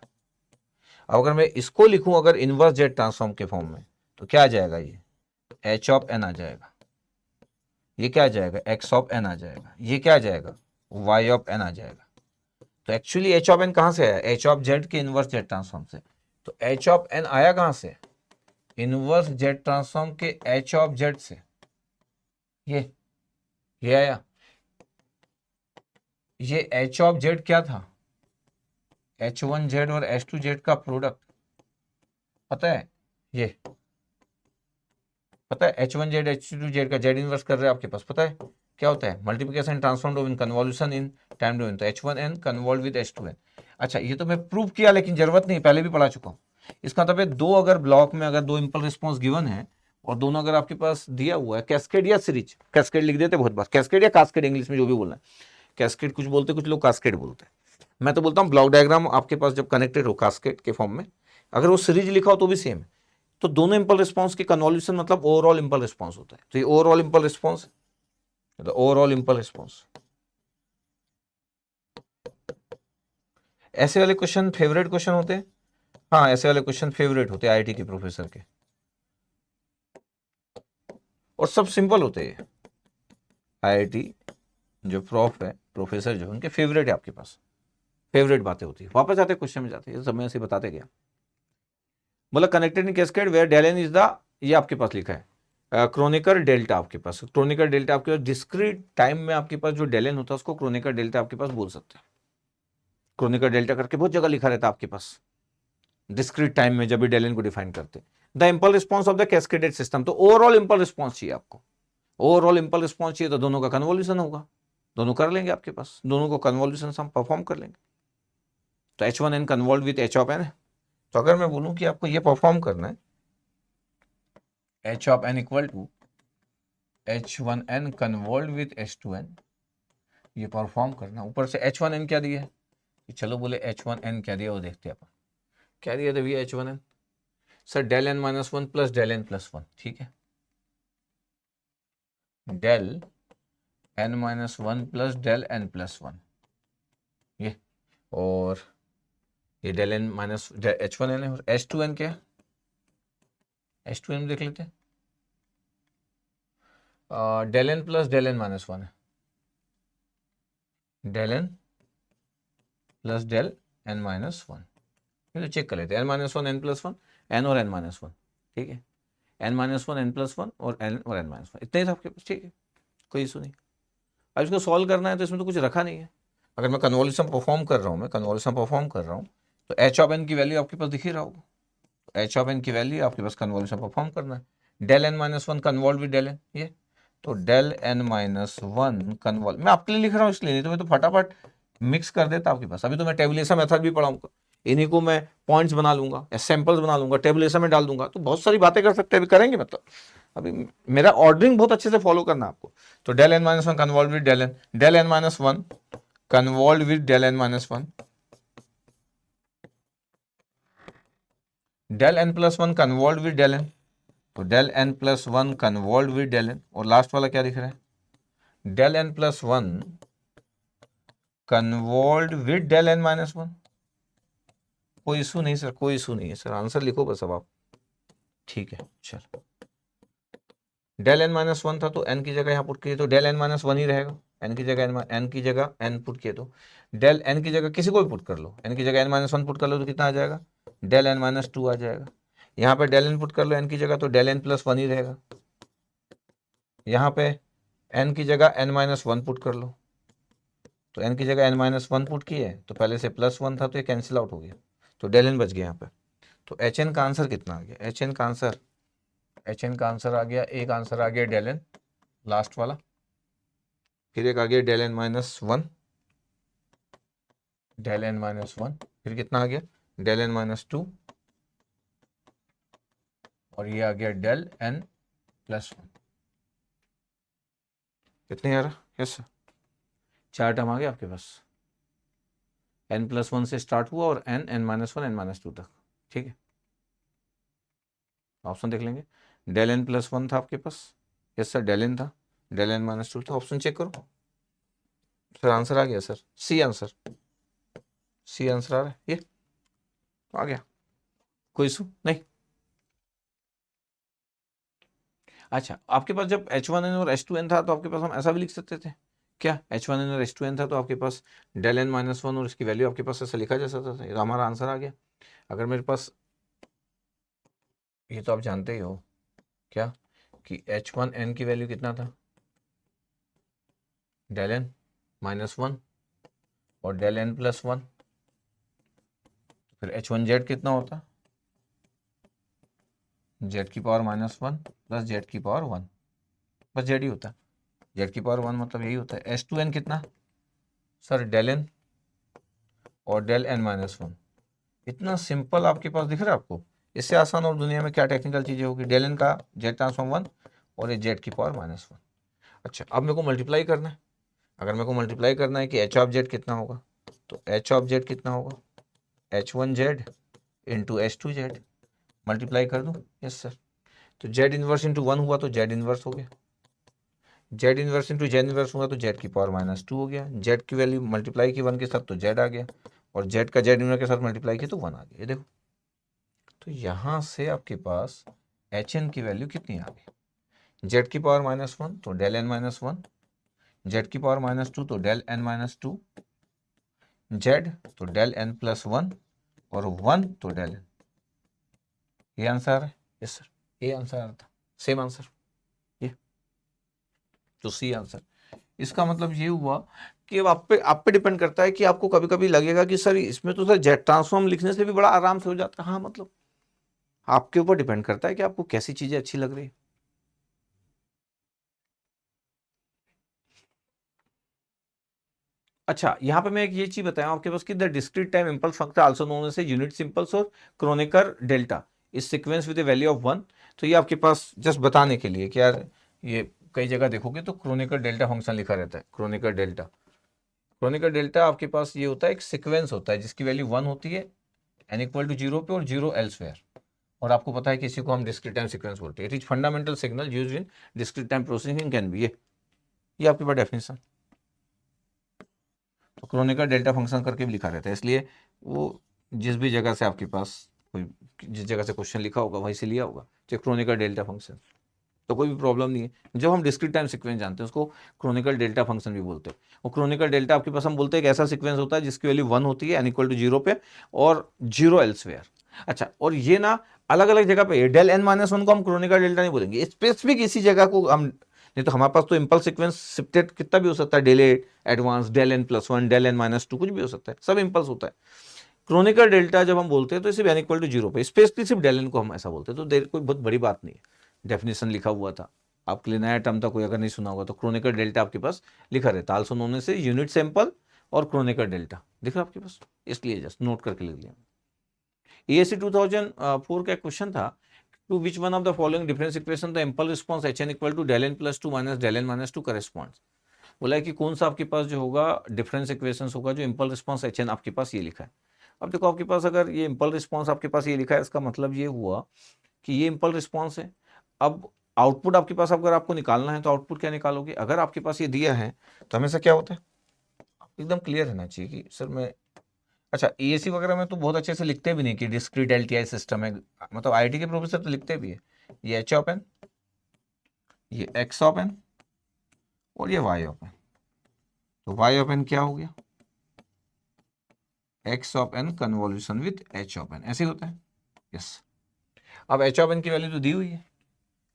अब अगर मैं इसको लिखूं अगर इनवर्स जेड ट्रांसफॉर्म के फॉर्म में तो क्या आ जाएगा, ये एच ऑफ एन आ जाएगा, ये क्या आ जाएगा एक्स ऑफ एन आ जाएगा, ये क्या आ जाएगा वाई ऑफ एन आ जाएगा। तो एक्चुअली एच ऑफ एन कहां से आया, एच ऑफ जेड के इनवर्स जेड ट्रांसफॉर्म से, तो एच ऑफ एन आया कहां से, इनवर्स जेड ट्रांसफॉर्म के एच ऑफ जेड से, ये आया। ये एच ऑफ जेड क्या था, H1Z और H2Z का प्रोडक्ट, पता है ये, पता है H1Z H2Z का जेड इनवर्स कर रहे हैं आपके पास, पता है क्या होता है multiplication transform domain convolution in time domain, तो H1n कन्वॉल्व विद H2n। अच्छा ये तो मैं प्रूव किया लेकिन जरूरत नहीं, पहले भी पढ़ा चुका हूँ। इसका मतलब है दो अगर ब्लॉक में अगर दो इम्पल्स रिस्पॉन्स गिवन है और दोनों अगर आपके पास दिया हुआ है कैस्केड या सीरीज, कैस्केड लिख देते बहुत बार, कैस्केड या कास्केड इंग्लिश में जो भी बोलना है, कैस्केड कुछ बोलते कुछ लोग कास्केड बोलते हैं, मैं तो बोलता हूँ ब्लॉक डायग्राम आपके पास जब कनेक्टेड हो कास्केड के फॉर्म में, अगर वो सीरीज लिखा हो तो भी सेम है, तो दोनों इंपल्स रिस्पांस की कन्वॉल्यूशन मतलब ओवरऑल इंपल्स रिस्पांस होता है, तो ये ओवरऑल इंपल्स रिस्पांस, तो ओवरऑल इंपल्स रिस्पांस। ऐसे वाले क्वेश्चन फेवरेट क्वेश्चन होते हैं, हाँ ऐसे वाले क्वेश्चन फेवरेट होते हैं आईआईटी के प्रोफेसर के, और सब सिंपल होते हैं, आईआईटी जो प्रॉफ है प्रोफेसर जो उनके फेवरेट है आपके पास, फेवरेट बातें होती है, वापस आते क्वेश्चन में जाते हैं, सब मैं ऐसे बताते गया। मतलब connected in cascade where del N is the, ये आपके पास लिखा है क्रोनिकल डेल्टा, आपके पास क्रोनिकल डेल्टा आपके पास डिस्क्रीट टाइम में आपके पास जो डेल एन होता है उसको क्रोनिकल डेल्टा आपके पास बोल सकते हैं, क्रोनिकल डेल्टा करके बहुत जगह लिखा रहता है आपके पास, डिस्क्रीट टाइम में जब भी डेल एन को डिफाइन करते हैं। The impulse response of the cascaded system, तो ओवरऑल इम्पल्स रिस्पॉन्स चाहिए आपको, ओवरऑल इम्पल्स रिस्पॉन्स चाहिए तो दोनों का कन्वोल्यूशन होगा, दोनों कर लेंगे आपके पास, दोनों को कन्वोल्यूशन हम परफॉर्म कर लेंगे। तो H1n convolve with H of n है। तो अगर मैं बोलूं कि आपको ये परफॉर्म करना है, H of n equal to H1n convolve with H2n, ये परफॉर्म करना। ऊपर से H1n क्या दिया है, चलो बोले H1n क्या दिया वो देखते हैं अपन। क्या दिया था भैया H1n, sir del n minus one plus del n plus one, ठीक है, del n minus one plus del n plus one, ये, और ये डेल n माइनस H1n है, और H2n क्या है, H2n देख लेते हैं, del n plus del n minus one है, del n plus del n minus one, ये तो चेक कर लेते हैं, n minus one n plus one, n और n माइनस वन, ठीक है, n minus one n plus one और n और n माइनस वन, इतने ही था आपके पास, ठीक है, कोई इशू नहीं। अब इसको सॉल्व करना है तो इसमें तो कुछ रखा नहीं है। अगर मैं कन्वोल्यूशन परफॉर्म कर रहा हूँ, मैं कन्वोल्यूशन परफॉर्म कर रहा हूँ, तो एच ऑफ एन की वैल्यू आपके पास दिख ही रहा होगा, तो एच ऑफ एन की वैल्यू आपके पास कन्वोल्यूशन परफॉर्म करना है, del N minus one convolve with del N, ये, तो del N minus one convolve, मैं आपके लिए लिख रहा हूँ इसलिए, नहीं तो मैं तो फटाफट मिक्स कर देता आपके पास। अभी तो मैं टेबुलेशन मेथड भी पढ़ाऊंगा, इन्हीं को मैं पॉइंट्स बना लूंगा या सैंपल्स बना लूंगा, टेबुलेशन में डाल दूंगा, तो बहुत सारी बातें कर सकते हैं, अभी करेंगे, मतलब अभी मेरा ऑर्डरिंग बहुत अच्छे से फॉलो करना आपको। तो del N minus one convolve with del N minus one convolve with del N minus one, del N plus one convolve with del N, तो del N plus one convolve with del N, और last वाला क्या दिख रहा है, del N plus one convolve with del N minus one. कोई issue नहीं sir, कोई इशू नहीं है सर, आंसर लिखो बस अब आप, ठीक है। चल, डेल एन माइनस वन था तो एन की जगह यहाँ पुट किए तो डेल एन माइनस वन ही रहेगा, एन की जगह एन की जगह एन पुट किए तो डेल एन की जगह किसी को भी पुट कर लो, एन की जगह एन माइनस वन पुट कर लो तो कितना आ जाएगा, डेल एन माइनस टू आ जाएगा। यहाँ पे डेल एन पुट कर लो एन की जगह तो डेल एन प्लस वन ही रहेगा। यहाँ पे एन की जगह एन माइनस वन पुट कर लो, तो एन की जगह एन माइनस वन पुट किए तो पहले से प्लस वन था तो ये कैंसिल आउट हो गया, तो डेल एन बच गया यहाँ पे। तो एच एन का आंसर कितना आ गया, एच एन का आंसर आ गया, एक आंसर आ गया डेल एन लास्ट वाला, फिर एक आ गया del N minus one, del N minus one, फिर कितना आ गया डेल एन माइनस टू, और ये आ गया डेल एन प्लस वन। कितने आ रहा, यस सर, चार टर्म आ गया आपके पास, एन प्लस वन से स्टार्ट हुआ और N N minus one N minus two तक, ठीक है। ऑप्शन देख लेंगे, डेल एन प्लस वन था आपके पास, यस सर, डेल एन था, डेल एन माइनस टू था, ऑप्शन चेक करो सर, आंसर आ गया sir, C answer, C answer आ रहा है, ये आ गया, कोई इशू नहीं। अच्छा, आपके पास जब H1n और H2n था तो आपके पास हम ऐसा भी लिख सकते थे क्या, H1n और H2n था तो आपके पास डेल एन माइनस वन और इसकी वैल्यू आपके पास ऐसा लिखा जा सकता था, ये तो हमारा आंसर आ गया। अगर मेरे पास, ये तो आप जानते ही हो क्या, कि H1n की वैल्यू कितना था, डेल एन माइनस वन और डेल एन प्लस वन, फिर H1z कितना होता, z की power minus one plus z की पावर वन, बस z ही होता है, z की पावर वन मतलब यही होता है। H2n कितना सर, डेल एन और डेल एन माइनस वन, इतना सिंपल आपके पास दिख रहा है आपको, इससे आसान और दुनिया में क्या टेक्निकल चीज़ें होगी, डेल एन का जेड ट्रांसफॉर्म वन और ये जेड की पावर माइनस वन। अच्छा, अब मेरे को मल्टीप्लाई करना है, अगर मेरे को मल्टीप्लाई करना है कि एच ऑफ जेड कितना होगा, तो एच ऑफ जेड कितना होगा, H one Z into H two Z, multiply कर दूँ, यस सर, तो जेड इन्वर्स इंटू वन हुआ तो जेड इन्वर्स हो गया, Z inverse into Z inverse हुआ तो जेड की पावर माइनस टू हो गया, जेड की वैल्यू मल्टीप्लाई की वन के साथ तो जेड आ गया, और जेड का जेड इन्वर्स के साथ मल्टीप्लाई किया तो वन आ गया, ये देखो। तो यहाँ से आपके पास एच एन की वैल्यू कितनी आ गई, जेड की पावर माइनस वन तो del N minus one, Z की पावर माइनस टू तो del N minus two, Z तो डेल एन प्लस वन, और वन तो डेल एन, ये आंसर है, यस सर, ये आंसर आ था, सेम आंसर, ये तो सी आंसर। इसका मतलब ये हुआ कि अब आप पे डिपेंड करता है कि आपको कभी कभी लगेगा कि सर इसमें तो सर जेट ट्रांसफॉर्म लिखने से भी बड़ा आराम से हो जाता है। हाँ, मतलब आपके ऊपर डिपेंड करता है कि आपको कैसी चीजें अच्छी लग रही है। अच्छा, यहाँ पे मैं एक ये चीज बताया आपके पास कि the discrete time impulse function also known as unit impulse और Kronecker delta is sequence with value of 1। तो ये आपके पास जस्ट बताने के लिए कि यार ये कई जगह देखोगे तो क्रोनेकर डेल्टा फंक्शन लिखा रहता है। क्रोनेकर डेल्टा आपके पास ये होता है, एक सीक्वेंस होता है जिसकी वैल्यू 1 होती है n इक्वल टू 0 पे और 0 एल्सवेयर। और आपको पता है कि इसी को हम डिस्क्रीट टाइम सीक्वेंस बोलते हैं। It is fundamental signal used in discrete time processing can be. ये आपके पास डेफिनेशन। तो क्रोनेकर डेल्टा फंक्शन करके भी लिखा रहता है, इसलिए वो जिस भी जगह से आपके पास कोई जिस जगह से क्वेश्चन लिखा होगा वहीं से लिया होगा, तो क्रोनेकर डेल्टा फंक्शन, तो कोई भी प्रॉब्लम नहीं है। जब हम डिस्क्रीट टाइम सीक्वेंस जानते हैं उसको क्रोनिकल डेल्टा फंक्शन भी बोलते हैं। वो क्रोनिकल डेल्टा आपके पास हम बोलते हैं एक ऐसा सीक्वेंस होता है जिसकी वैल्यू 1 होती है n इक्वल टू 0 पे और 0 एल्सवेयर। अच्छा, और ये ना अलग अलग जगह पे डेल n माइनस वन को हम क्रोनिकल डेल्टा नहीं बोलेंगे, स्पेसिफिक इसी जगह को हम, नहीं तो हमारे पास तो इम्पल्स सीक्वेंस शिफ्टेड कितना भी हो सकता है, del advance, del n plus one, del n minus two, कुछ भी हो सकता है, सब इम्पल्स होता है। क्रोनिकल डेल्टा जब हम बोलते हैं तो सिर्फ n इक्वल टू 0 पे स्पेशली सिर्फ डेल n को हम ऐसा बोलते हैं। तो देर कोई बहुत बड़ी बात नहीं है, डेफिनेशन लिखा हुआ था आपके लिए, नया टर्म था, कोई अगर नहीं सुना होगा तो क्रोनिकल डेल्टा आपके पास लिखा रहता है। Also known as unit sample और क्रोनिकल डेल्टा दिख रहा है आपके पास, इसलिए जस्ट नोट करके लिख लिया। EAC 2004 का क्वेश्चन था, to which one of the following difference equation the impulse response HN equal to del n plus two minus del n minus two corresponds. बोला है कि कौन सा आपके पास जो होगा डिफरेंस इक्वेशन होगा जो इम्पल्स रिस्पॉन्स HN आपके पास ये लिखा है। अब देखो आपके पास अगर ये इम्पल्स रिस्पॉन्स आपके पास ये लिखा है, इसका मतलब ये हुआ कि ये इम्पल्स रिस्पॉन्स है। अब आउटपुट आपके पास अगर आपको निकालना है तो आउटपुट क्या निकालोगे, अगर आपके पास ये दिया है तो हमेशा क्या होता है, एकदम क्लियर रहना चाहिए कि सर मैं, अच्छा EAC वगैरह में तो बहुत अच्छे से लिखते भी नहीं कि डिस्क्रीट LTI सिस्टम है, मतलब IIT के प्रोफेसर तो लिखते भी है ये H ऑफ n, ये X ऑफ n और ये Y ऑफ n। तो Y ऑफ n क्या हो गया, X of n convolution with H of n, ऐसे होता है। यस, अब H ऑफ n की वैल्यू तो दी हुई है,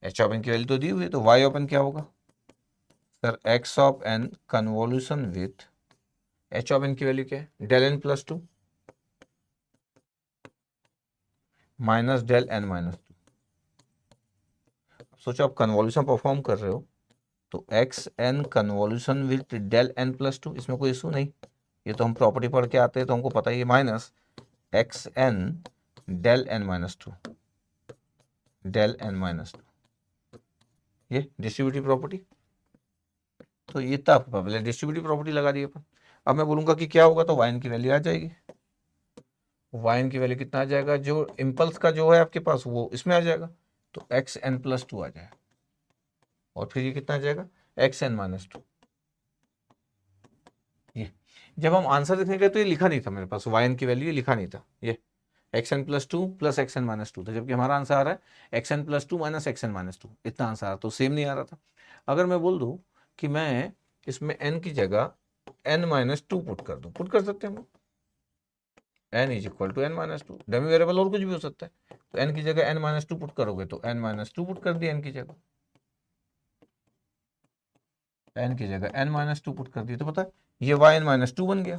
H ऑफ n की वैल्यू तो दी हुई है, तो Y ऑफ n क्या होगा sir, X of n convolution with H of n की वैल्यू क्या है, del n plus two minus del n minus two. सोचो आप कन्वॉल्यूशन परफॉर्म कर रहे हो तो X N convolution with del n plus two, इसमें कोई इशू नहीं, ये तो हम प्रॉपर्टी पढ़ के आते हैं तो हमको पता ही है, minus X N del n minus two, del n minus two, ये डिस्ट्रीब्यूटिव प्रॉपर्टी। तो ये था आपको पहले डिस्ट्रीब्यूटिव प्रॉपर्टी लगा दी अपन। अब मैं बोलूंगा कि क्या होगा तो वाइन की वैल्यू आ जाएगी, वाइन की वैल्यू कितना आ जाएगा, जो इम्पल्स का जो है आपके पास वो इसमें आ जाएगा, तो एक्स एन प्लस टू आ जाएगा, और फिर ये कितना आ जाएगा एक्स एन माइनस टू। ये जब हम आंसर लिखने गए तो ये लिखा नहीं था मेरे पास, वाइन की वैल्यू ये लिखा नहीं था, ये X N plus two plus X N minus two था, जबकि हमारा आंसर आ रहा है x N plus two minus X N minus two, इतना आंसर आ रहा, तो सेम नहीं आ रहा था। अगर मैं बोल दूँ कि मैं इसमें एन की जगह एन माइनस टू पुट कर दूँ, पुट कर सकते हैं हम, N is equal to N minus two, dummy variable और कुछ भी हो सकता है, तो एन की जगह एन माइनस टू पुट करोगे तो एन माइनस टू पुट कर दिया, एन की जगह एन की जगह एन माइनस टू पुट कर दिया, तो पता है ये वाई एन माइनस टू बन गया,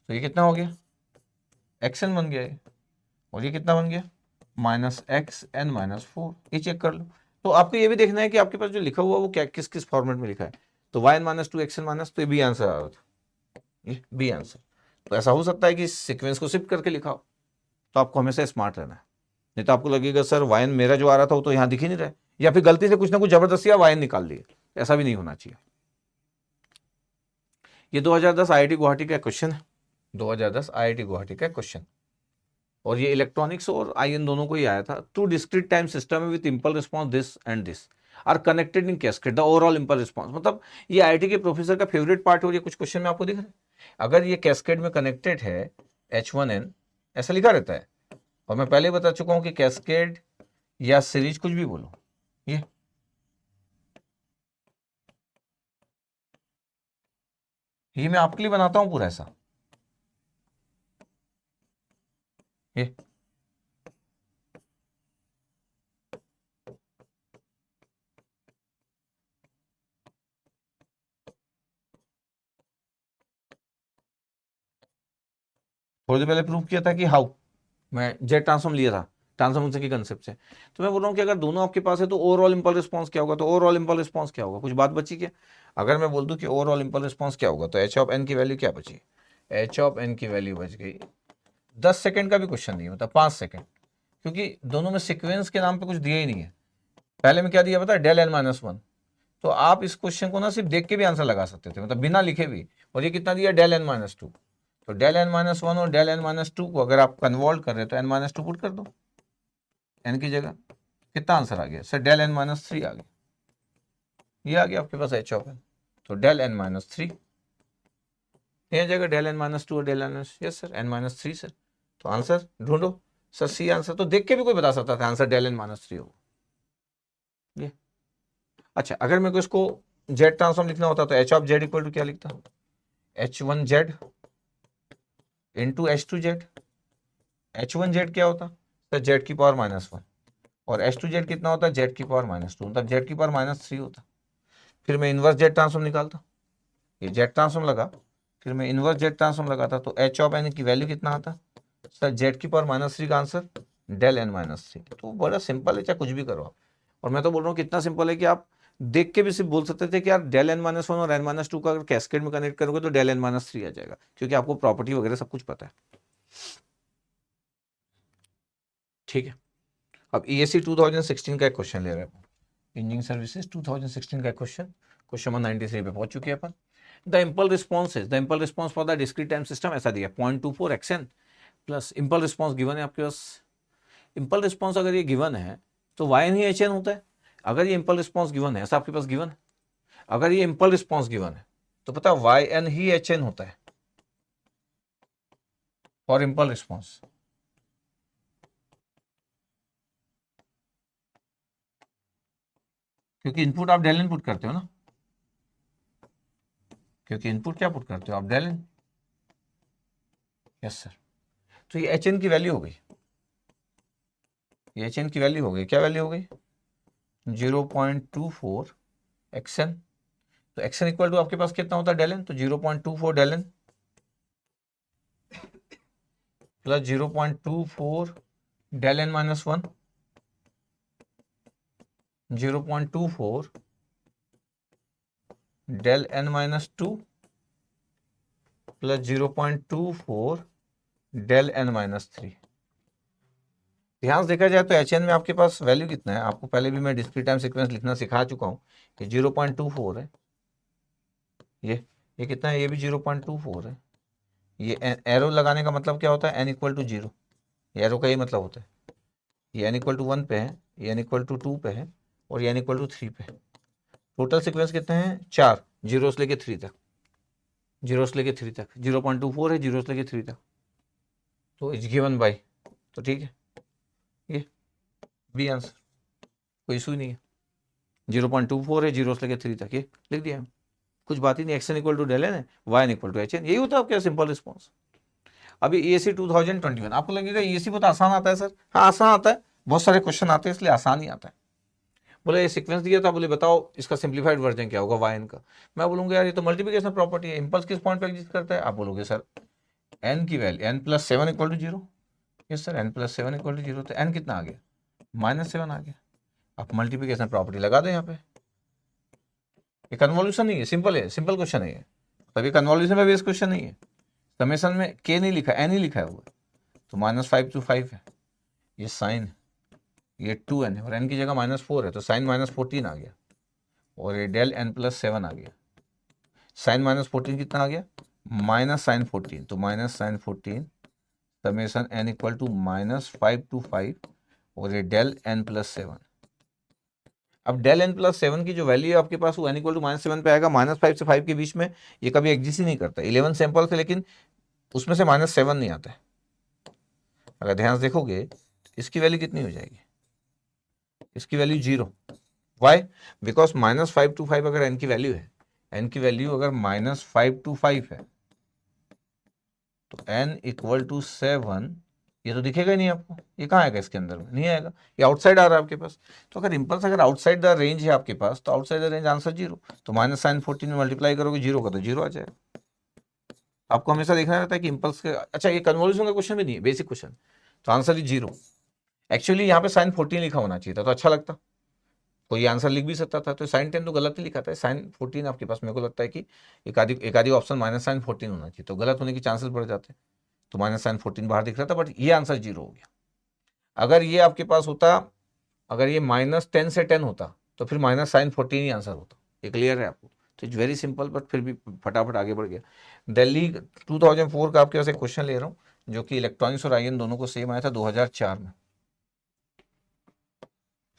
तो ये कितना हो गया एक्स एन बन गया ये, और ये कितना बन गया minus X N minus four. ये चेक कर लो। तो आपको ये भी देखना है कि आपके पास जो लिखा हुआ वो क्या किस किस फॉर्मेट में लिखा है, तो Y N minus two X N minus, तो ये बी आंसर आ रहा था, ये बी आंसर। तो ऐसा हो सकता है कि सीक्वेंस को शिफ्ट करके लिखा हो, तो आपको हमेशा स्मार्ट रहना है, नहीं तो आपको लगेगा सर वाइन मेरा जो आ रहा था वो तो यहाँ दिख ही नहीं रहा है, या फिर गलती से कुछ ना कुछ जबरदस्ती वाइन निकाल दिए, ऐसा भी नहीं होना चाहिए। ये 2010 IIT गुवाहाटी का क्वेश्चन है, 2010 IIT गुवाहाटी का क्वेश्चन, और ये इलेक्ट्रॉनिक्स और IN दोनों को ही आया था। Two discrete time system with impulse response this and this are connected in cascade the overall impulse response, मतलब ये IIT के प्रोफेसर का फेवरेट पार्ट है, और ये कुछ क्वेश्चन में आपको दिख रहा है, अगर ये कैस्केड में कनेक्टेड है H1N ऐसा लिखा रहता है, और मैं पहले बता चुका हूं कि कैस्केड या सीरीज कुछ भी बोलो, ये मैं आपके लिए बनाता हूं पूरा ऐसा, ये थोड़ी देर पहले प्रूव किया था कि हाउ, मैं जेट ट्रांसफॉर्म लिया था ट्रांसफॉर्म फंक्शन के कंसेप्ट से। तो मैं बोल रहा हूँ कि अगर दोनों आपके पास है तो ओवरऑल इंपल्स रिस्पॉन्स क्या होगा, तो ओवरऑल इंपल्स रिस्पॉन्स क्या होगा, कुछ बात बची क्या? अगर मैं बोल दूं कि ओवरऑल इंपल्स रिस्पॉन्स क्या होगा, तो एच ऑफ एन की वैल्यू क्या बची? एच ऑफ एन की वैल्यू बच गई 10 सेकंड का भी क्वेश्चन नहीं होता, 5 सेकंड, क्योंकि दोनों में सीक्वेंस के नाम पे कुछ दिया ही नहीं है। पहले में क्या दिया पता है, डेल एन माइनस वन। तो आप इस क्वेश्चन को ना सिर्फ देख के भी आंसर लगा सकते थे, मतलब बिना लिखे भी। और ये कितना दिया, डेल एन माइनस टू। तो डेल एन माइनस वन और डेल एन माइनस टू को अगर आप कन्वर्ट कर रहे हो तो एन माइनस टू पुट कर दो एन की जगह। कितना आंसर आ गया sir, del N minus three आ गया। ये आ गया आपके पास एच ऑफ एन। तो डेल एन माइनस थ्री, ये जगह डेल एन माइनस टू और del n, yes sir, n minus three sir. तो आंसर ढूंढो सर, सी आंसर। तो देख के भी कोई बता सकता था answer del N minus three होगा ये। अच्छा, अगर मेरे को इसको जेड ट्रांसफॉर्म लिखना होता तो H of Z equal to क्या लिखता, H one Z into H two Z. H one Z क्या होता सर, जेड की पावर माइनस वन, और एच टू जेड कितना होता है, जेड की पावर माइनस टू, मतलब जेड की पावर माइनस थ्री होता। फिर मैं इनवर्स जेड ट्रांसफॉर्म निकालता, ये जेड ट्रांसफॉर्म लगा, फिर मैं इनवर्स जेड ट्रांसफॉर्म लगाता, तो एच ऑफ एन की वैल्यू कितना आता सर, जेड की पावर माइनस थ्री का answer del N minus three. तो बड़ा सिंपल है, चाहे कुछ भी करो आप। और मैं तो बोल रहा हूँ कितना सिंपल है कि आप देख के भी सिर्फ बोल सकते थे कि यार डेल एन माइनस वन और एन माइनस टू का अगर कैस्केड में कनेक्ट करोगे तो डेल एन माइनस थ्री आ जाएगा, क्योंकि आपको प्रॉपर्टी वगैरह सब कुछ पता है। ठीक है, अब ESC 2016 का एक क्वेश्चन ले रहे हैं, इंजीनियरिंग सर्विसेज 2016 का क्वेश्चन, क्वेश्चन नंबर 93 पे पहुंच चुके हैं अपन। The impulse response for the discrete time system ऐसा दिया 0.24 xn plus impulse response given है आपके पास। इम्पल्स रिस्पॉन्स अगर ये गिवन है तो yn ही hn होता है। अगर ये इम्पल्स रिस्पॉन्स गिवन है, ऐसा आपके पास गिवन है, अगर ये इम्पल्स रिस्पॉन्स गिवन है तो पता yn ही hn होता है फॉर इम्पल्स रिस्पॉन्स। क्योंकि इनपुट आप डेल इनपुट करते हो ना, क्योंकि इनपुट क्या पुट करते हो आप, डेल इन। Yes sir. तो ये hn की वैल्यू हो गई, ये hn की वैल्यू हो गई, क्या वैल्यू हो गई 0.24 xn। तो xn इक्वल टू आपके पास कितना होता है डेल एन, तो 0.24 del N plus 0.24 del N minus one, 0.24 del N minus two plus 0.24 del N minus three. ध्यान से देखा जाए तो एच एन में आपके पास वैल्यू कितना है, आपको पहले भी मैं डिस्क्रीट टाइम सीक्वेंस लिखना सिखा चुका हूँ कि 0.24 है, ये कितना है, ये भी 0.24 है। ये एरो लगाने का मतलब क्या होता है, N equal to zero, arrow का ये मतलब होता है। ये एन इक्वल टू वन पे है, ये एन इक्वल टू टू पे है, और ये एन इक्वल टू थ्री पे है। टोटल सीक्वेंस कितने हैं, चार, जीरो से लेके थ्री तक, जीरो से लेके थ्री तक 0.24 है, जीरो से लेके थ्री तक। तो इट्स गिवन बाय, तो ठीक है, ये बी आंसर, कोई इशू नहीं है। 0.24 है, जीरो से लेके थ्री तक, ये लिख दिया, कुछ बात ही नहीं। X n equal to del n है, y N equal to H n, यही होता है आपका सिंपल रिस्पॉन्स। अभी ESC 2021, आपको लगेगा ESC बहुत आसान आता है सर, हाँ आसान आता है, बहुत सारे क्वेश्चन आते हैं इसलिए आसान ही आता है। बोले ये सीक्वेंस दिया था, बोले बताओ इसका सिंप्लीफाइड वर्जन क्या होगा वाई एन का। मैं बोलूँगा यार ये तो मल्टीप्लिकेशन प्रॉपर्टी है, इंपल्स किस पॉइंट पे एग्जिस्ट करता है, आप बोलोगे सर एन की वैल्यू n plus seven equal to zero. Yes sir, n plus seven equal to zero, तो n कितना आ गया, माइनस सेवन आ गया। आप मल्टीप्लिकेशन प्रॉपर्टी लगा दो यहाँ पे। ये कन्वोल्यूशन नहीं है, सिंपल है, सिंपल क्वेश्चन है ये, तभी कन्वोल्यूशन में बेस्ड क्वेश्चन नहीं है। समेशन में k नहीं लिखा, n ही लिखा है हुआ, तो -5 to 5 है, ये साइन, ये 2n है, और n की जगह -4 है, तो साइन -14 आ गया, और ये डेल n प्लस सेवन आ गया। साइन -14 कितना आ गया, -sin 14, तो -sin 14 summation n equal to -5 to 5, और ये डेल n प्लस सेवन। अब डेल n प्लस सेवन की जो वैल्यू है आपके पास वो n इक्वल टू -7 पे आएगा, -5 से 5 के बीच में ये कभी एग्जिस्ट ही नहीं करता। 11 सैंपल थे लेकिन उसमें से -7 नहीं आता है। अगर ध्यान से देखोगे इसकी वैल्यू कितनी हो जाएगी, इसकी वैल्यू 0। वाई, बिकॉज -5 to 5 अगर n की वैल्यू है, n की वैल्यू अगर -5 to 5 है, तो n इक्वल टू 7, ये तो दिखेगा ही नहीं आपको, ये कहाँ आएगा, इसके अंदर में नहीं आएगा, ये आउटसाइड आ रहा है आपके पास। तो अगर इम्पल्स अगर आउटसाइड द रेंज है आपके पास, तो आउटसाइड द रेंज आंसर 0, तो -sin 14 में मल्टीप्लाई करोगे 0 का, तो 0 आ जाएगा। आपको हमेशा देखना रहता है कि इम्पल्स के, अच्छा ये कन्वोल्यूशन का क्वेश्चन भी नहीं है, बेसिक क्वेश्चन, तो आंसर इज 0। एक्चुअली यहाँ पे साइन 14 लिखा होना चाहिए था तो अच्छा लगता, कोई आंसर लिख भी सकता था। तो साइन 10 तो गलत ही लिखा था, साइन 14 आपके पास, मेरे को लगता है कि एक आधी ऑप्शन माइनस साइन 14 होना चाहिए, तो गलत होने के चांसेस बढ़ जाते, तो माइनस साइन 14 बाहर दिख रहा था, बट ये आंसर 0 हो गया। अगर ये आपके पास होता, अगर ये -10 से 10 होता तो फिर माइनस साइन 14 ही आंसर होता। ये क्लियर है आपको? तो इट्स वेरी सिंपल, बट फिर भी फटाफट आगे बढ़ गया। दिल्ली 2004 का आपके पास एक क्वेश्चन ले रहा हूँ, जो कि इलेक्ट्रॉनिक्स और आईएन दोनों को सेम आया था 2004 में।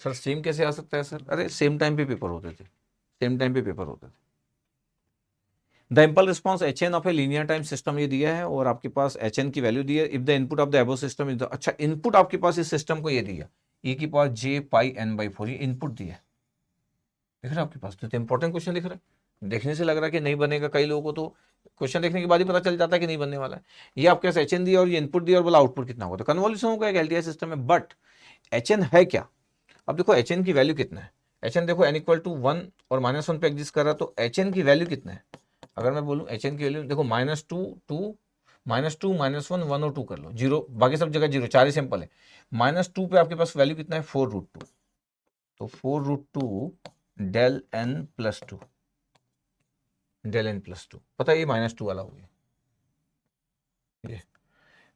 सर सेम कैसे आ सकता है सर? अरे सेम टाइम पे पेपर होते थे, सेम टाइम पे पेपर होते थे। The impulse response HN of a linear time system ये दिया है, और आपके पास HN की वैल्यू दी है if the input of the above system is the, अच्छा इनपुट आपके पास इस सिस्टम को ये दिया e⁻j⁴ ये इनपुट दिया है, दिख रहा है आपके पास? तो इंपॉर्टेंट क्वेश्चन दिख रहा है, देखने से लग रहा है कि नहीं बनेगा, कई लोगों को तो क्वेश्चन देखने के बाद ही पता चल जाता है कि नहीं बनने वाला है। ये आपके पास HN दिया और ये इनपुट दिया और बोला आउटपुट कितना होगा, तो कन्वोल्यूशन होगा एक LTI सिस्टम में। बट HN है क्या? अब देखो HN की वैल्यू कितना है, HN देखो n = 1 और -1 पे एग्जिस्ट कर रहा है, तो HN की वैल्यू कितना है? अगर मैं बोलूँ HN की वैल्यू देखो -2 2 -2 -1 1 और 2 कर लो, 0, बाकी सब जगह 0, 4 ही सिंपल है। -2 पे आपके पास वैल्यू कितना है? 4√2, तो 4√2 del n + 2, del n + 2, पता है ये -2 वाला हो गया ये।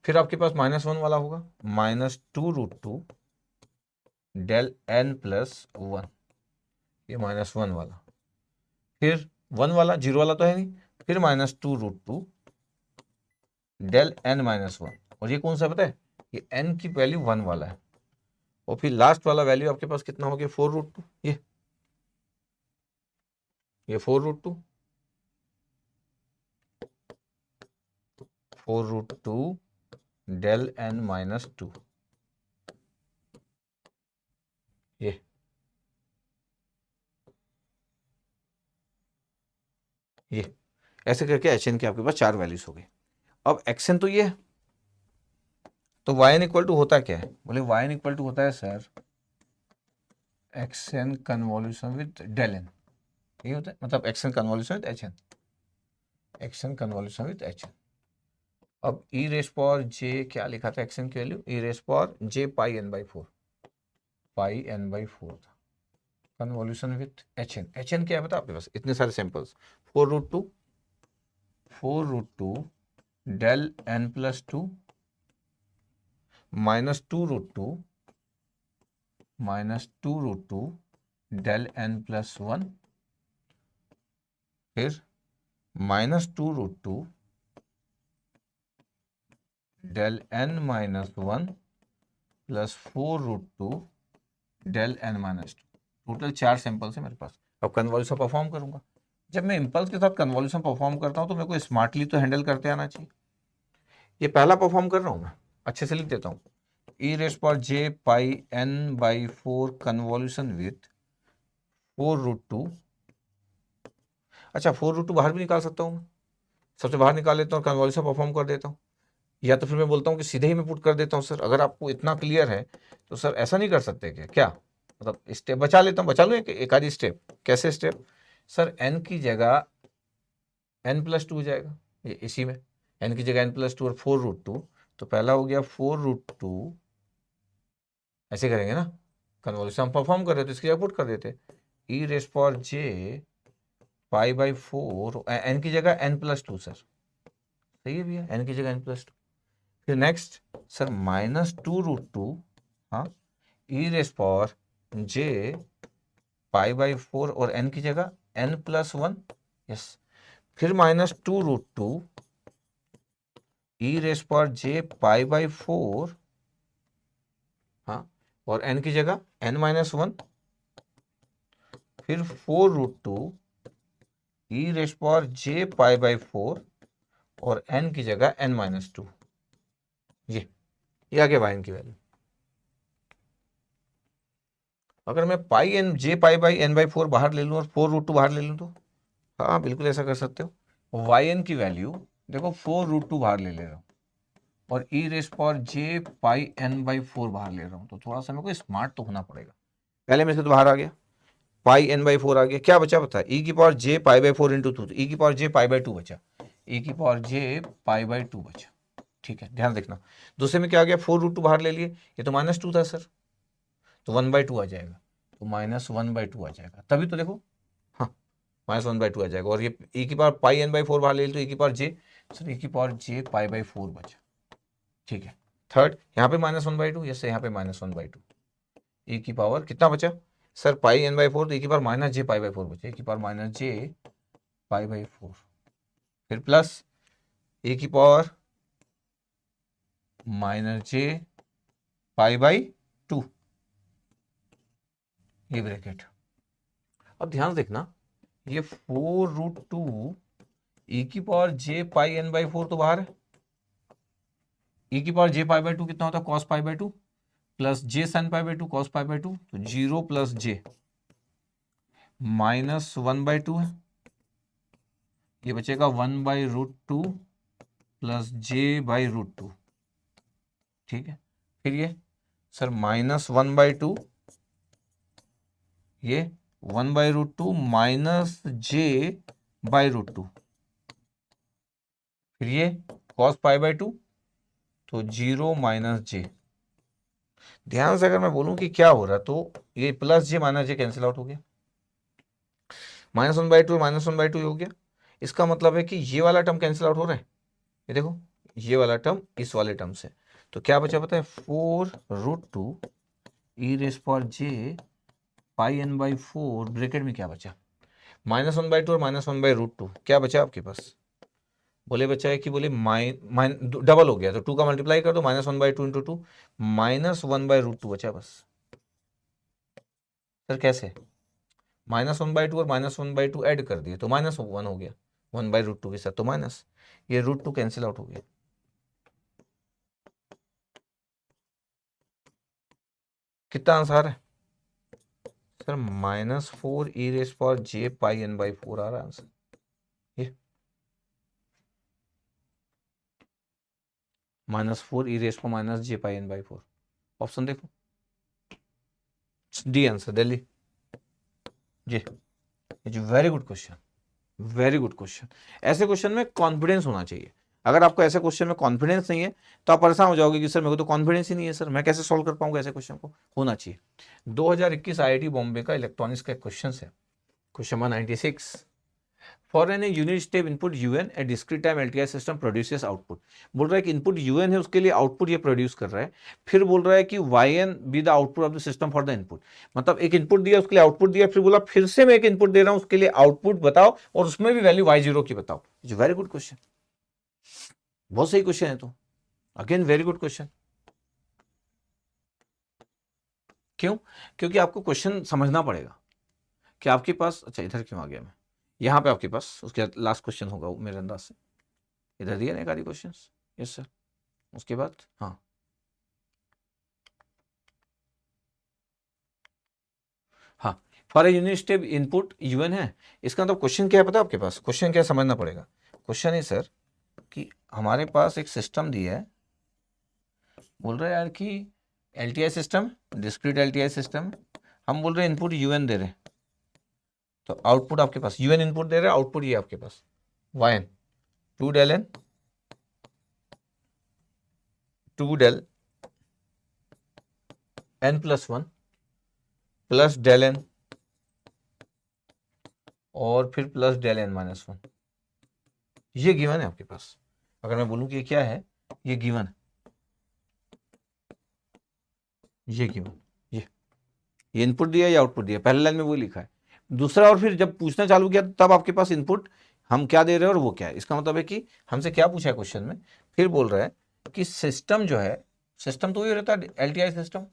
फिर आपके पास -1 वाला होगा, -2√2 del n + 1, ये -1 वाला। फिर 1 वाला, 0 वाला तो है नहीं, फिर -2√2 del n - 1, और ये कौन सा पता है? ये n की वैल्यू 1 वाला है, और फिर लास्ट वाला वैल्यू आपके पास कितना हो गया? 4√2, ये 4√2 del n - 2, ये ऐसे करके HN के आपके पास 4 वैल्यूज हो गए। अब XN तो ये है, तो YN = होता क्या है? बोले YN = होता है sir XN convolution with del n, ये होता है, मतलब XN convolution with HN, XN convolution with HN। अब e⁻j क्या लिखा था XN की वैल्यू? e⁻j⁴ πn/4 था, कन्वोल्यूशन विद HN। HN क्या है बता आपके पास? इतने सारे samples, 4√2 del n + 2 -2√2 del n + 1, फिर -2√2 del n - 1 + 4√2 del n - 2, total 4 samples है मेरे पास। अब कन्वोल्यूशन परफॉर्म करूंगा। जब मैं इम्पल्स के साथ कन्वोल्यूशन परफॉर्म करता हूं तो मेरे को स्मार्टली तो हैंडल करते आना चाहिए। ये पहला परफॉर्म कर रहा हूं मैं, अच्छे से लिख देता हूं, e⁻j⁴ कन्वोल्यूशन विथ 4√2, अच्छा 4√2 बाहर भी निकाल सकता हूँ मैं, सबसे बाहर निकाल लेता हूँ, कन्वोल्यूशन परफॉर्म कर देता हूँ, या तो फिर मैं बोलता हूँ कि सीधे ही मैं पुट कर देता हूँ। सर अगर आपको इतना क्लियर है तो सर ऐसा नहीं कर सकते क्या? मतलब स्टेप बचा लेता हूँ, बचा लूँ एक आधी स्टेप। कैसे स्टेप? सर n की जगह n + 2 हो जाएगा, ये इसी में n की जगह n + 2 और 4√2, तो पहला हो गया 4√2, ऐसे करेंगे ना, कन्वोल्यूशन हम परफॉर्म कर रहे थे, इसकी जगह पुट कर देते e⁻j⁴ n की जगह n + 2, सर सही है भैया, n की जगह n + 2। फिर नेक्स्ट सर -2√2, हाँ, e⁻j⁴ और n की जगह n + 1, यस। फिर -2√2 e⁻j⁴, हाँ, और n की जगह n - 1, फिर 4√2 e⁻j⁴ और n की जगह n - 2, ये आ गया y n की वैल्यू। अगर मैं j⁴ बाहर ले लूँ और 4√2 बाहर ले लूँ तो, हाँ बिल्कुल ऐसा कर सकते हो। yn की वैल्यू देखो 4√2 बाहर ले रहा हूँ और e⁻j⁴ बाहर ले रहा हूँ, तो थोड़ा सा मेरे को स्मार्ट तो होना पड़ेगा। पहले में से तो बाहर आ गया, πn/4 आ गया, क्या बचा? बता, e⁻j⁴ × 2, तो e⁻j⁴ 2 बचा, e की पावर j पाई बाई 2 बचा। ठीक है, ध्यान देखना। दूसरे में क्या आ गया, 4√2 बाहर ले लिए, ये तो -2 था सर, तो 1/2 आ जाएगा, तो -1/2 आ जाएगा, तभी तो देखो, हाँ -1/2 आ जाएगा। और ये e की पावर पाई n बाई 4 बाहर ले ली, तो e की पावर j, सर e की पावर j पाई बाई 4 बचा। ठीक है, थर्ड यहाँ पे -1/2, जैसे यहाँ पे -1/2, e की पावर कितना बचा सर, पाई n बाई 4, तो e की पावर -j पाई बाई 4 बचा, e की पावर -j पाई बाई 4, फिर प्लस e की पावर -j पाई बाई 2, ये ब्रैकेट। अब ध्यान देखना, ये 4√2 e की power j pi n by 4 तो बाहर है, e की पावर j पाई बाई 2 कितना होता है, cos pi by 2 plus j sin pi by 2 cos pi by 2, तो 0 प्लस j -1/2 है, ये बचेगा 1/√2 प्लस j बाई √2। ठीक है, फिर ये सर -1/2, ये 1/√2 माइनस j बाई √2, फिर ये cos पाई बाई 2, तो 0 माइनस j। ध्यान से अगर मैं बोलूं कि क्या हो रहा, तो ये plus j minus j cancel out हो गया, -1/2 -1/2 हो गया। इसका मतलब है कि ये वाला टर्म कैंसिल आउट हो रहा है, ये देखो, ये वाला टर्म इस वाले टर्म से, तो क्या बचा पता है, 4√2 e raise power j pi n by 4 bracket में क्या बचा, -1/2 और -1/√2, क्या बचा आपके पास, बोले बचा है कि बोले डबल हो गया, तो 2 का मल्टीप्लाई कर दो, -1/2 इंटू 2 -1/√2 बचा बस। सर कैसे, -1/2 और -1/2 ऐड कर दिए तो -1 हो गया, 1/√2 के साथ तो माइनस, ये √2 कैंसिल आउट हो गया। कितना आंसर है sir, -4 e raise power j pi n by 4 आ रहा है आंसर, ये -4 e raise power minus j pi n by 4, option देखो, डी आंसर दिल्ली जी। जी, very good question, very good question. ऐसे क्वेश्चन में कॉन्फिडेंस होना चाहिए, अगर आपको ऐसे क्वेश्चन में कॉन्फिडेंस नहीं है तो आप परेशान हो जाओगे कि सर मेरे को तो कॉन्फिडेंस ही नहीं है, सर मैं कैसे सॉल्व कर पाऊंगा ऐसे क्वेश्चन को, होना चाहिए। 2021 आईआईटी बॉम्बे का इलेक्ट्रॉनिक्स का क्वेश्चन है, question number 96, for N unit step input U N a discrete time LTI system produces output. बोल रहा है कि इनपुट यूएन है, उसके लिए आउटपुट ये प्रोड्यूस कर रहा है, फिर बोल रहा है कि YN be the output of the system for the input, मतलब एक इनपुट दिया उसके लिए आउटपुट दिया, फिर बोला फिर से मैं एक इनपुट दे रहा हूं उसके लिए आउटपुट बताओ और उसमें भी वैल्यू y0 की बताओ। वेरी गुड क्वेश्चन, बहुत सही क्वेश्चन है, तो अगेन वेरी गुड क्वेश्चन। क्यों, क्योंकि आपको क्वेश्चन समझना पड़ेगा कि आपके पास, अच्छा इधर क्यों आ गया मैं, यहाँ पे आपके पास उसके लास्ट क्वेश्चन होगा मेरे अंदाज से, इधर दिया ना एक आधी क्वेश्चन, यस सर, उसके बाद हाँ हाँ, for a unit step input UN है, इसका मतलब क्वेश्चन क्या है पता है आपके पास, क्वेश्चन क्या समझना पड़ेगा, क्वेश्चन है सर कि हमारे पास एक सिस्टम दिया है, बोल रहे हैं यार कि LTI system, discrete LTI system, हम बोल रहे हैं इनपुट यूएन दे रहे हैं, तो आउटपुट आपके पास यूएन इनपुट दे रहे हैं, आउटपुट ये आपके पास Y 2 del n 2 del n plus 1 plus del n और फिर प्लस del n माइनस 1, ये गिवन है आपके पास। अगर मैं बोलूं कि ये क्या है, ये गिवन है, ये गिवन, ये इनपुट दिया या आउटपुट दिया, पहले लाइन में वही लिखा है, दूसरा और फिर जब पूछना चालू किया तब आपके पास इनपुट हम क्या दे रहे हैं और वो क्या है, इसका मतलब है कि हमसे क्या पूछा है क्वेश्चन में, फिर बोल रहा है कि सिस्टम जो है, सिस्टम तो वही रहता है LTI system,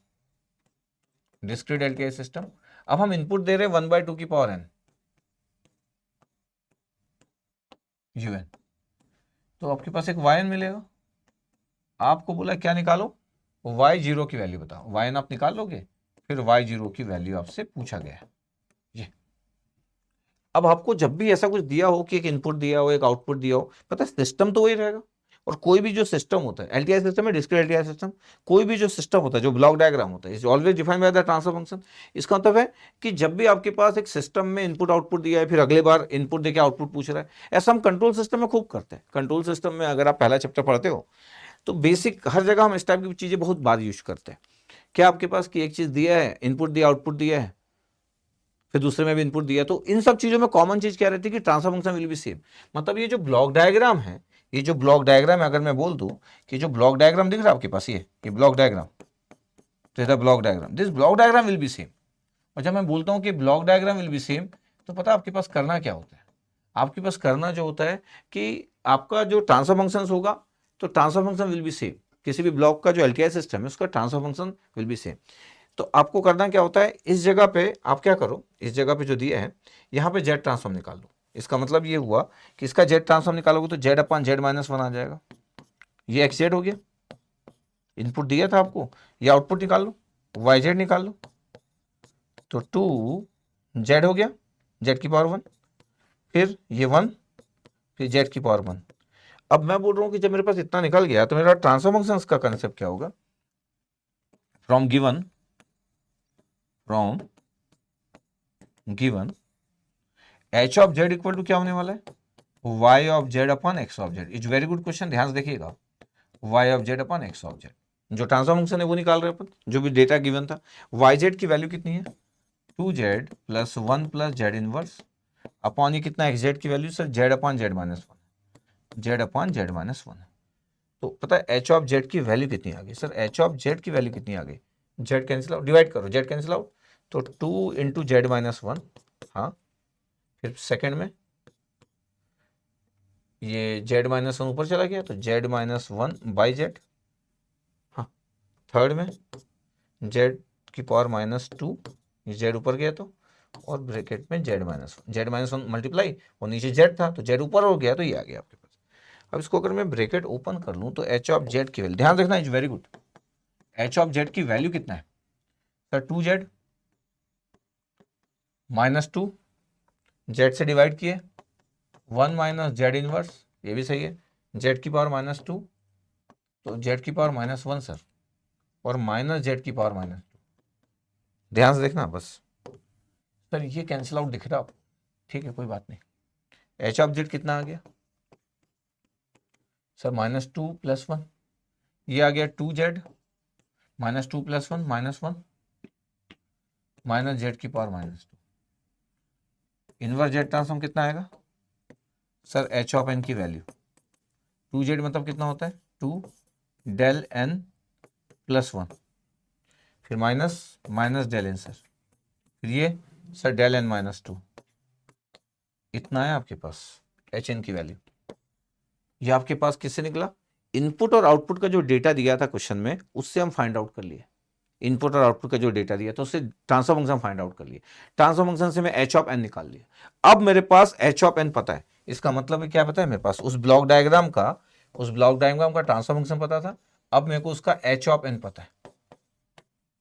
discrete LTI system, अब हम इनपुट दे रहे हैं 1/2 की पावर n un, तो आपके पास एक yn मिलेगा, आपको बोला क्या निकालो, y0 की वैल्यू बताओ, yn आप निकाल लोगे, फिर y0 की वैल्यू आपसे पूछा गया है ये। अब आपको जब भी ऐसा कुछ दिया हो कि एक इनपुट दिया हो एक आउटपुट दिया हो, पता है सिस्टम तो वही रहेगा, और कोई भी जो सिस्टम होता है, एलटीआई सिस्टम है, डिस्क्रीट एलटीआई सिस्टम, कोई भी जो सिस्टम होता है, जो ब्लॉक डायग्राम होता है, is always defined by the transfer function. इसका मतलब है कि जब भी आपके पास एक सिस्टम में इनपुट आउटपुट दिया है, फिर अगले बार इनपुट देके आउटपुट पूछ रहा है, ऐसा हम कंट्रोल सिस्टम में खूब करते हैं। कंट्रोल सिस्टम में अगर आप पहला चैप्टर पढ़ते हो तो बेसिक हर जगह हम इस टाइप की चीजें बहुत बार यूज करते हैं। क्या आपके पास की एक चीज दिया है, इनपुट दिया, आउटपुट दिया है, फिर दूसरे में भी इनपुट दिया, तो इन सब चीजों में कॉमन चीज क्या रहती है कि transfer function will be same. मतलब ये जो ब्लॉक डायग्राम है, ये जो ब्लॉक डायग्राम है, अगर मैं बोल दूं कि जो ब्लॉक डायग्राम दिख रहा है आपके पास, ये ब्लॉक डायग्राम, तो block diagram, this block diagram will be same. और जब मैं बोलता हूं कि block diagram will be same, तो पता है आपके पास करना क्या होता है? आपके पास करना जो होता है कि आपका जो ट्रांसफर फंक्शन होगा, तो transfer function will be same. किसी भी ब्लॉक का जो एलटीआई सिस्टम है उसका transfer function will be same. तो आपको करना क्या होता है, इस जगह पे आप क्या करो, इस जगह पे जो दिया है यहाँ पे जेड ट्रांसफॉर्म निकाल लो। इसका मतलब ये हुआ कि इसका जेड ट्रांसफॉर्म निकालोगे तो Z upon Z minus one आ जाएगा। ये एक्स जेड हो गया, इनपुट दिया था आपको, ये आउटपुट निकाल लो, वाई जेड निकाल लो, तो टू जेड हो गया, जेड की पावर वन, फिर ये वन, फिर जेड की पावर वन। अब मैं बोल रहा हूं कि जब मेरे पास इतना निकल गया तो मेरा ट्रांसफर फंक्शन का कंसेप्ट क्या होगा, from given H of Z equal to क्या होने वाला है, Y of Z upon X of Z. Is very good question, ध्यान से देखिएगा, Y of Z upon X of Z. जो ट्रांसफर फंक्शन है वो निकाल रहे हैं अपन, जो भी डेटा गिवन था। वाई जेड की वैल्यू कितनी है, two Z plus one plus Z inverse upon ये कितना एक्स जेड की value sir, Z upon Z minus one, Z upon Z minus one. तो पता है एच ऑफ जेड की वैल्यू कितनी आ गई सर, एच ऑफ जेड की वैल्यू कितनी आ गई, जेड कैंसिल आउट, डिवाइड करो, जेड कैंसिल आउट, तो two into Z minus one, हाँ, फिर सेकेंड में ये जेड माइनस वन ऊपर चला गया तो Z minus one by Z, हाँ, थर्ड में जेड की पावर माइनस टू, ये जेड ऊपर गया तो, और ब्रैकेट में जेड माइनस वन मल्टीप्लाई, और नीचे जेड था तो जेड ऊपर हो गया तो ये आ गया आपके पास। अब इसको अगर मैं ब्रैकेट ओपन कर लूँ तो एच ऑफ जेड की वैल्यू, ध्यान रखना, is very good, H of Z की वैल्यू कितना है sir, two Z minus two, Z से डिवाइड किए, वन माइनस जेड इनवर्स, ये भी सही है, जेड की पावर माइनस टू, तो जेड की पावर माइनस वन सर, और माइनस जेड की पावर माइनस टू। ध्यान से देखना बस सर, ये कैंसिल आउट दिख रहा हो, ठीक है कोई बात नहीं। एच ऑफ जेड कितना आ गया sir, minus two plus one, ये आ गया two Z minus two plus one minus one, minus Z की power minus two. Inverse Z transform कितना आएगा सर, एच ऑफ एन की वैल्यू, टू जेड मतलब कितना होता है, two del N plus one, फिर minus minus del N sir, फिर ये sir del N minus two, इतना है आपके पास एच एन की वैल्यू। ये आपके पास किससे निकला, इनपुट और आउटपुट का जो डेटा दिया था क्वेश्चन में उससे हम फाइंड आउट कर लिए। इनपुट और आउटपुट का जो डेटा दिया था उससे ट्रांसफर फंक्शन फाइंड आउट कर लिए, ट्रांसफर फंक्शन से मैं एच ऑफ एन निकाल लिया। अब मेरे पास एच ऑफ एन पता है, इसका मतलब है क्या पता है मेरे पास, उस ब्लॉक डायग्राम का ट्रांसफर फंक्शन पता था, अब मेरे को उसका एच ऑफ एन पता है,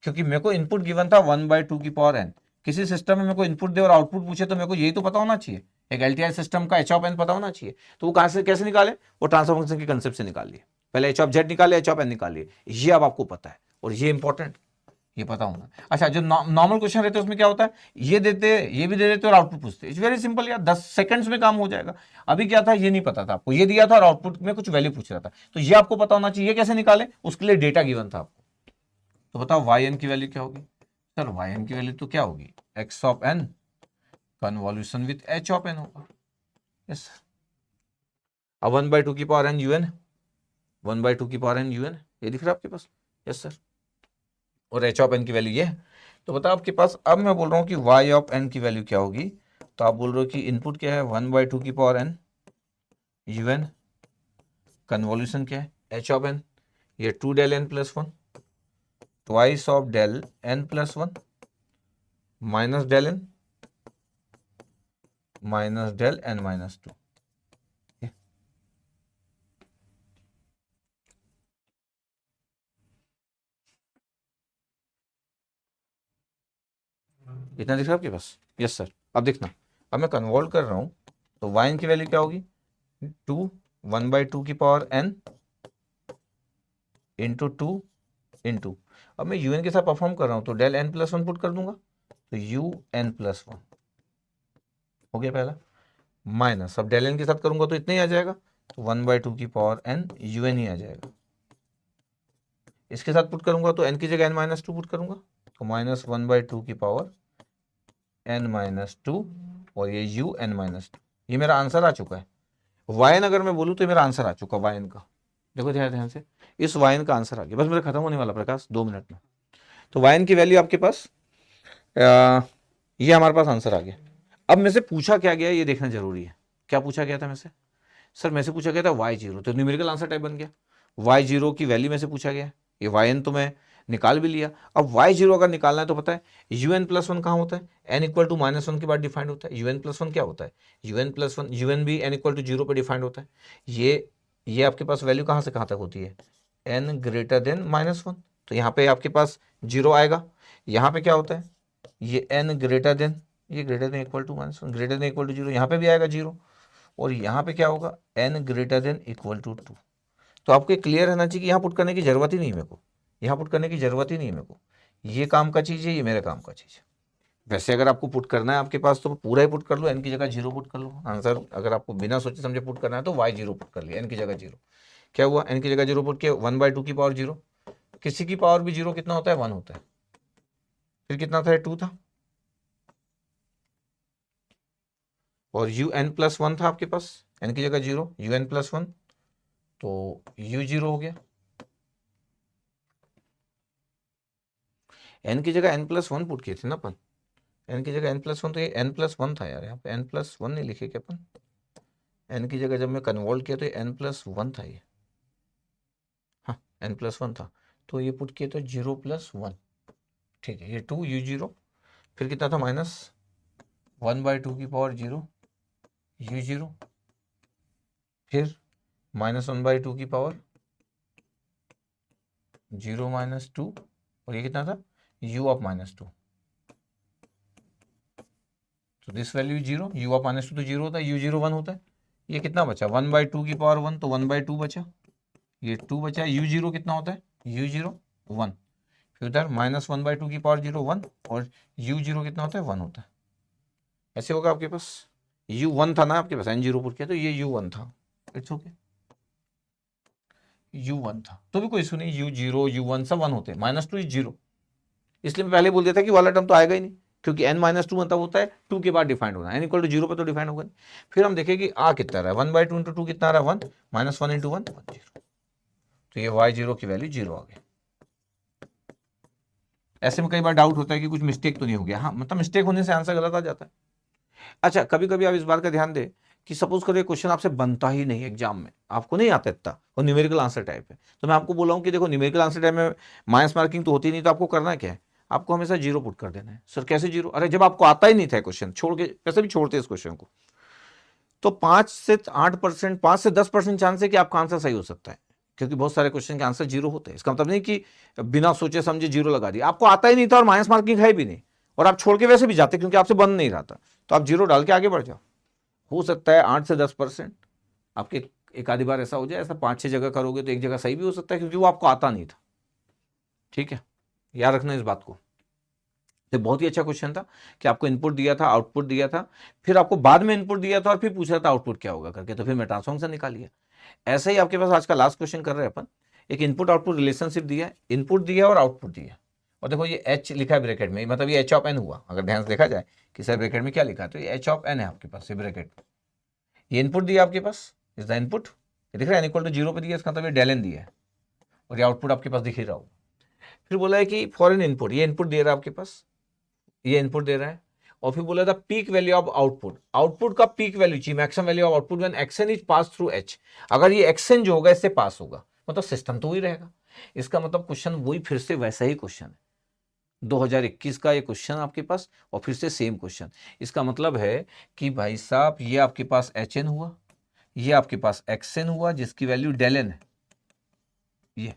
क्योंकि मेरे को इनपुट गिवन था वन बाई टू की पावर एन। किसी सिस्टम में मेरे को इनपुट दे और आउटपुट पूछे तो मेरे को यही तो पता होना चाहिए, एक एलटीआई सिस्टम का एच ऑफ एन पता होना चाहिए। तो वो कहां से कैसे निकाले, वो ट्रांसफर फंक्शन के कंसेप्ट से निकाल लिए, पहले एच ऑफ जेड निकाले, एच ऑफ एन निकालिए, ये अब आपको पता है और ये इंपॉर्टेंट, ये पता होना। अच्छा, जो नॉर्मल क्वेश्चन रहते हैं उसमें क्या होता है, ये देते, ये भी दे देते और आउटपुट पूछते, इट्स वेरी सिंपल यार, 10 सेकंड्स में काम हो जाएगा। अभी क्या था, ये नहीं पता था आपको, ये दिया था और आउटपुट में कुछ वैल्यू पूछ रहा था, तो ये आपको पता होना चाहिए, ये कैसे निकाले, उसके लिए डेटा गिवन था आपको। तो बताओ वाई एन की वैल्यू क्या होगी सर, वाई एन की वैल्यू तो क्या होगी, X of N convolution with H of N होगा, यस सर। अब वन बाई टू की power N U N, one by two की पावर एन यू एन, ये दिख रहा है आपके पास, यस सर, और एच ऑफ एन की वैल्यू ये है। तो बताओ आपके पास, अब मैं बोल रहा हूँ कि वाई ऑफ एन की वैल्यू क्या होगी, तो आप बोल रहे हो कि इनपुट क्या है वन बाई टू की power N U N, convolution क्या है एच ऑफ एन, ये two del N plus one, twice of del N plus one minus del N minus del N minus two. इतना दिख रहा है आपके पास, यस सर। अब देखना, अब मैं कन्वर्ट कर रहा हूं, तो वाई एन की वैल्यू क्या होगी, टू वन बाई टू की power N into two into, अब मैं un के साथ परफॉर्म कर रहा हूँ तो del n plus one put कर दूंगा, तो un प्लस वन हो गया पहला, माइनस अब डेल n के साथ करूंगा तो इतना ही आ जाएगा, तो 1/2 की पावर n un ही आ जाएगा। इसके साथ पुट करूंगा तो n की जगह n-2 पुट करूंगा, तो -1/2 की पावर n-2 और ये un-2, ये मेरा आंसर आ चुका है। yn अगर मैं बोलूँ तो मेरा आंसर आ चुका yn का, देखो ध्यान ध्यान से, इस yn का आंसर आ गया, बस मेरा खत्म होने वाला प्रकाश 2 मिनट में। तो yn की वैल्यू आपके पास ये हमारे पास आंसर आ गया। अब मेरे से पूछा क्या गया ये देखना जरूरी है, क्या पूछा गया था मेरे से, सर मेरे से पूछा गया था y0, तो न्यूमेरिकल आंसर टाइप बन गया, y0 की वैल्यू में से पूछा गया, ये yn तो मैं निकाल भी लिया। अब y0 अगर निकालना है तो पता है un प्लस वन कहाँ होता है, n इक्वल टू -1 के बाद डिफाइंड होता है, un प्लस वन क्या होता है, un प्लस वन, un भी n इक्वल टू 0 पर डिफाइंड होता है। ये आपके पास वैल्यू कहाँ से कहाँ तक होती है, n ग्रेटर देन -1, तो यहाँ पे आपके पास 0 आएगा। यहाँ पे क्या होता है, ये n ग्रेटर देन, ये greater than equal to -1, greater than equal to 0, यहाँ पे भी आएगा 0, और यहाँ पे क्या होगा n greater than equal to 2। तो आपको क्लियर रहना चाहिए कि यहाँ पुट करने की जरूरत ही नहीं है मेरे को, यहाँ पुट करने की जरूरत ही नहीं है मेरे को, ये काम का चीज़ है, ये मेरे काम का चीज़ है। वैसे अगर आपको पुट करना है आपके पास तो पूरा ही पुट कर लो, n की जगह 0 पुट कर लो आंसर। अगर आपको बिना सोचे समझे पुट करना है तो y0 पुट कर लिया, n की जगह 0, क्या हुआ, n की जगह 0 पुट किया, 1/2 की पावर 0, किसी की पावर भी 0 कितना होता है, 1 होता है, फिर कितना था, 2 था, और un प्लस 1 था आपके पास, n की जगह 0, un प्लस 1, तो u0 हो गया, n की जगह n प्लस 1 पुट किए थे ना अपन, n की जगह n प्लस 1, तो ये n प्लस 1 था यार, यहाँ पे n प्लस 1 नहीं लिखे क्या अपन, n की जगह जब मैं कन्वर्ट किया तो ये n प्लस 1 था ये, हाँ n प्लस 1 था, तो ये पुट किया तो 0 प्लस 1, ठीक है, ये 2 u0, फिर कितना था -1/2 की पावर 0 u0, फिर -1/2 की पावर 0 -2, और ये कितना था u ऑफ -2, तो दिस वैल्यू 0, u ऑफ -2 तो 0 होता है, u0 1 होता है, ये कितना बचा 1/2 की पावर 1, तो 1/2 बचा, ये 2 बचा, u0 कितना होता है, u0 1, फिर उधर -1/2 की पावर 0 1, और u0 कितना होता है, 1 होता है, ऐसे होगा आपके पास, u1 था ना आपके पास, n0 पुट किया तो ये u1 था, इट्स ओके, u1 था, तो भी कोई इशू नहीं, u0 u1 सब 1 होते हैं, -2 इज 0, इसलिए मैं पहले बोल दिया था कि वाला टर्म तो आएगा ही नहीं, क्योंकि n-2 मतलब होता है 2 के बाद डिफाइंड होना, n इक्वल टू 0 पर तो डिफाइंड होगा नहीं। फिर हम देखें कि आ कितना रहा है, 1/2 इंटू 2 कितना रहा है, 1, -1 इंटू 1 0, तो ये y0 की वैल्यू 0 आ गई। ऐसे में कई बार डाउट होता है कि कुछ मिस्टेक तो नहीं हो गया, हाँ मतलब मिस्टेक होने से आंसर गलत आ जाता है। अच्छा कभी कभी आप इस बात का ध्यान दें कि सपोज करो क्वेश्चन आपसे बनता ही नहीं एग्जाम में, आपको नहीं आता इतना, और न्यूमेरिकल आंसर टाइप है, तो मैं आपको बोला हूँ कि देखो न्यूमेरिकल आंसर टाइप में माइनस मार्किंग तो होती नहीं, तो आपको करना क्या है, आपको हमेशा 0 पुट कर देना है। सर कैसे 0, अरे जब आपको आता ही नहीं था क्वेश्चन, छोड़ के कैसे भी छोड़ते इस क्वेश्चन को, तो 5 से 8%, 5 से 10% चांस है कि आपका आंसर सही हो सकता है, क्योंकि बहुत सारे क्वेश्चन के आंसर 0 होते हैं। इसका मतलब नहीं कि बिना सोचे समझे 0 लगा दिया, आपको आता ही नहीं था और माइनस मार्किंग है भी नहीं, और आप छोड़ के वैसे भी जाते क्योंकि आपसे बन नहीं रहा था, तो आप 0 डाल के आगे बढ़ जाओ। हो सकता है 8 से 10% आपके एक आधी बार ऐसा हो जाए, ऐसा 5-6 जगह करोगे तो एक जगह सही भी हो सकता है, क्योंकि वो आपको आता नहीं था। ठीक है, याद रखना इस बात को। तो बहुत ही अच्छा क्वेश्चन था कि आपको इनपुट दिया था, आउटपुट दिया था, फिर आपको बाद में इनपुट दिया था और फिर पूछ रहा था आउटपुट क्या होगा करके, तो फिर मैं ट्रांसफॉर्म से निकालिए। ऐसा ही आपके पास आज का लास्ट क्वेश्चन कर रहे हैं अपन, एक इनपुट आउटपुट रिलेशनशिप दिया है, इनपुट दिया और आउटपुट दिया, और देखो ये एच लिखा है ब्रैकेट में, मतलब ये एच ऑफ एन हुआ, अगर ध्यान से देखा जाए कि सर ब्रैकेट में क्या लिखा है, तो ये एच ऑफ एन है आपके पास, ये ब्रैकेट, ये इनपुट दिया आपके पास, इज द इनपुट, ये दिख रहा है n इक्वल टू 0 पे दिया, इसका मतलब ये डेल एन दिया है, और ये आउटपुट आपके पास दिख ही रहा हो। फिर बोला है कि फॉर एन इनपुट, ये इनपुट दे रहा है आपके पास, ये इनपुट दे रहा है, और फिर बोला था peak value of output, output का पीक वैल्यू चाहिए, maximum value of output when xn is pass through H, अगर ये एक्सएन जो होगा इससे पास होगा, मतलब सिस्टम तो वही रहेगा। इसका मतलब क्वेश्चन वही, फिर से वैसा ही क्वेश्चन है, 2021 का ये क्वेश्चन आपके पास, और फिर से सेम क्वेश्चन। इसका मतलब है कि भाई साहब ये आपके पास एच एन हुआ, ये आपके पास एक्सएन हुआ जिसकी वैल्यू डेल एन है, ये,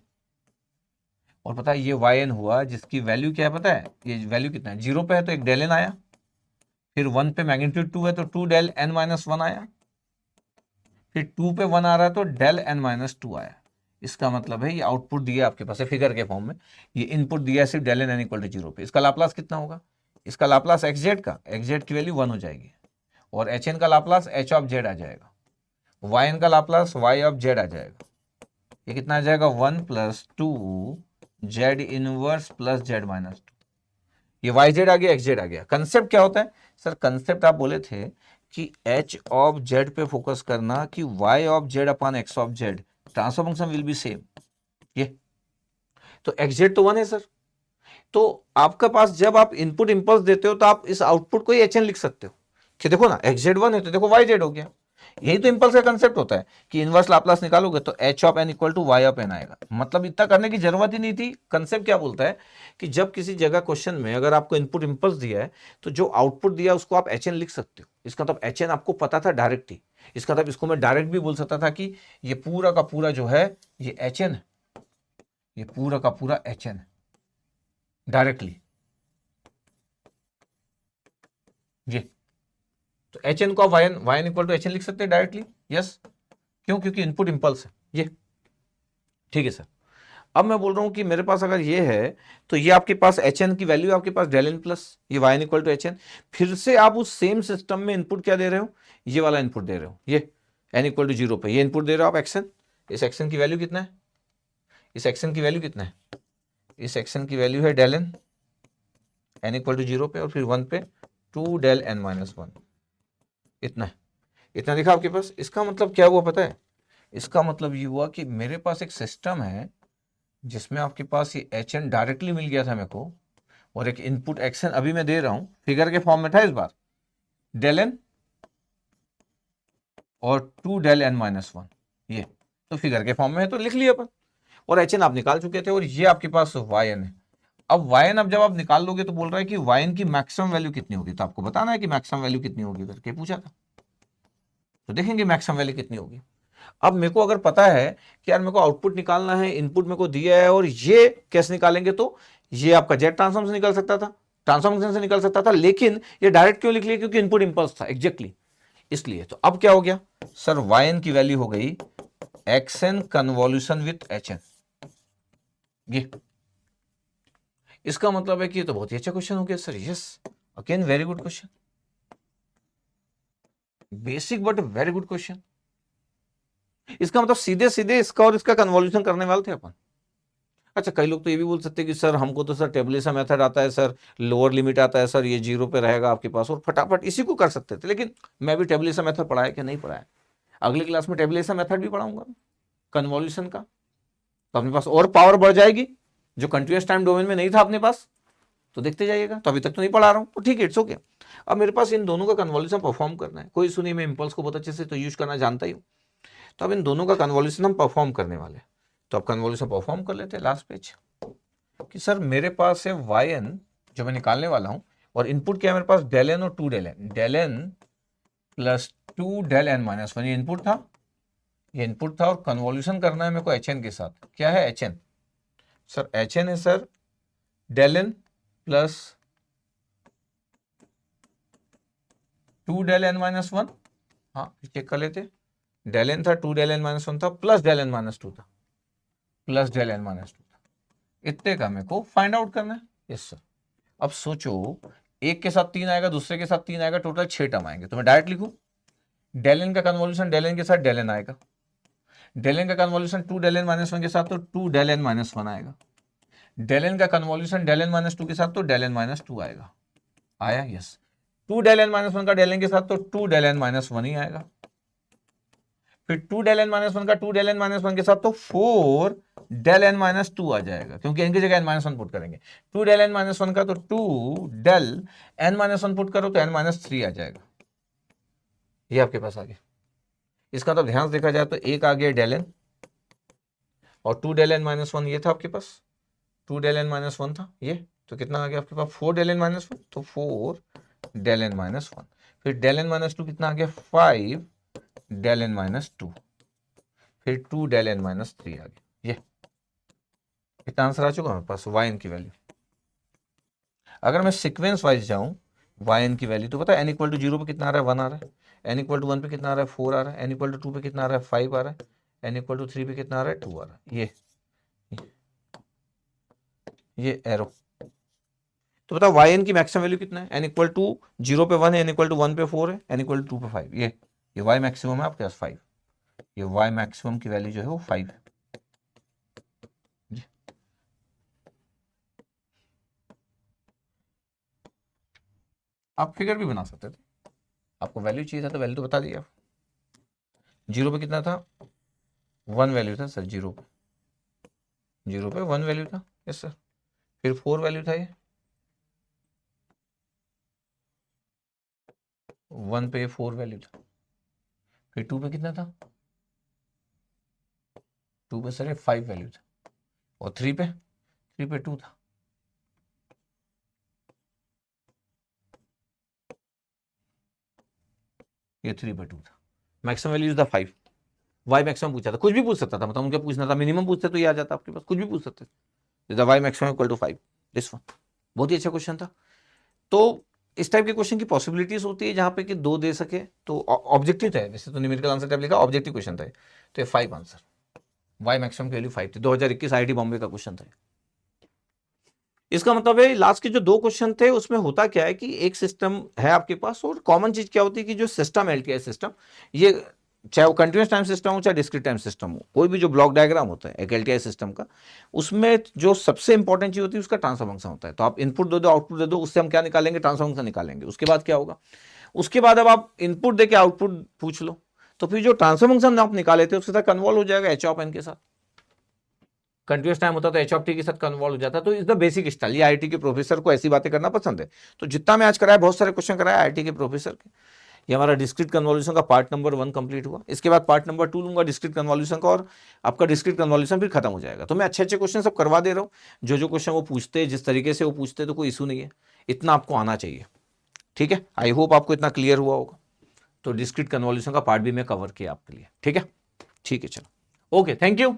और पता है ये वाई एन हुआ जिसकी वैल्यू क्या है पता है, ये वैल्यू कितना है, 0 पे है तो एक डेल एन आया, फिर 1 पे मैग्नीट्यूड 2 है तो 2 डेल एन माइनस 1 आया, फिर 2 पे 1 आ रहा है तो डेल एन माइनस 2 आया। इसका मतलब है ये आउटपुट दिया आपके पास है फिगर के फॉर्म में, ये इनपुट दिया है सिर्फ डेल एन इक्वल टू 0 पे। इसका लाप्लास कितना होगा, इसका लाप्लास एक्स जेड का, एक्स जेड की वैल्यू 1 हो जाएगी, और एच एन का लाप्लास एच ऑफ जेड आ जाएगा, वाई एन का लाप्लास वाई ऑफ जेड आ जाएगा। ये कितना आ जाएगा 1 plus 2 Z inverse plus Z minus 2। ये वाई जेड आ गया, एक्स जेड आ गया। कंसेप्ट क्या होता है सर, कंसेप्ट आप बोले थे कि एच ऑफ जेड पे फोकस करना कि Y of Z upon X of Z transfer function will be same. ये तो एक्स जेड तो 1 है सर, तो आपके पास जब आप इनपुट इंपल्स देते हो तो आप इस आउटपुट को ही एच एन लिख सकते हो कि देखो ना एक्स जेड 1 है तो देखो वाई जेड हो गया। यही तो इंपल्स का कंसेप्ट होता है कि इनवर्स लाप्लास निकालोगे तो H of N equal to Y of N आएगा। मतलब इतना करने की जरूरत ही नहीं थी। कंसेप्ट क्या बोलता है कि जब किसी जगह क्वेश्चन में अगर आपको इनपुट इंपल्स दिया है तो जो आउटपुट दिया उसको आप एच एन लिख सकते हो। इसका मतलब एच एन आपको पता था डायरेक्ट ही, इसका मतलब इसको मैं डायरेक्ट भी बोल सकता था कि ये पूरा का पूरा जो है ये एच एन, ये पूरा का पूरा एच एन डायरेक्टली ये। तो एच एन को आप Y N equal to H N लिख सकते हैं डायरेक्टली, यस। क्यों, क्योंकि इनपुट इंपल्स है ये, ठीक है सर। अब मैं बोल रहा हूं कि मेरे पास अगर ये है तो ये आपके पास एच एन की वैल्यू आपके पास डेल एन प्लस ये Y N equal to H N. फिर से आप उस सेम सिस्टम में इनपुट क्या दे रहे हो, ये वाला इनपुट दे रहे हो, ये एन इक्वल टू 0 पे ये इनपुट दे रहे हो आप एक्सन। इस एक्सन की वैल्यू कितना है, इस एक्सन की वैल्यू कितना है, इस एक्सन की वैल्यू है डेल एन इक्वल टू 0 पे और फिर 1 पे 2 डेल एन माइनस 1, इतना है, इतना दिखा आपके पास। इसका मतलब क्या हुआ पता है, इसका मतलब ये हुआ कि मेरे पास एक सिस्टम है जिसमें आपके पास ये एच एन डायरेक्टली मिल गया था मेरे को, और एक इनपुट एक्शन अभी मैं दे रहा हूं फिगर के फॉर्म में था इस बार, डेल एन और 2 डेल एन माइनस 1, ये तो फिगर के फॉर्म में है तो लिख लिया अपन, और एच एन आप निकाल चुके थे, और ये आपके पास वाई एन है। अब वाई एन अब जब आप निकाल लोगे तो बोल रहा है कि वाई एन की मैक्सिमम वैल्यू कितनी होगी, तो आपको बताना है कि मैक्सिमम वैल्यू कितनी होगी करके पूछा था, तो देखेंगे मैक्सिमम वैल्यू कितनी होगी। अब मेरे को अगर पता है कि यार मेरे को आउटपुट निकालना है, इनपुट मेरे को दिया है, और ये कैसे निकालेंगे, तो ये आपका जेड ट्रांसफॉर्म से निकल सकता था, ट्रांसफॉर्मेशन से निकल सकता था, लेकिन ये डायरेक्ट क्यों लिख लिया, क्योंकि इनपुट इंपल्स था एग्जैक्टली इसलिए। तो अब क्या हो गया सर, वाई एन की वैल्यू हो गई X N convolution with H N. ये इसका मतलब है कि ये तो बहुत ही अच्छा क्वेश्चन हो गया sir, yes again very good question, basic but very good question. इसका मतलब सीधे सीधे इसका और इसका कन्वॉल्यूशन करने वाले थे अपन। अच्छा, कई लोग तो ये भी बोल सकते हैं कि सर हमको तो सर टेबुलेशन मेथड आता है सर, लोअर लिमिट आता है सर, ये 0 पे रहेगा आपके पास, और फटाफट इसी को कर सकते थे। लेकिन मैं भी टेबुलेशन मेथड पढ़ाया कि नहीं पढ़ाया, अगली क्लास में टेबुलेशन मेथड भी पढ़ाऊंगा कन्वॉल्यूशन का, तो अपने पास और पावर बढ़ जाएगी जो कंटिन्यूअस टाइम डोमेन में नहीं था अपने पास, तो देखते जाइएगा। तो अभी तक तो नहीं पढ़ा रहा हूँ तो ठीक है, इट्स ओके। अब मेरे पास इन दोनों का कन्वॉल्यूशन परफॉर्म करना है, कोई सुनिए मैं इंपल्स को बहुत अच्छे से तो यूज करना जानता ही हूँ, तो अब इन दोनों का कन्वॉल्यूशन हम परफॉर्म करने वाले हैं। तो अब कन्वॉल्यूशन परफॉर्म कर लेते हैं लास्ट पेज कि सर मेरे पास है वाई एन जो मैं निकालने वाला हूं, और इनपुट क्या है मेरे पास, डेल एन और 2 del N plus 2 del N minus 1, ये इनपुट था, ये इनपुट था, और कन्वॉल्यूशन करना है मेरे को एच एन के साथ। क्या है H N sir, H N है sir del N plus 2 del N minus 1, हाँ चेक कर लेते, डेल एन था 2 डेल एन माइनस 1 था, प्लस डेल एन माइनस 2 था, प्लस डेल एन माइनस 2 था, इतने का मेरे को फाइंड आउट करना है, यस सर। अब सोचो, एक के साथ 3 आएगा, दूसरे के साथ 3 आएगा, टोटल 6 टर्म आएंगे, तो मैं डायरेक्ट लिखूं डेल एन का कन्वॉल्यूशन डेल एन के साथ डेल एन आएगा, डेल एन का कन्वॉल्यूशन 2 डेल एन माइनस 1 के साथ तो 2 डेल एन माइनस 1 आएगा, डेल एन का कन्वॉल्यूशन डेल एन माइनस 2 के साथ तो डेल एन माइनस 2 आएगा, आया यस। 2 डेल एन माइनस 1 का डेल एन के साथ तो 2 डेल एन माइनस 1 ही आएगा, फिर 2 डेल एन माइनस 1 का 2 डेल एन माइनस 1 के साथ तो 4 डेल एन माइनस 2 आ जाएगा, क्योंकि एन की जगह एन माइनस 1 पुट करेंगे। 2 डेल एन माइनस 1 का तो 2 डेल एन माइनस 1 पुट करो तो एन माइनस 3 आ जाएगा, ये आपके पास आ गया। इसका तो ध्यान से देखा जाए तो एक आ गया डेल एन, और 2 डेल एन माइनस 1 ये था आपके पास, 2 डेल एन माइनस 1 था ये, तो कितना आ गया आपके पास 4 डेल एन माइनस 1, तो 4 डेल एन माइनस 1, फिर डेल एन माइनस 2 कितना आ गया 5 डेल एन माइनस 2, फिर 2 डेल एन माइनस 3 आ गया, ये इतना आंसर आ चुका मेरे पास वाई एन की वैल्यू। अगर मैं सीक्वेंस वाइज जाऊं वाई एन की वैल्यू, तो पता है एन इक्वल टू 0 पे कितना आ रहा है 1 आ रहा है, एन इक्वल टू 1 पे कितना आ रहा है 4 आ रहा है, एन इक्वल टू 2 पे कितना आ रहा है 5 आ रहा है, n इक्वल टू 3 पे कितना आ रहा है, 2 आ रहा है, ये एरो। तो बताओ वाई एन की मैक्सिमम वैल्यू कितना है, n इक्वल टू 0 पे 1 है, n इक्वल टू 1 पे 4 है, n इक्वल टू 2 पे 5, ये वाई मैक्सिमम है आपके पास 5, ये वाई मैक्सिमम की वैल्यू जो है वो 5 है। आप फिगर भी बना सकते थे, आपको वैल्यू चाहिए था तो वैल्यू तो बता दिया। 0 पे कितना था, 1 वैल्यू था सर, 0 पे 1 वैल्यू था, यस सर। फिर 4 वैल्यू था, ये 1 पे 4 वैल्यू था। फिर 2 पे कितना था, 2 पे सर 5 वैल्यू था। और 3 पे 2 था। ये 3 पे 2 था। Maximum value is the 5। Y maximum पूछा था, कुछ भी पूछ सकता था, मतलब उनके पूछना था, मिनिमम पूछते तो ये आ जाता आपके पास, कुछ भी पूछ सकते थे। The Y maximum equal to 5, this one. बहुत ही अच्छा क्वेश्चन था। तो इस टाइप के क्वेश्चन की पॉसिबिलिटीज होती है जहां पे कि 2 दे सके, तो ऑब्जेक्टिव था, वैसे तो न्यूमेरिकल आंसर टाइप लिखा, ऑब्जेक्टिव क्वेश्चन था। तो ये 5 आंसर, वाई मैक्सिमम की वैल्यू 5 थी। 2021 आईआईटी बॉम्बे का क्वेश्चन था। इसका मतलब है लास्ट के जो 2 क्वेश्चन थे उसमें होता क्या है कि एक सिस्टम है आपके पास, और कॉमन चीज क्या होती है कि जो सिस्टम एलटीआई सिस्टम, ये चाहे वो कंटिन्यूस टाइम सिस्टम हो चाहे डिस्क्रीट टाइम सिस्टम हो, कोई भी जो ब्लॉक डायग्राम होता है एक एलटीआई सिस्टम का, उसमें जो सबसे इंपॉर्टेंट चीज होती है उसका ट्रांसफर फंक्शन होता है। तो आप इनपुट दे दो, आउटपुट दे दो, उससे हम क्या निकालेंगे, ट्रांसफर फंक्शन निकालेंगे। उसके बाद क्या होगा, उसके बाद अब आप इनपुट देके आउटपुट पूछ लो, तो फिर जो ट्रांसफर फंक्शन आप निकाले थे उसके साथ कन्वॉल्व हो जाएगा एच ऑफ एन के साथ। कंटिन्यूस टाइम होता तो एच ऑफ टी के साथ कन्वॉल्व हो जाता। तो इज द बेसिक स्टाइल। ये आईआईटी के प्रोफेसर को ऐसी बातें करना पसंद है। तो जितना मैं आज कराया, बहुत सारे क्वेश्चन कराया आईआईटी के प्रोफेसर के। ये हमारा डिस्क्रीट कन्वॉल्यूशन का पार्ट नंबर 1 कंप्लीट हुआ। इसके बाद पार्ट नंबर 2 लूंगा डिस्क्रीट कन्वॉल्यूशन का, और आपका डिस्क्रीट कन्वॉल्यूशन फिर खत्म हो जाएगा। तो मैं अच्छे अच्छे क्वेश्चन सब करवा दे रहा हूँ। जो क्वेश्चन वो पूछते हैं, जिस तरीके से वो पूछते हैं, तो कोई इशू नहीं है, इतना आपको आना चाहिए। ठीक है, आई होप आपको इतना क्लियर हुआ होगा। तो डिस्क्रीट कन्वॉल्यूशन का पार्ट भी मैं कवर किया आपके लिए। ठीक है, चलो, ओके, थैंक यू।